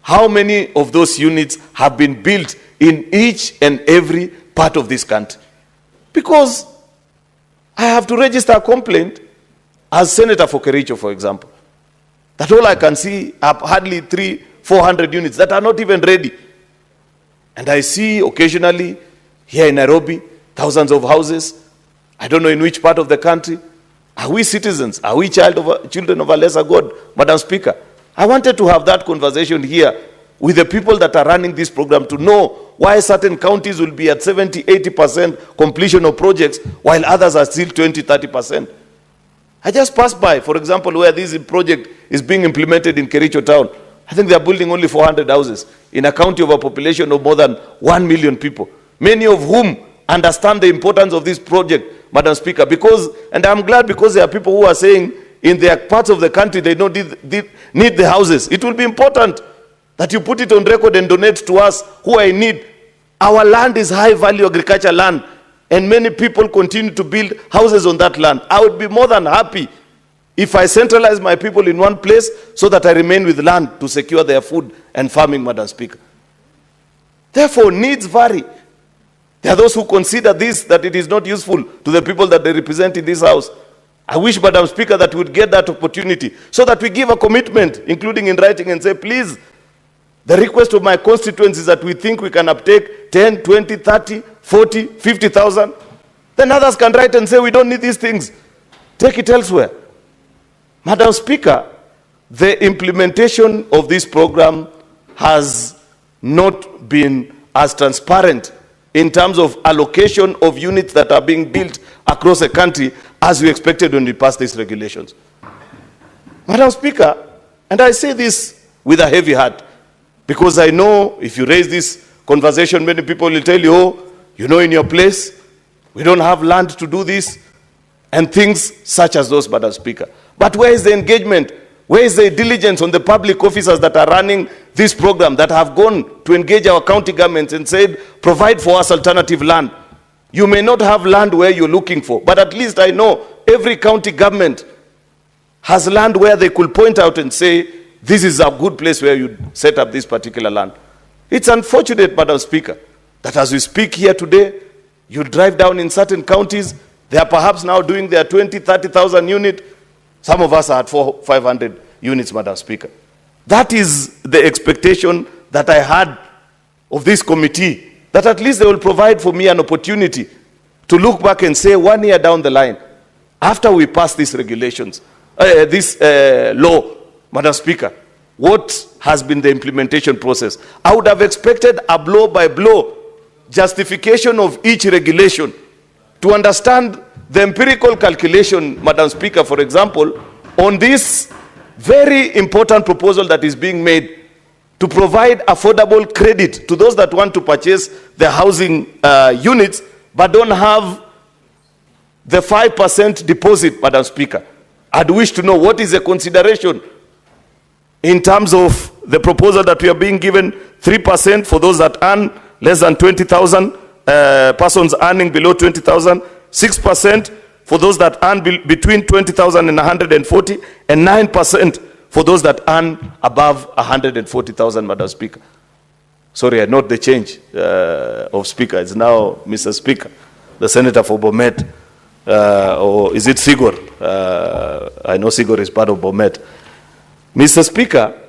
[SPEAKER 2] how many of those units have been built in each and every part of this country? Because I have to register a complaint as Senator for Kericho, for example, that all I can see are hardly 300-400 units that are not even ready. And I see occasionally here in Nairobi, thousands of houses. I don't know in which part of the country. Are we citizens? Are we children of a lesser God? Madam Speaker, I wanted to have that conversation here with the people that are running this program to know why certain counties will be at 70-80% completion of projects while others are still 20-30%. I just passed by, for example, where this project is being implemented in Kericho town. I think they are building only 400 houses in a county of a population of more than 1 million people, many of whom understand the importance of this project, Madam Speaker, because, and I'm glad because there are people who are saying in their parts of the country they don't need the houses. It will be important that you put it on record and donate to us who are in need. Our land is high value agriculture land, and many people continue to build houses on that land. I would be more than happy if I centralize my people in one place so that I remain with land to secure their food and farming, Madam Speaker. Therefore, needs vary. There are those who consider this, that it is not useful to the people that they represent in this house. I wish, Madam Speaker, that we would get that opportunity so that we give a commitment, including in writing, and say, please, the request of my constituents is that we think we can uptake 10, 20, 30, 40, 50,000. Then others can write and say, we don't need these things. Take it elsewhere. Madam Speaker, the implementation of this program has not been as transparent in terms of allocation of units that are being built across the country as we expected when we passed these regulations. Madam Speaker, and I say this with a heavy heart, because I know if you raise this conversation, many people will tell you, oh, you know, in your place,
[SPEAKER 1] We don't have land to do this, and things such as those, Madam Speaker. But where is the engagement? Where is the diligence on the public officers that are running this program, that have gone to engage our county governments and said, provide for us alternative land? You may not have land where you're looking for, but at least I know every county government has land where they could point out and say, this is a good place where you set up this particular land. It's unfortunate, Madam Speaker, that as we speak here today, you drive down in certain counties, they are perhaps now doing their 20, 30,000 unit. Some of us are at 400, 500 units, Madam Speaker. That is the expectation that I had of this committee, that at least they will provide for me an opportunity to look back and say 1 year down the line, after we pass these regulations, this law, Madam Speaker, what has been the implementation process? I would have expected a blow-by-blow justification of each regulation to understand the empirical calculation, Madam Speaker, for example, on this very important proposal that is being made to provide affordable credit to those that want to purchase the housing units but don't have the 5% deposit, Madam Speaker. I'd wish to know what is the consideration in terms of the proposal that we are being given, 3% for those that earn less than 20,000, persons earning below 20,000, 6% for those that earn between 20,000 and 140, and 9% for those that earn above 140,000, Madam Speaker. Sorry, I note the change of Speaker. It's now Mr. Speaker, the Senator for Bomet, or is it Sigor? I know Sigor is part of Bomet. Mr. Speaker,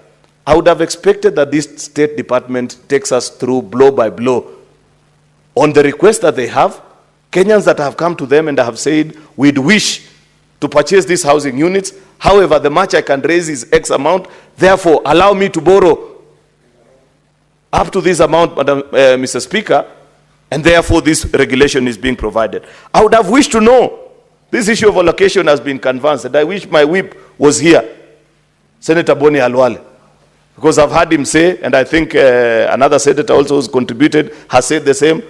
[SPEAKER 1] I would have expected that this State Department takes us through blow by blow on the request that they have. Kenyans that have come to them and have said, we'd wish to purchase these housing units. However, the much I can raise is X amount. Therefore, allow me to borrow up to this amount, Madam, Mr. Speaker, and therefore this regulation is being provided. I would have wished to know, this issue of allocation has been canvassed, and I wish my whip was here, Senator Boni Alwale, because I've heard him say, and I think another senator also who's contributed has said the same,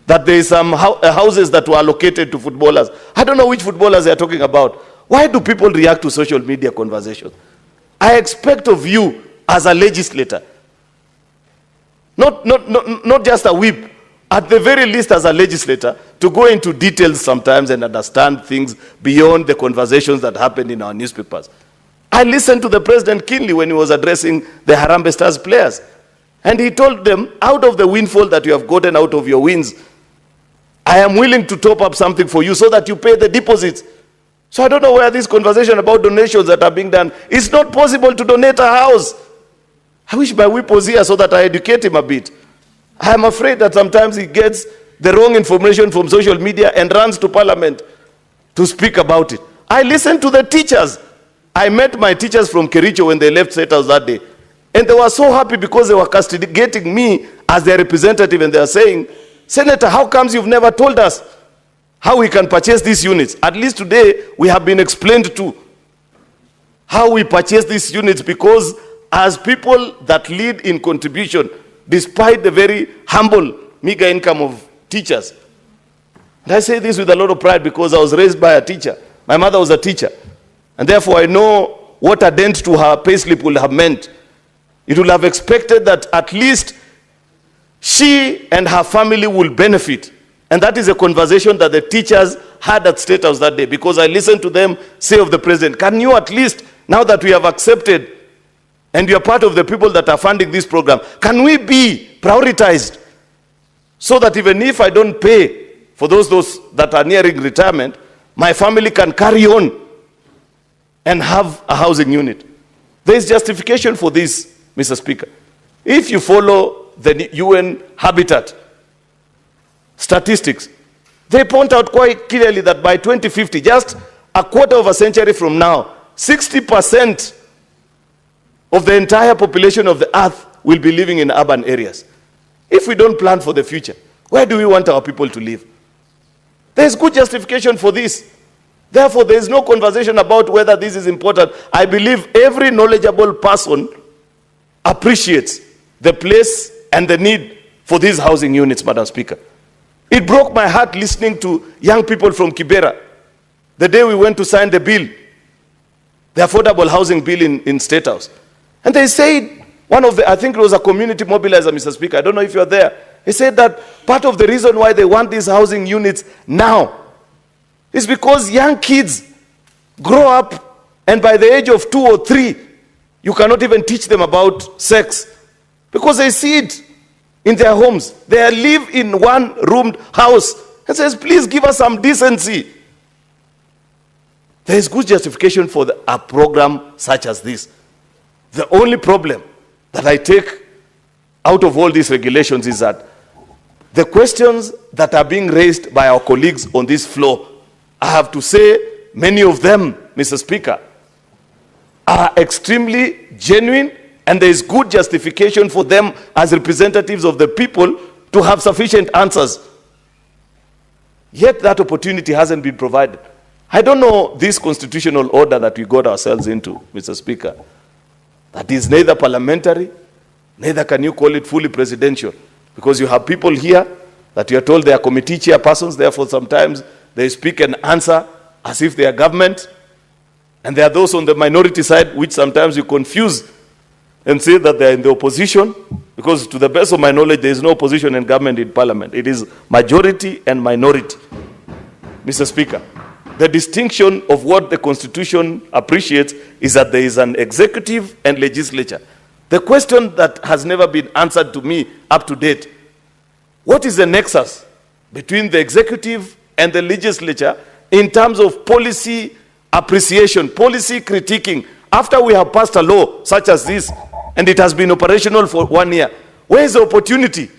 [SPEAKER 1] that there is some houses that were allocated to footballers. I don't know which footballers they are talking about. Why do people react to social media conversations? I expect of you as a legislator, not just a whip, at the very least as a legislator, to go into details sometimes and understand things beyond the conversations that happen in our newspapers. I listened to the President keenly when he was addressing the Harambee Stars players. And he told them, out of the windfall that you have gotten out of your wins, I am willing to top up something for you so that you pay the deposits. So I don't know where this conversation about donations that are being done. It's not possible to donate a house. I wish my whip was here so that I educate him a bit. I am afraid that sometimes he gets the wrong information from social media and runs to Parliament to speak about it. I listened to the teachers. I met my teachers from Kericho when they left State House that day. And they were so happy because they were castigating me as their representative, and they are saying, Senator, how comes you've never told us how we can purchase these units? At least today, we have been explained to how we purchase these units, because as people that lead in contribution, despite the very humble, meager income of teachers, and I say this with a lot of pride because I was raised by a teacher. My mother was a teacher. And therefore, I know what a dent to her payslip would have meant. It would have expected that at least she and her family will benefit. And that is a conversation that the teachers had at State House that day, because I listened to them say of the President, can you at least, now that we have accepted and you are part of the people that are funding this program, can we be prioritized so that even if I don't pay for those that are nearing retirement, my family can carry on and have a housing unit? There is justification for this, Mr. Speaker. If you follow the UN Habitat statistics, they point out quite clearly that by 2050, just a quarter of a century from now, 60% of the entire population of the earth will be living in urban areas. If we don't plan for the future, where do we want our people to live? There is good justification for this. Therefore, there is no conversation about whether this is important. I believe every knowledgeable person appreciates the place and the need for these housing units, Madam Speaker. It broke my heart listening to young people from Kibera. The day we went to sign the bill, the affordable housing bill in State House. And they said, I think it was a community mobilizer, Mr. Speaker, I don't know if you're there. He said that part of the reason why they want these housing units now is because young kids grow up and by the age of 2 or 3, you cannot even teach them about sex because they see it in their homes. They live in one-roomed house and says, please give us some decency. There is good justification for a program such as this. The only problem that I take out of all these regulations is that the questions that are being raised by our colleagues on this floor, I have to say, many of them, Mr. Speaker, are extremely genuine, and there is good justification for them as representatives of the people to have sufficient answers. Yet that opportunity hasn't been provided. I don't know this constitutional order that we got ourselves into, Mr. Speaker, that is neither parliamentary, neither can you call it fully presidential, because you have people here that you are told they are committee chairpersons, therefore sometimes they speak and answer as if they are government, and there are those on the minority side which sometimes you confuse and say that they are in the opposition, because to the best of my knowledge there is no opposition in government in parliament. It is majority and minority. Mr. Speaker, the distinction of what the Constitution appreciates is that there is an executive and legislature. The question that has never been answered to me up to date, what is the nexus between the executive and the legislature in terms of policy appreciation, policy critiquing, after we have passed a law such as this and it has been operational for 1 year? Where is the opportunity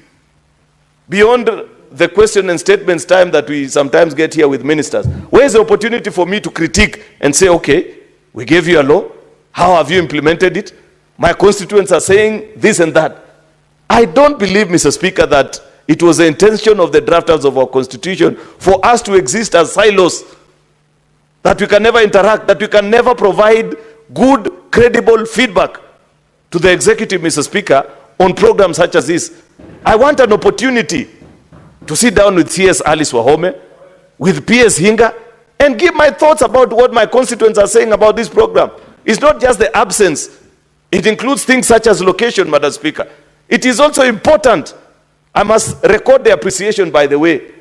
[SPEAKER 1] beyond the question and statements time that we sometimes get here with ministers? Where is the opportunity for me to critique and say, okay, we gave you a law, how have you implemented it? My constituents are saying this and that. I don't believe, Mr. Speaker, that it was the intention of the drafters of our constitution for us to exist as silos, that we can never interact, that we can never provide good, credible feedback to the executive, Mr. Speaker, on programs such as this. I want an opportunity to sit down with CS Alice Wahome, with PS Hinga, and give my thoughts about what my constituents are saying about this program. It's not just the absence. It includes things such as location, Madam Speaker. It is also important, I must record the appreciation, by the way,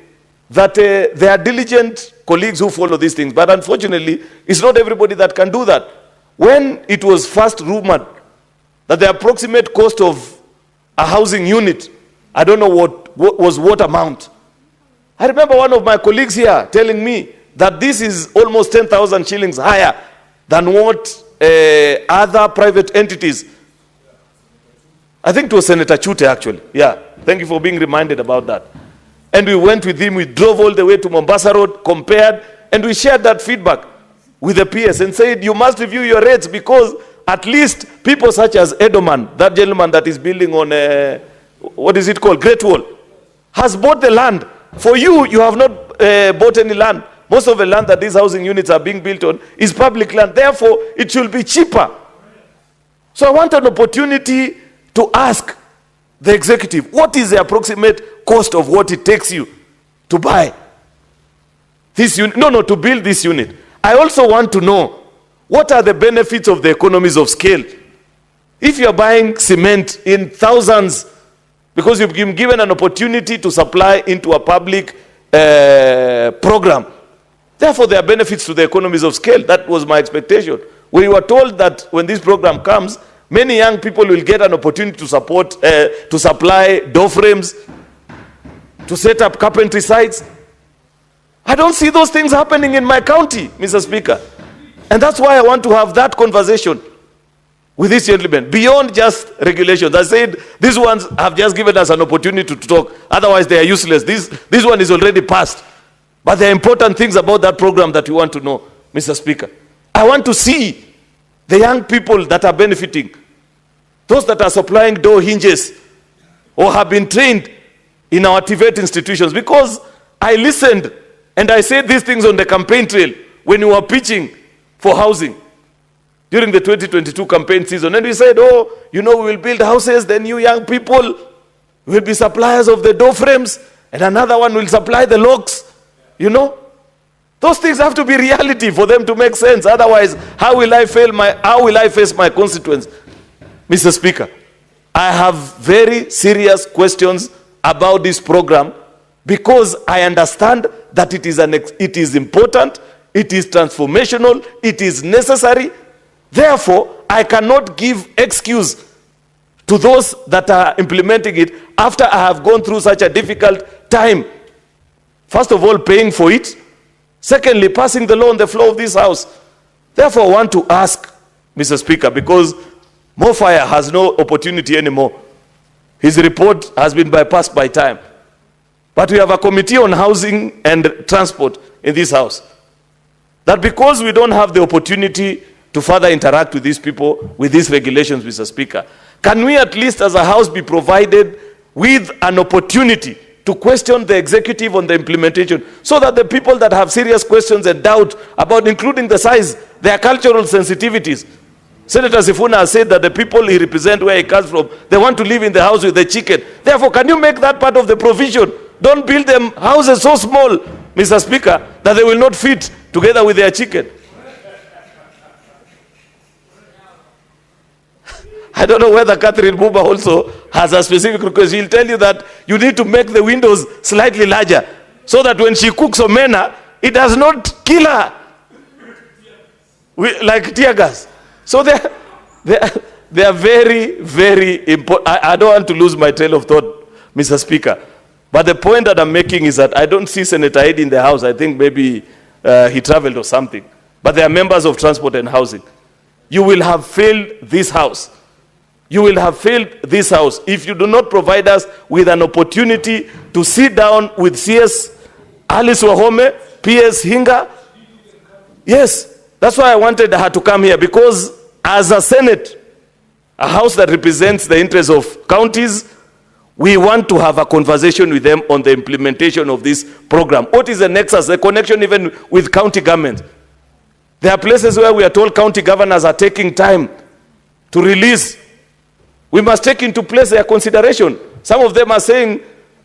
[SPEAKER 1] that there are diligent colleagues who follow these things, but unfortunately, it's not everybody that can do that. When it was first rumored that the approximate cost of a housing unit, I don't know what amount. I remember one of my colleagues here telling me that this is almost 10,000 shillings higher than what other private entities. I think it was Senator Chute, actually. Yeah, thank you for being reminded about that. And we went with him, we drove all the way to Mombasa Road, compared, and we shared that feedback with the PS and said, you must review your rates, because at least people such as Edoman, that gentleman that is building on, what is it called, Great Wall, has bought the land. For you, you have not bought any land. Most of the land that these housing units are being built on is public land. Therefore, it should be cheaper. So I want an opportunity to ask the executive, what is the approximate cost of what it takes you to buy this unit? No, to build this unit. I also want to know, what are the benefits of the economies of scale? If you're buying cement in thousands, because you've been given an opportunity to supply into a public program, therefore there are benefits to the economies of scale. That was my expectation. We were told that when this program comes, many young people will get an opportunity to supply door frames, to set up carpentry sites. I don't see those things happening in my county, Mr. Speaker. And that's why I want to have that conversation with this gentleman, beyond just regulations. I said, these ones have just given us an opportunity to talk. Otherwise, they are useless. This one is already passed. But there are important things about that program that we want to know, Mr. Speaker. I want to see the young people that are benefiting, those that are supplying door hinges or have been trained in our TVET institutions, because I listened and I said these things on the campaign trail when we were pitching for housing during the 2022 campaign season. And we said, we will build houses, then you young people will be suppliers of the door frames, and another one will supply the locks, you know. Those things have to be reality for them to make sense. Otherwise, how will I face my constituents? Mr. Speaker, I have very serious questions about this program because I understand that it is important, it is transformational, it is necessary. Therefore, I cannot give excuse to those that are implementing it after I have gone through such a difficult time. First of all, paying for it. Secondly, passing the law on the floor of this house. Therefore, I want to ask, Mr. Speaker, because Mofire has no opportunity anymore. His report has been bypassed by time. But we have a committee on housing and transport in this house. That because we don't have the opportunity to further interact with these people, with these regulations, Mr. Speaker, can we at least as a house be provided with an opportunity to question the executive on the implementation, so that the people that have serious questions and doubt about including the size, their cultural sensitivities. Senator Sifuna has said that the people he represents, where he comes from, they want to live in the house with the chicken. Therefore, can you make that part of the provision? Don't build them houses so small, Mr. Speaker, that they will not fit together with their chicken. I don't know whether Catherine Buba also has a specific request. She'll tell you that you need to make the windows slightly larger so that when she cooks omena, it does not kill her like tear gas. So they are very, very important. I don't want to lose my trail of thought, Mr. Speaker. But the point that I'm making is that I don't see Senator Ed in the house. I think maybe he traveled or something. But they are members of Transport and Housing. You will have failed this house. You will have failed this house if you do not provide us with an opportunity to sit down with CS Alice Wahome, PS Hinga. Yes, that's why I wanted her to come here, because as a Senate, a house that represents the interests of counties, we want to have a conversation with them on the implementation of this program. What is the nexus, the connection even with county government? There are places where we are told county governors are taking time to release. We must take into place their consideration. Some of them are saying,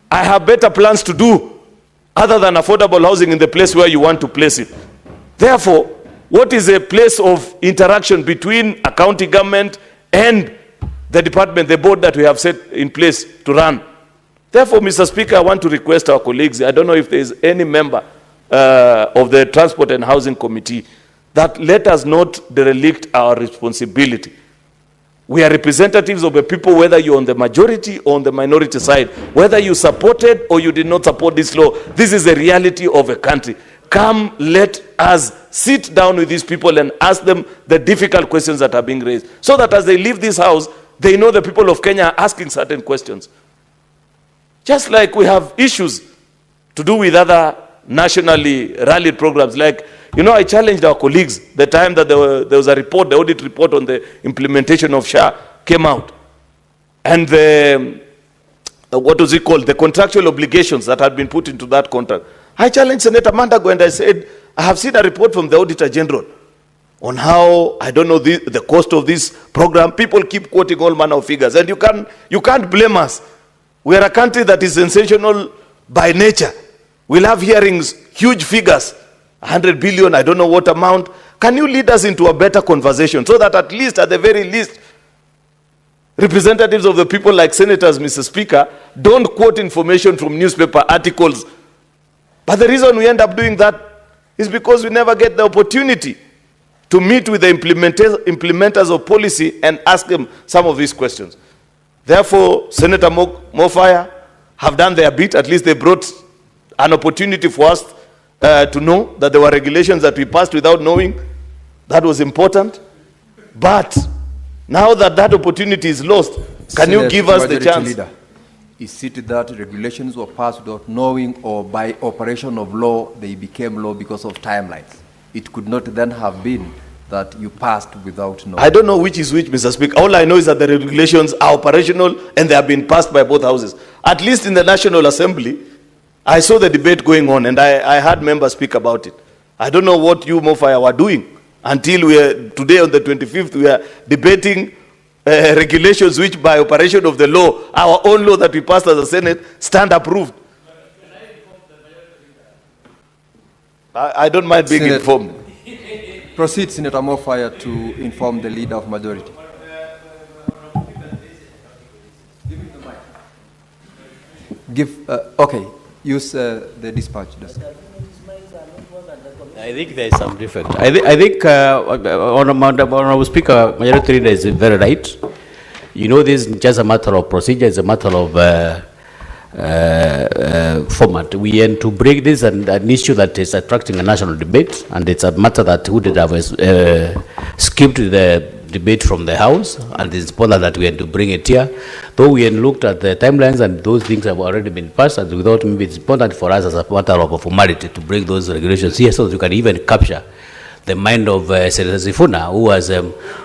[SPEAKER 1] I have better plans to do other than affordable housing in the place where you want to place it. Therefore, what is a place of interaction between a county government and the department, the board that we have set in place to run? Therefore, Mr. Speaker, I want to request our colleagues, I don't know if there is any member of the Transport and Housing Committee, that let us not derelict our responsibility. We are representatives of the people, whether you're on the majority or on the minority side, whether you supported or you did not support this law. This is the reality of a country. Come, let us sit down with these people and ask them the difficult questions that are being raised, so that as they leave this house, they know the people of Kenya are asking certain questions. Just like we have issues to do with other nationally rallied programs. Like, you know, I challenged our colleagues the time that there was a report, the audit report on the implementation of SHA came out. And the, what was it called? The contractual obligations that had been put into that contract. I challenged Senator Mandago and I said, I have seen a report from the Auditor General on how, I don't know, the cost of this program. People keep quoting all manner of figures, and you can't blame us. We are a country that is sensational by nature. We'll have hearings, huge figures, 100 billion, I don't know what amount. Can you lead us into a better conversation so that at least, at the very least, representatives of the people like senators, Mr. Speaker, don't quote information from newspaper articles. But the reason we end up doing that is because we never get the opportunity to meet with the implementers of policy and ask them some of these questions. Therefore, Senator Mofire have done their bit. At least they brought an opportunity for us to know that there were regulations that we passed without knowing. That was important. But now that that opportunity is lost, can you give us the chance?
[SPEAKER 6] Leader, is it that regulations were passed without knowing, or by operation of law they became law because of timelines? It could not then have been that you passed without knowing.
[SPEAKER 1] I don't know which is which, Mr. Speaker. All I know is that the regulations are operational and they have been passed by both houses. At least in the National Assembly, I saw the debate going on and I heard members speak about it. I don't know what you, Mofire, were doing until today on the 25th, we are debating regulations which by operation of the law, our own law that we passed as a Senate, stand approved. I don't mind being informed.
[SPEAKER 6] Proceed, Senator Mofaya, to inform the Leader of Majority. Okay, use the dispatch desk.
[SPEAKER 3] I think there is some defect. I think Honorable Speaker, Majority Leader is very right. You know, this is just a matter of procedure, it's a matter of format. We aim to break this and an issue that is attracting a national debate, and it's a matter that would have skipped the debate from the House, and it's important that we had to bring it here. Though we had looked at the timelines and those things have already been passed, and we thought maybe it's important for us as a matter of a formality to bring those regulations here so that we can even capture the mind of Senator Sifuna, who has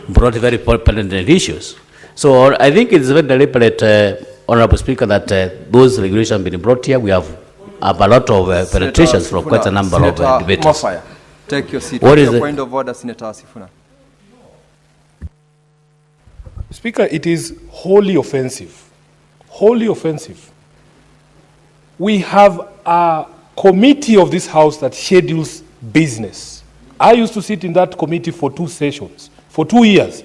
[SPEAKER 3] brought very pertinent issues. So I think it's very deliberate, Honorable Speaker, that those regulations have been brought here. We have a lot of penetrations from quite a number of debaters.
[SPEAKER 6] Mofaya, take your seat.
[SPEAKER 3] What is
[SPEAKER 6] your
[SPEAKER 3] the
[SPEAKER 6] point of order, Senator Sifuna?
[SPEAKER 4] Speaker, it is wholly offensive. Wholly offensive. We have a committee of this House that schedules business. I used to sit in that committee for 2 sessions, for 2 years.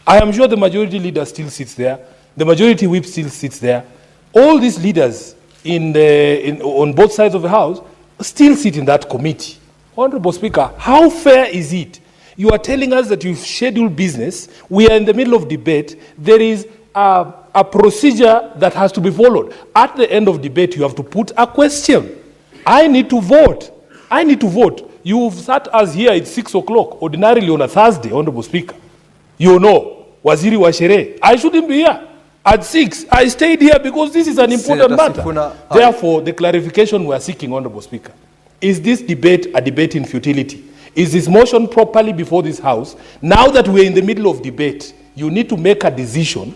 [SPEAKER 4] I am sure the majority leader still sits there. The majority whip still sits there. All these leaders on both sides of the House still sit in that committee. Honorable Speaker, how fair is it? You are telling us that you've scheduled business. We are in the middle of debate. There is a procedure that has to be followed. At the end of debate, you have to put a question. I need to vote. I need to vote. You've sat us here at 6 o'clock, ordinarily on a Thursday, Honorable Speaker. You know, Waziri wa Sherehe. I shouldn't be here. At 6, I stayed here because this is an important matter. Therefore, the clarification we are seeking, Honorable Speaker, is this debate a debate in futility? Is this motion properly before this House? Now that we're in the middle of debate, you need to make a decision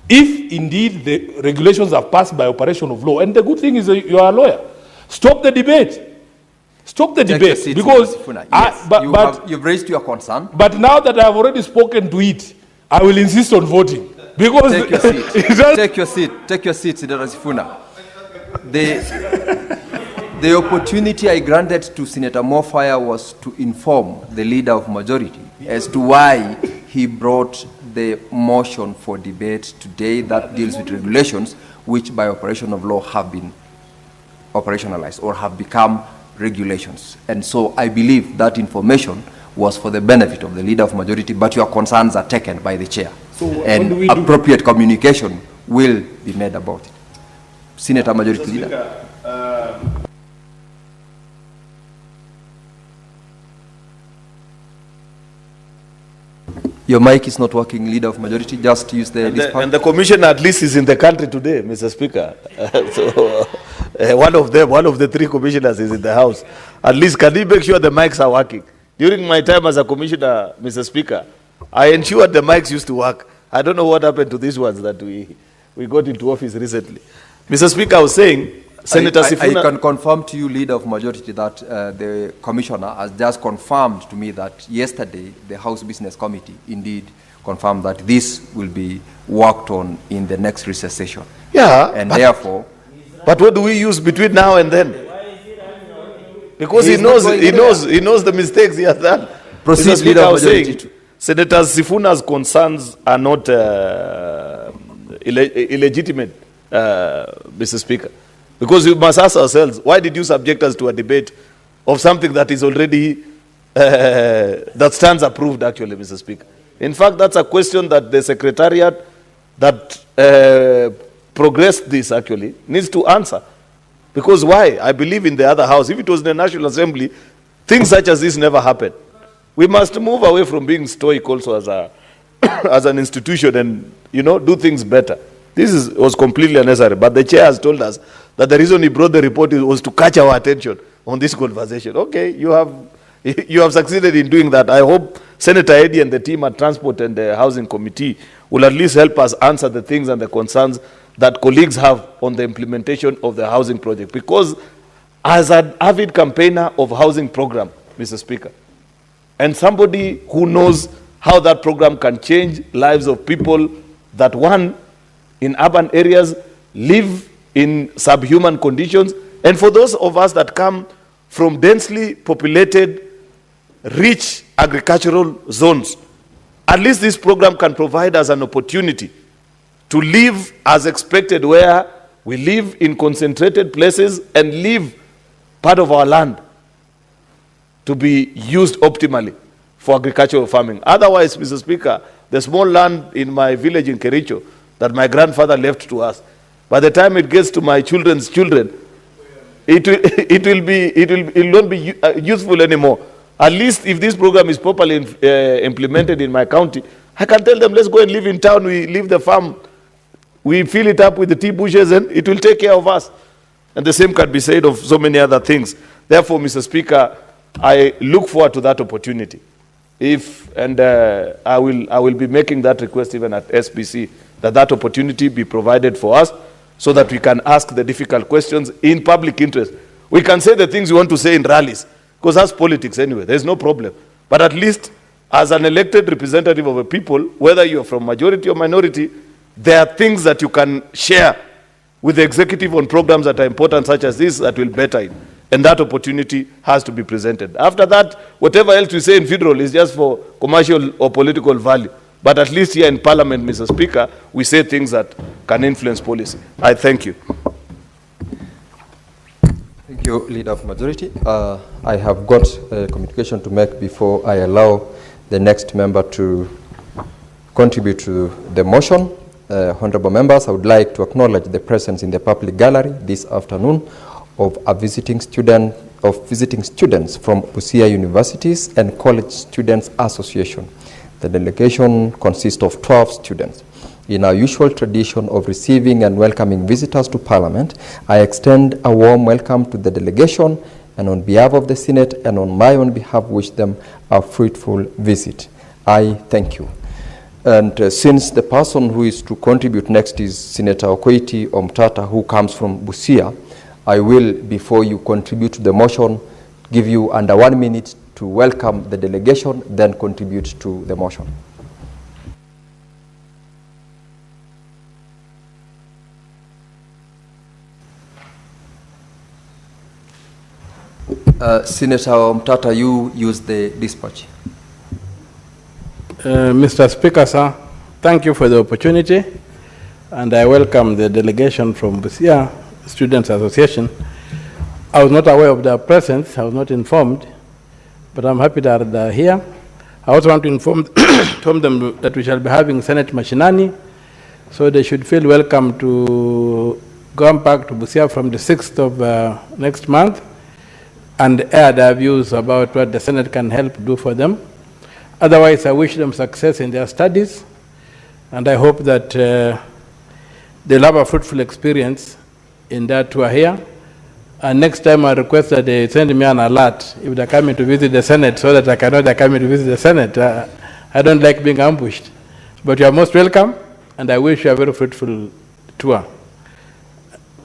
[SPEAKER 4] if indeed the regulations are passed by operation of law. And the good thing is you are a lawyer. Stop the debate. Stop the debate.
[SPEAKER 6] Seat,
[SPEAKER 4] because
[SPEAKER 6] yes, you've raised your concern.
[SPEAKER 4] But now that I've already spoken to it, I will insist on voting. Because
[SPEAKER 6] take your seat. Take your seat. Take your seat, Senator Sifuna. The opportunity I granted to Senator Mofaya was to inform the Leader of Majority as to why he brought the motion for debate today that deals with regulations which by operation of law have been operationalized or have become regulations. And so I believe that information was for the benefit of the Leader of Majority, but your concerns are taken by the Chair. So and appropriate communication will be made about it. Senator Majority Leader. Your mic is not working, Leader of Majority. Just use the dispatch.
[SPEAKER 1] And the Commissioner at least is in the country today, Mr. Speaker. One of the 3 commissioners is in the House. At least can you make sure the mics are working? During my time as a commissioner, Mr. Speaker, I ensured the mics used to work. I don't know what happened to these ones that we got into office recently. Mr. Speaker, I was saying, Senator Sifuna...
[SPEAKER 6] I can confirm to you, Leader of Majority, that the Commissioner has just confirmed to me that yesterday the House Business Committee indeed confirmed that this will be worked on in the next recess session.
[SPEAKER 1] Yeah.
[SPEAKER 6] And therefore...
[SPEAKER 1] But what do we use between now and then? Because he knows the mistakes he has done.
[SPEAKER 6] Proceed, Leader of Majority.
[SPEAKER 1] Senator Sifuna's concerns are not illegitimate, Mr. Speaker. Because we must ask ourselves, why did you subject us to a debate of something that is already, that stands approved actually, Mr. Speaker? In fact, that's a question that the Secretariat that progressed this actually needs to answer. Because why? I believe in the other house, if it was in the National Assembly, things such as this never happened. We must move away from being stoic also as an institution and, do things better. This was completely unnecessary. But the Chair has told us that the reason he brought the report was to catch our attention on this conversation. Okay, you have succeeded in doing that. I hope Senator Eddy and the team at Transport and the Housing Committee will at least help us answer the things and the concerns that colleagues have on the implementation of the housing project. Because as an avid campaigner of housing program, Mr. Speaker, and somebody who knows how that program can change lives of people that, one, in urban areas live in subhuman conditions, and for those of us that come from densely populated, rich agricultural zones. At least this program can provide us an opportunity to live as expected, where we live in concentrated places and leave part of our land to be used optimally for agricultural farming. Otherwise, Mr. Speaker, the small land in my village in Kericho that my grandfather left to us, by the time it gets to my children's children, it will not be useful anymore. At least if this program is properly implemented in my county, I can tell them, let's go and live in town. We leave the farm, we fill it up with the tea bushes, and it will take care of us. And the same can be said of so many other things. Therefore, Mr. Speaker, I look forward to that opportunity. I will be making that request even at SBC, that opportunity be provided for us, so that we can ask the difficult questions in public interest. We can say the things we want to say in rallies, because that's politics anyway, there's no problem. But at least, as an elected representative of a people, whether you're from majority or minority, there are things that you can share with the executive on programs that are important, such as this, that will better it. And that opportunity has to be presented. After that, whatever else we say in federal is just for commercial or political value. But at least here in Parliament, Mr. Speaker, we say things that can influence policy. I thank you.
[SPEAKER 6] Thank you, Leader of Majority. I have got a communication to make before I allow the next member to contribute to the motion. Honorable members, I would like to acknowledge the presence in the public gallery this afternoon of visiting students from Busia universities and College Students Association. The delegation consists of 12 students. In our usual tradition of receiving and welcoming visitors to Parliament, I extend a warm welcome to the delegation, and on behalf of the Senate and on my own behalf, wish them a fruitful visit. I thank you. And since the person who is to contribute next is Senator Okoiti Omtata, who comes from Busia, I will, before you contribute to the motion, give you under 1 minute to welcome the delegation, then contribute to the motion. Senator Omtata, you use the dispatch.
[SPEAKER 7] Mr. Speaker, sir, thank you for the opportunity, and I welcome the delegation from Busia Students Association. I was not aware of their presence, I was not informed, but I'm happy that they're here. I also want to inform them that we shall be having Senate Mashinani, so they should feel welcome to come back to Busia from the 6th of next month and air their views about what the Senate can help do for them. Otherwise, I wish them success in their studies, and I hope that they'll have a fruitful experience in that tour here. And next time I request that they send me an alert if they're coming to visit the Senate, so that I know they're coming to visit the Senate. I don't like being ambushed. But you are most welcome, and I wish you a very fruitful tour.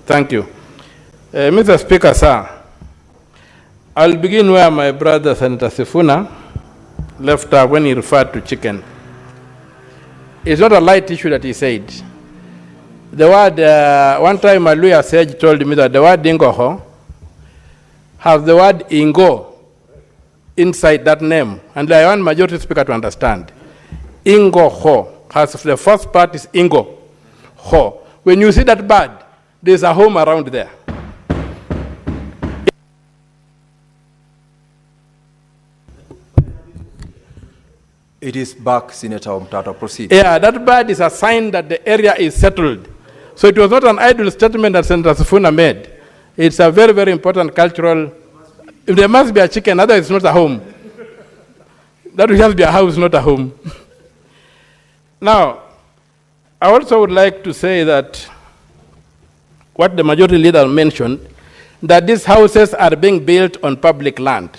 [SPEAKER 7] Thank you. Mr. Speaker, sir, I'll begin where my brother Senator Sifuna left off when he referred to chicken. It's not a light issue that he said. The word, one time a lawyer sage told me that the word ingoho has the word ingo inside that name. And I want majority speaker to understand. Ingoho has the first part is ingo, ho. When you see that bird, there's a home around there.
[SPEAKER 6] It is back, Senator Omtata. Proceed.
[SPEAKER 7] Yeah, that bird is a sign that the area is settled. So it was not an idle statement that Senator Sifuna made. It's a very, very important cultural. If there must be a chicken, otherwise it's not a home. That will just be a house, not a home. Now, I also would like to say that what the majority leader mentioned, that these houses are being built on public land.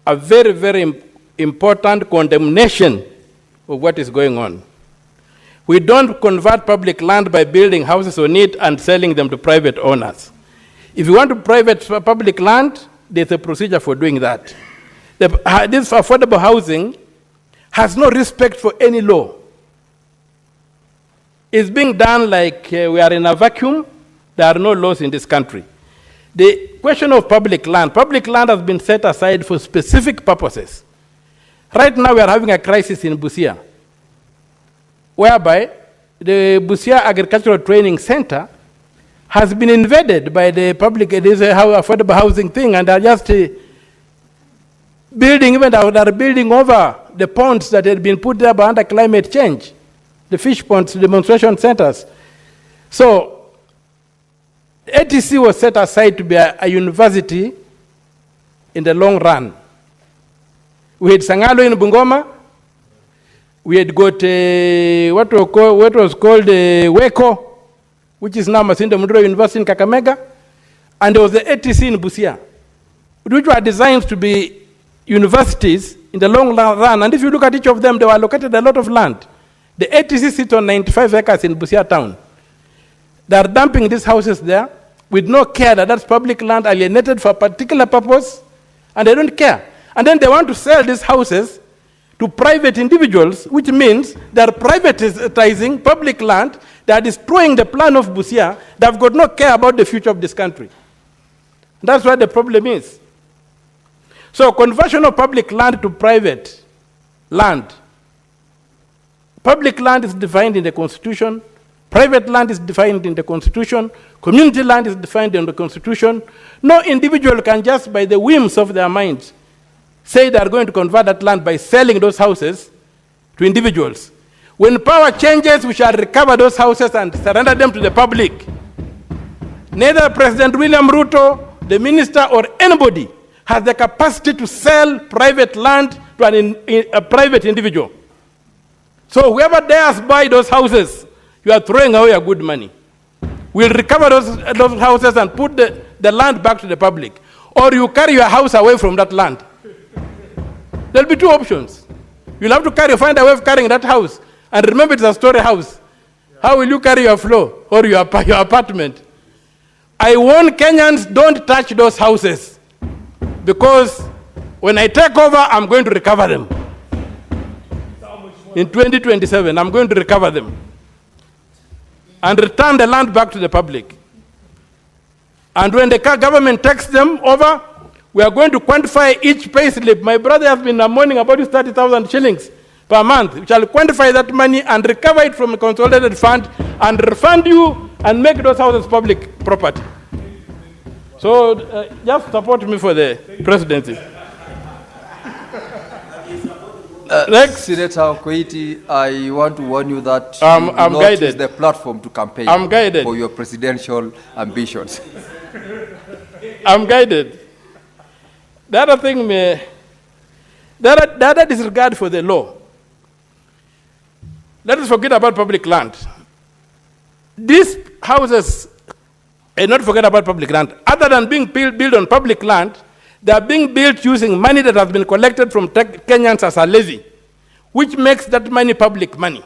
[SPEAKER 7] A very, very important condemnation of what is going on. We don't convert public land by building houses on it and selling them to private owners. If you want to private public land, there's a procedure for doing that. This affordable housing has no respect for any law. It's being done like we are in a vacuum. There are no laws in this country. the question of public land has been set aside for specific purposes. Right now we are having a crisis in Busia, whereby the Busia Agricultural Training Center has been invaded by the public. It is a affordable housing thing, and they're just building, even they're building over the ponds that had been put there by under climate change, the fish ponds, demonstration centers. So ATC was set aside to be a university in the long run. We had Sangalo in Bungoma. We had got what was called Weko, which is now Masinda Mudro University in Kakamega. And there was the ATC in Busia, which were designed to be universities in the long run. And if you look at each of them, they were allocated a lot of land. The ATC sits on 95 acres in Busia town. They are dumping these houses there with no care that that's public land alienated for a particular purpose, and they don't care. And then they want to sell these houses to private individuals, which means they are privatizing public land. They are destroying the plan of Busia. They have got no care about the future of this country. That's what the problem is. So conversion of public land to private land. Public land is defined in the Constitution. Private land is defined in the Constitution. Community land is defined in the Constitution. No individual can just by the whims of their minds say they are going to convert that land by selling those houses to individuals. When power changes, we shall recover those houses and surrender them to the public. Neither President William Ruto, the minister, or anybody has the capacity to sell private land to a private individual. So whoever dares buy those houses, you are throwing away your good money. We'll recover those houses and put the land back to the public. Or you carry your house away from that land. There'll be two options. You'll have to find a way of carrying that house. And remember, it's a story house. How will you carry your floor or your apartment? I warn Kenyans, don't touch those houses. Because when I take over, I'm going to recover them. In 2027, I'm going to recover them and return the land back to the public. And when the government takes them over, we are going to quantify each pay slip. My brother has been mourning about his 30,000 shillings per month. We shall quantify that money and recover it from a consolidated fund and refund you and make those houses public property. So just support me for the presidency.
[SPEAKER 6] Next, Senator Koiti, I want to warn you that
[SPEAKER 7] I'm
[SPEAKER 6] you will not
[SPEAKER 7] guided.
[SPEAKER 6] use the platform to campaign
[SPEAKER 7] I'm guided.
[SPEAKER 6] for your presidential ambitions.
[SPEAKER 7] I'm guided. The other thing, the other disregard for the law. Let us forget about public land. These houses, and not forget about public land, other than being built on public land, they are being built using money that has been collected from Kenyans as a levy, which makes that money public money.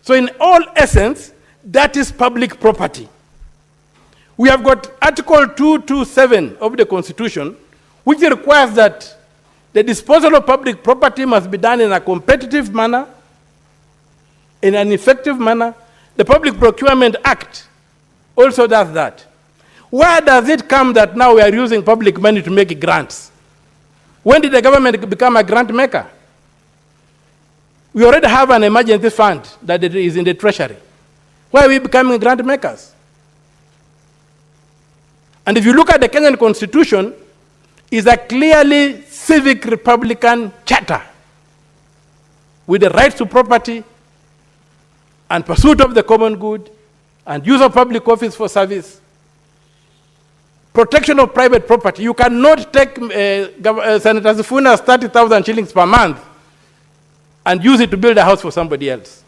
[SPEAKER 7] So in all essence, that is public property. We have got Article 227 of the Constitution, which requires that the disposal of public property must be done in a competitive manner, in an effective manner. The Public Procurement Act also does that. Where does it come that now we are using public money to make grants? When did the government become a grant maker? We already have an emergency fund that is in the treasury. Why are we becoming grant makers? And if you look at the Kenyan Constitution, it's a clearly civic republican charter with the rights to property and pursuit of the common good and use of public office for service. Protection of private property. You cannot take Senator Sifuna's 30,000 shillings per month and use it to build a house for somebody else.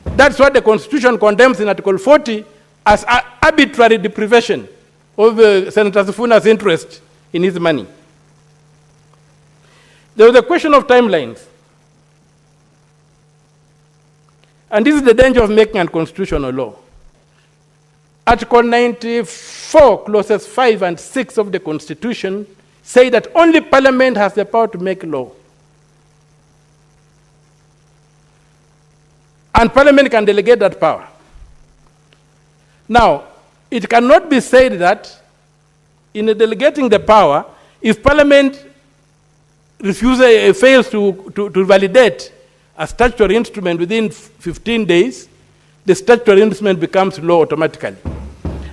[SPEAKER 7] That's what the Constitution condemns in Article 40 as arbitrary deprivation of Senator Sifuna's interest in his money. There was a question of timelines. And this is the danger of making a constitutional law. Article 94, clauses 5 and 6 of the Constitution say that only Parliament has the power to make law. And Parliament can delegate that power. Now, it cannot be said that in delegating the power, if Parliament fails to validate a statutory instrument within 15 days, the statutory instrument becomes law automatically.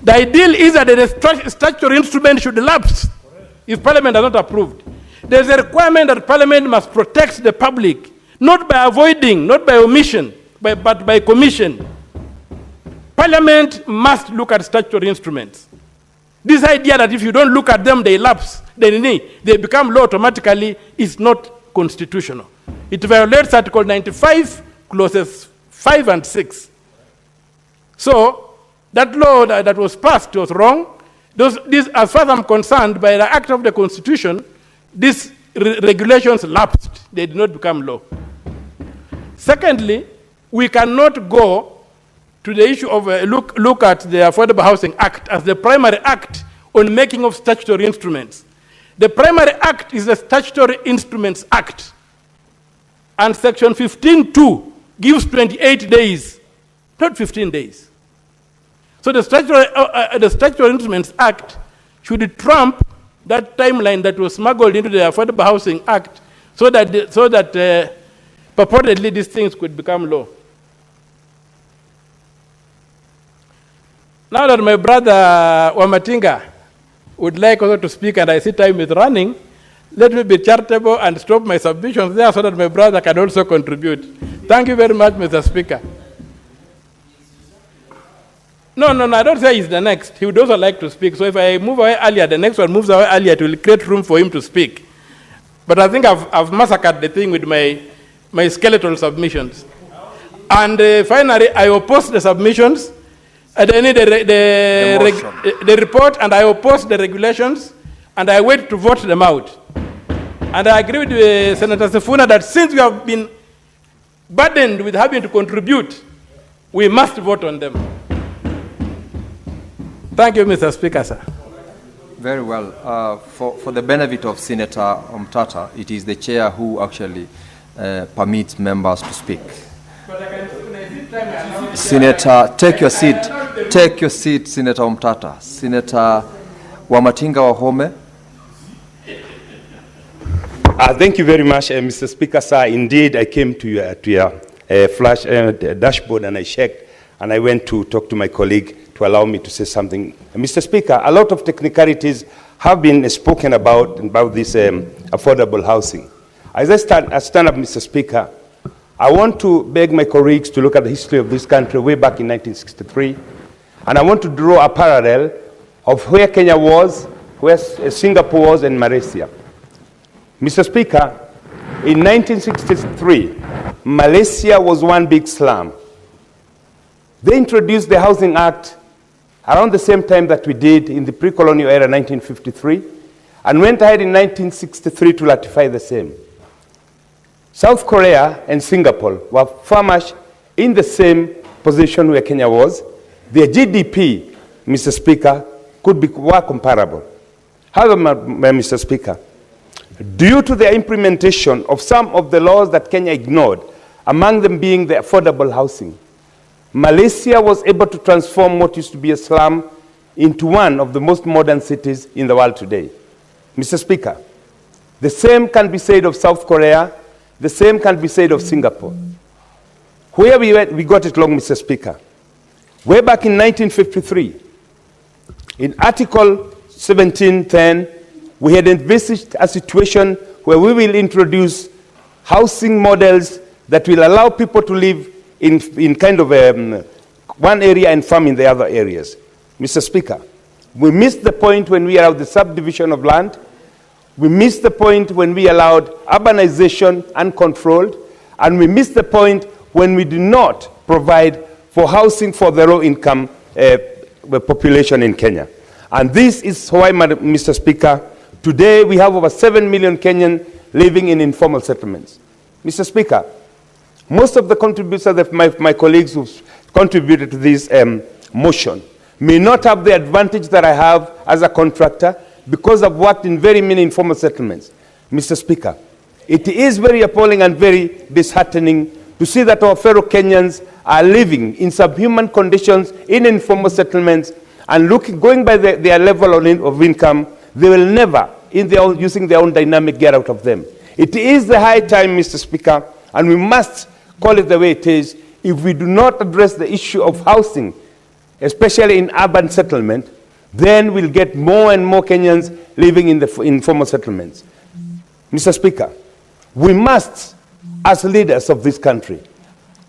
[SPEAKER 7] The ideal is that the statutory instrument should lapse if Parliament has not approved. There's a requirement that Parliament must protect the public, not by avoiding, not by omission, but by commission. Parliament must look at statutory instruments. This idea that if you don't look at them, they lapse, they become law automatically, is not constitutional. It violates Article 95, clauses 5 and 6. So, that law that was passed was wrong. This, as far as I'm concerned, by the act of the Constitution, these regulations lapsed. They did not become law. Secondly, we cannot go to the issue of look at the Affordable Housing Act as the primary act on making of statutory instruments. The primary act is the Statutory Instruments Act. And Section 15(2) gives 28 days, not 15 days. So the Statutory Instruments Act should trump that timeline that was smuggled into the Affordable Housing Act so that purportedly these things could become law. Now that my brother Wamatinga would like also to speak and I see time is running, let me be charitable and stop my submissions there so that my brother can also contribute. Thank you very much, Mr. Speaker. No, I don't say he's the next. He would also like to speak. So if I move away earlier, the next one moves away earlier, it will create room for him to speak. But I think I've massacred the thing with my skeletal submissions. And finally, I oppose the submissions. I need the report, and I oppose the regulations, and I wait to vote them out. And I agree with Senator Sifuna that since we have been burdened with having to contribute, we must vote on them. Thank you, Mr. Speaker, sir.
[SPEAKER 6] Very well. For the benefit of Senator Omtata, it is the chair who actually permits members to speak. Senator, take your seat. Take your seat, Senator Omtata. Senator Wamatinga Wahome.
[SPEAKER 9] Thank you very much, Mr. Speaker, sir. Indeed, I came to your flash dashboard and I checked, and I went to talk to my colleague to allow me to say something. Mr. Speaker, a lot of technicalities have been spoken about this affordable housing. As I stand up, Mr. Speaker, I want to beg my colleagues to look at the history of this country way back in 1963, and I want to draw a parallel of where Kenya was, where Singapore was, and Malaysia. Mr. Speaker, in 1963, Malaysia was one big slum. They introduced the Housing Act around the same time that we did in the pre-colonial era, 1953, and went ahead in 1963 to ratify the same. South Korea and Singapore were far much in the same position where Kenya was. Their GDP, Mr. Speaker, were comparable. However, Mr. Speaker, due to the implementation of some of the laws that Kenya ignored, among them being the affordable housing, Malaysia was able to transform what used to be a slum into one of the most modern cities in the world today. Mr. Speaker, the same can be said of South Korea, the same can be said of Singapore. Where we got it wrong, Mr. Speaker, way back in 1953, in Article 1710, we had envisaged a situation where we will introduce housing models that will allow people to live in kind of one area and farm in the other areas. Mr. Speaker, we missed the point when we allowed the subdivision of land. We missed the point when we allowed urbanization uncontrolled. And we missed the point when we did not provide for housing for the low-income population in Kenya. And this is why, Mr. Speaker, today we have over 7 million Kenyans living in informal settlements. Mr. Speaker, most of the contributors of my colleagues who contributed to this motion may not have the advantage that I have as a contractor because I've worked in very many informal settlements. Mr. Speaker, it is very appalling and very disheartening to see that our fellow Kenyans are living in subhuman conditions in informal settlements and going by their level of income, they will never, using their own dynamic, get out of them. It is the high time, Mr. Speaker, and we must call it the way it is. If we do not address the issue of housing, especially in urban settlement, then we'll get more and more Kenyans living in the informal settlements. Mr. Speaker, we must, as leaders of this country,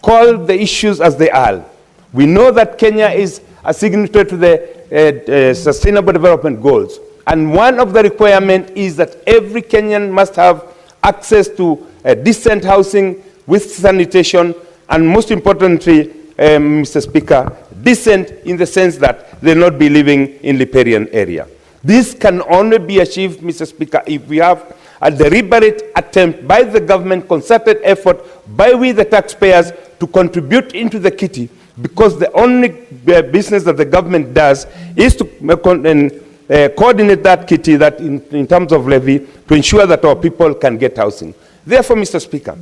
[SPEAKER 9] call the issues as they are. We know that Kenya is a signatory to the Sustainable Development Goals, and one of the requirements is that every Kenyan must have access to decent housing with sanitation, and most importantly, Mr. Speaker, decent in the sense that they'll not be living in riparian area. This can only be achieved, Mr. Speaker, if we have a deliberate attempt by the government, concerted effort by we the taxpayers to contribute into the kitty, because the only business that the government does is to coordinate that kitty that in terms of levy to ensure that our people can get housing. Therefore, Mr. Speaker,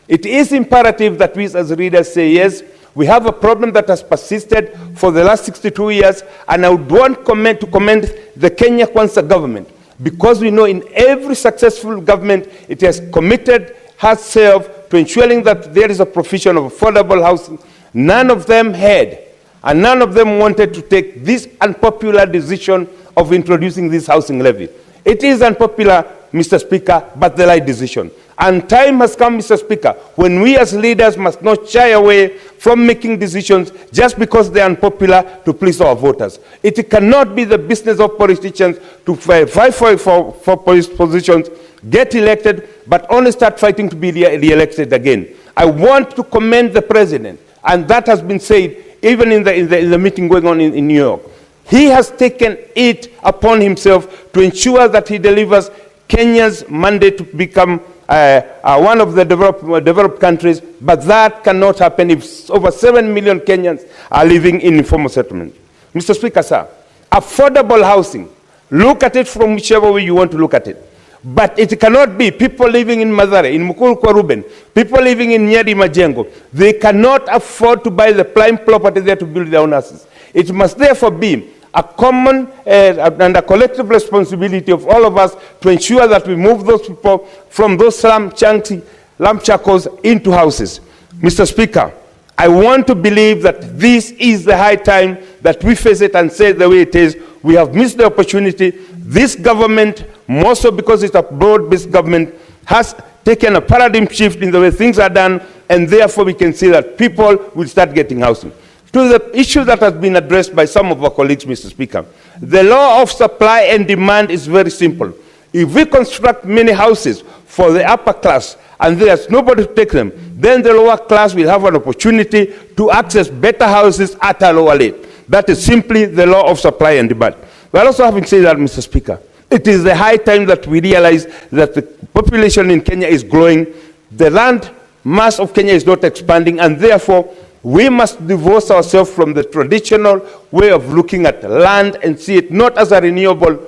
[SPEAKER 9] it is imperative that we as leaders say, yes, we have a problem that has persisted for the last 62 years, and I would want to commend the Kenya Kwanza government, because we know in every successful government, it has committed herself to ensuring that there is a provision of affordable housing. None of them had, and none of them wanted to take this unpopular decision of introducing this housing levy. It is unpopular, Mr. Speaker, but the right decision. And time has come, Mr. Speaker, when we as leaders must not shy away from making decisions just because they are unpopular to please our voters. It cannot be the business of politicians to fight for positions, get elected, but only start fighting to be re-elected again. I want to commend the president, and that has been said even in the meeting going on in New York. He has taken it upon himself to ensure that he delivers Kenya's mandate to become one of the developed countries, but that cannot happen if over 7 million Kenyans are living in informal settlement. Mr. Speaker, sir, affordable housing, look at it from whichever way you want to look at it. But it cannot be people living in Mathare, in Mukuru kwa Ruben, people living in Nyeri Majengo. They cannot afford to buy the prime property there to build their own houses. It must therefore be a common and a collective responsibility of all of us to ensure that we move those people from those slum shackles into houses. Mr. Speaker, I want to believe that this is the high time that we face it and say the way it is. We have missed the opportunity. This government, more so because it's a broad-based government, has taken a paradigm shift in the way things are done, and therefore we can see that people will start getting housing. To the issue that has been addressed by some of our colleagues, Mr. Speaker, the law of supply and demand is very simple. If we construct many houses for the upper class and there's nobody to take them, then the lower class will have an opportunity to access better houses at a lower rate. That is simply the law of supply and demand. But also having said that, Mr. Speaker, it is the high time that we realize that the population in Kenya is growing, the land mass of Kenya is not expanding, and therefore we must divorce ourselves from the traditional way of looking at land and see it not as a renewable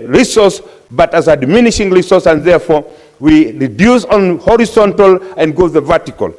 [SPEAKER 9] resource, but as a diminishing resource, and therefore we reduce on horizontal and go the vertical.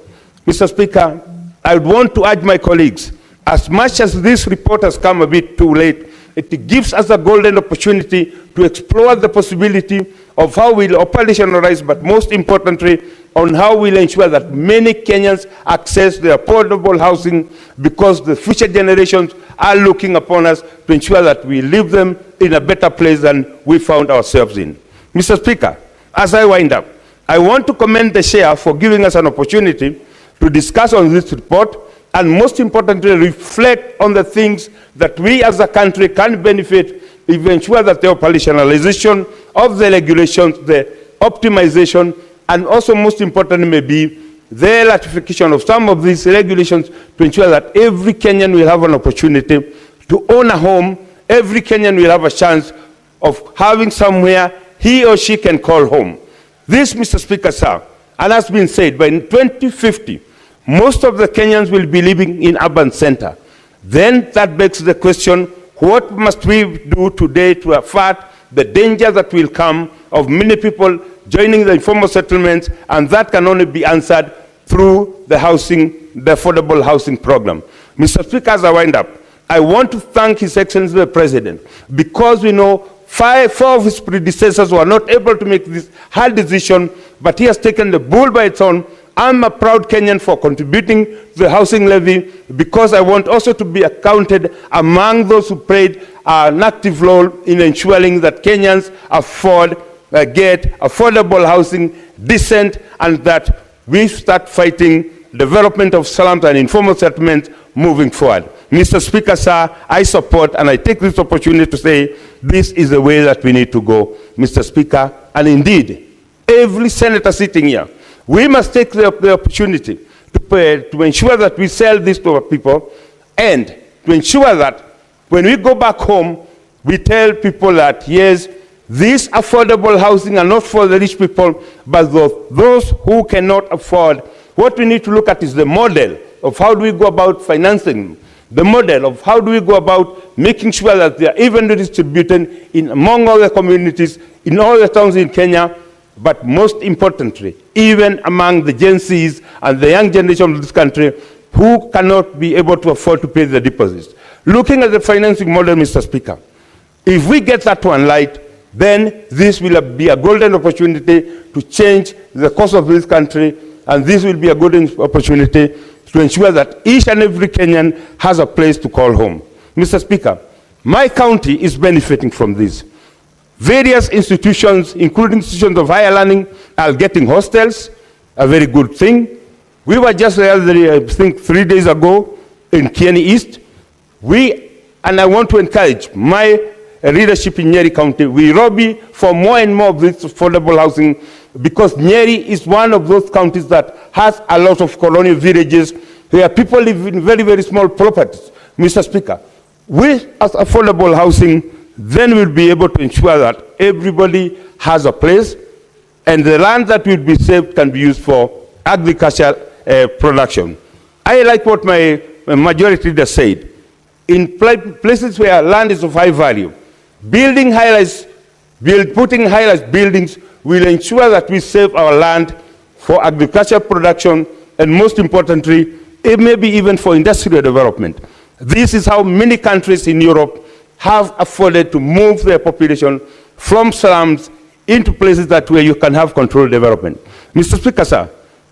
[SPEAKER 9] Mr. Speaker, I would want to urge my colleagues, as much as this report has come a bit too late, it gives us a golden opportunity to explore the possibility of how we'll operationalize, but most importantly, on how we'll ensure that many Kenyans access the affordable housing, because the future generations are looking upon us to ensure that we leave them in a better place than we found ourselves in. Mr. Speaker, as I wind up, I want to commend the chair for giving us an opportunity to discuss on this report, and most importantly, reflect on the things that we as a country can benefit if we ensure that the operationalization of the regulations, the optimization, and also most importantly maybe the ratification of some of these regulations to ensure that every Kenyan will have an opportunity to own a home, every Kenyan will have a chance of having somewhere he or she can call home. This, Mr. Speaker, sir, and has been said, by 2050, most of the Kenyans will be living in urban center. Then that begs the question, what must we do today to avert the danger that will come of many people joining the informal settlements, and that can only be answered through the housing, the affordable housing program. Mr. Speaker, as I wind up, I want to thank His Excellency the President, because we know four of his predecessors were not able to make this hard decision, but he has taken the bull by its horn. I'm a proud Kenyan for contributing to the housing levy, because I want also to be accounted among those who played an active role in ensuring that Kenyans get affordable housing, decent, and that we start fighting development of slums and informal settlements moving forward. Mr. Speaker, sir, I support, and I take this opportunity to say this is the way that we need to go, Mr. Speaker. And indeed, every senator sitting here, we must take the opportunity to ensure that we sell this to our people, and to ensure that when we go back home, we tell people that, yes, this affordable housing are not for the rich people, but those who cannot afford. What we need to look at is the model of how do we go about financing, the model of how do we go about making sure that they are evenly distributed among all the communities, in all the towns in Kenya, but most importantly, even among the Gen Zs and the young generation of this country who cannot be able to afford to pay the deposits. Looking at the financing model, Mr. Speaker, if we get that one right, then this will be a golden opportunity to change the course of this country, and this will be a golden opportunity to ensure that each and every Kenyan has a place to call home. Mr. Speaker, my county is benefiting from this. Various institutions, including institutions of higher learning, are getting hostels, a very good thing. We were just there, I think 3 days ago in Kieni East. And I want to encourage my leadership in Nyeri County, we lobby for more and more of this affordable housing, because Nyeri is one of those counties that has a lot of colonial villages where people live in very, very small properties. Mr. Speaker, with affordable housing, then we'll be able to ensure that everybody has a place, and the land that will be saved can be used for agricultural production. I like what my majority leader said. In places where land is of high value, putting high-rise buildings will ensure that we save our land for agricultural production, and most importantly, maybe even for industrial development. This is how many countries in Europe have afforded to move their population from slums into places where you can have controlled development. Mr. Speaker, sir,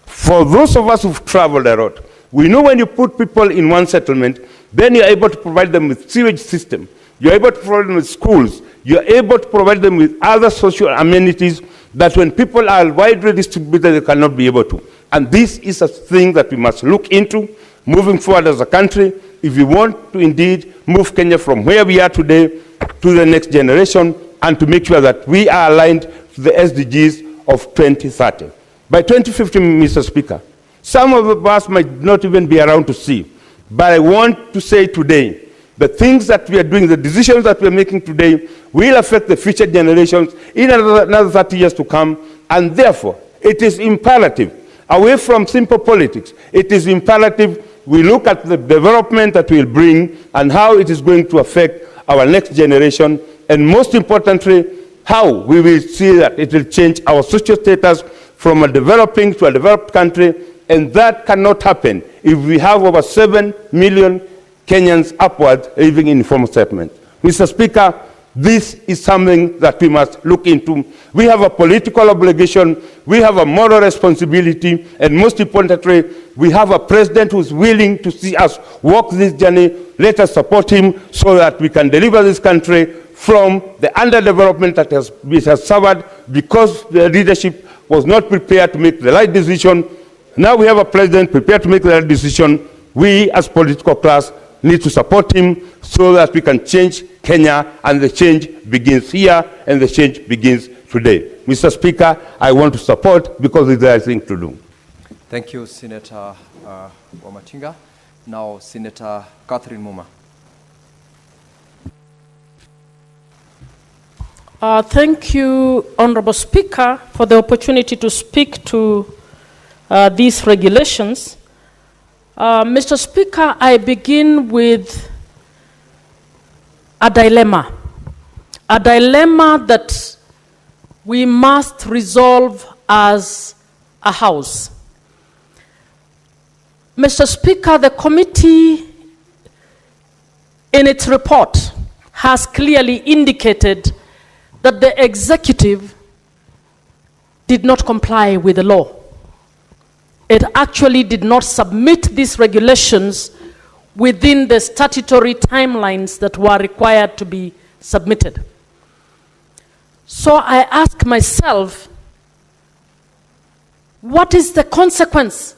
[SPEAKER 9] for those of us who've traveled a lot, we know when you put people in one settlement, then you're able to provide them with sewage system, you're able to provide them with schools, you're able to provide them with other social amenities that when people are widely distributed, they cannot be able to. And this is a thing that we must look into moving forward as a country if we want to indeed move Kenya from where we are today to the next generation, and to make sure that we are aligned to the SDGs of 2030. By 2050, Mr. Speaker, some of us might not even be around to see, but I want to say today, the things that we are doing, the decisions that we are making today will affect the future generations in another 30 years to come, and therefore it is imperative, away from simple politics, it is imperative we look at the development that we'll bring and how it is going to affect our next generation, and most importantly, how we will see that it will change our social status from a developing to a developed country, and that cannot happen if we have over 7 million Kenyans upwards living in informal settlement. Mr. Speaker, this is something that we must look into. We have a political obligation, we have a moral responsibility, and most importantly, we have a president who is willing to see us walk this journey. Let us support him so that we can deliver this country from the underdevelopment that it has suffered because the leadership was not prepared to make the right decision. Now we have a president prepared to make the right decision. We as political class need to support him so that we can change Kenya, and the change begins here, and the change begins today. Mr. Speaker, I want to support because it's the right thing to do.
[SPEAKER 6] Thank you, Senator Wamatinga. Now, Senator Catherine Muma.
[SPEAKER 13] Thank you, Honorable Speaker, for the opportunity to speak to these regulations. Mr. Speaker, I begin with a dilemma that we must resolve as a House. Mr. Speaker, the committee in its report, has clearly indicated that the executive did not comply with the law. It actually did not submit these regulations within the statutory timelines that were required to be submitted. So I ask myself, what is the consequence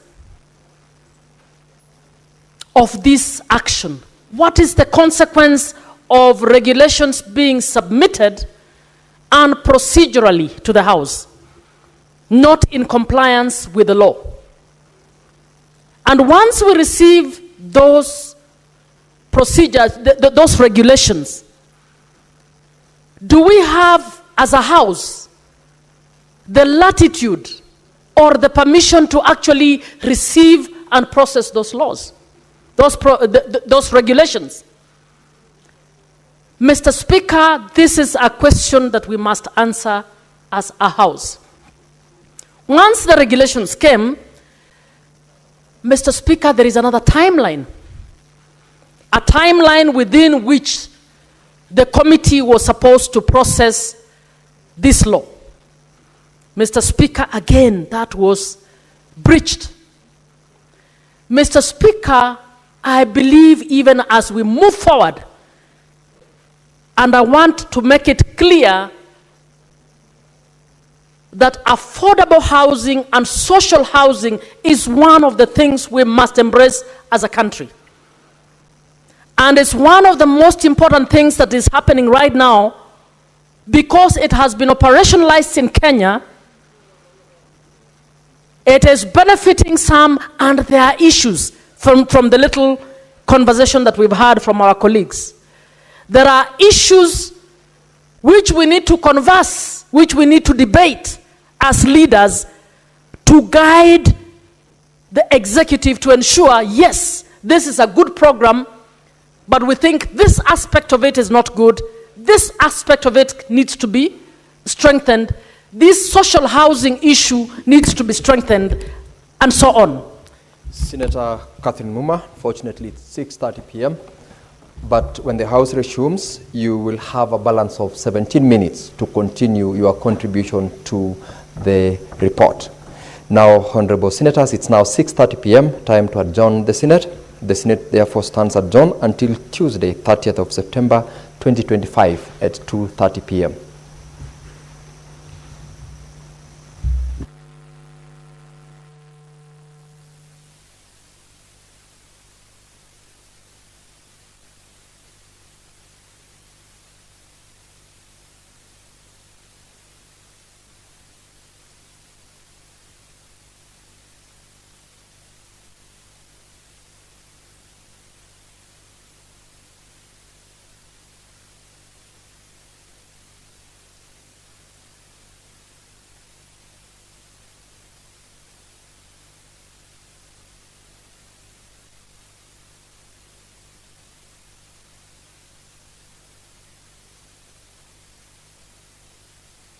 [SPEAKER 13] of this action? What is the consequence of regulations being submitted and procedurally to the House, not in compliance with the law? And once we receive those procedures, those regulations, do we have, as a House, the latitude or the permission to actually receive and process those laws, those regulations? Mr. Speaker, this is a question that we must answer as a House. Once the regulations came, Mr. Speaker, there is another timeline. A timeline within which the committee was supposed to process this law. Mr. Speaker, again, that was breached. Mr. Speaker, I believe even as we move forward, and I want to make it clear that affordable housing and social housing is one of the things we must embrace as a country. And it's one of the most important things that is happening right now, because it has been operationalized in Kenya. It is benefiting some, and there are issues from the little conversation that we've had from our colleagues. There are issues which we need to converse, which we need to debate as leaders to guide the executive to ensure, yes, this is a good program, but we think this aspect of it is not good. This aspect of it needs to be strengthened. This social housing issue needs to be strengthened, and so on.
[SPEAKER 6] Senator Catherine Muma, fortunately it's 6:30 p.m. But when the House resumes, you will have a balance of 17 minutes to continue your contribution to the report. Now, Honorable Senators, it's now 6:30 p.m., time to adjourn the Senate. The Senate therefore stands adjourned until Tuesday, 30th of September, 2025 at 2:30 p.m.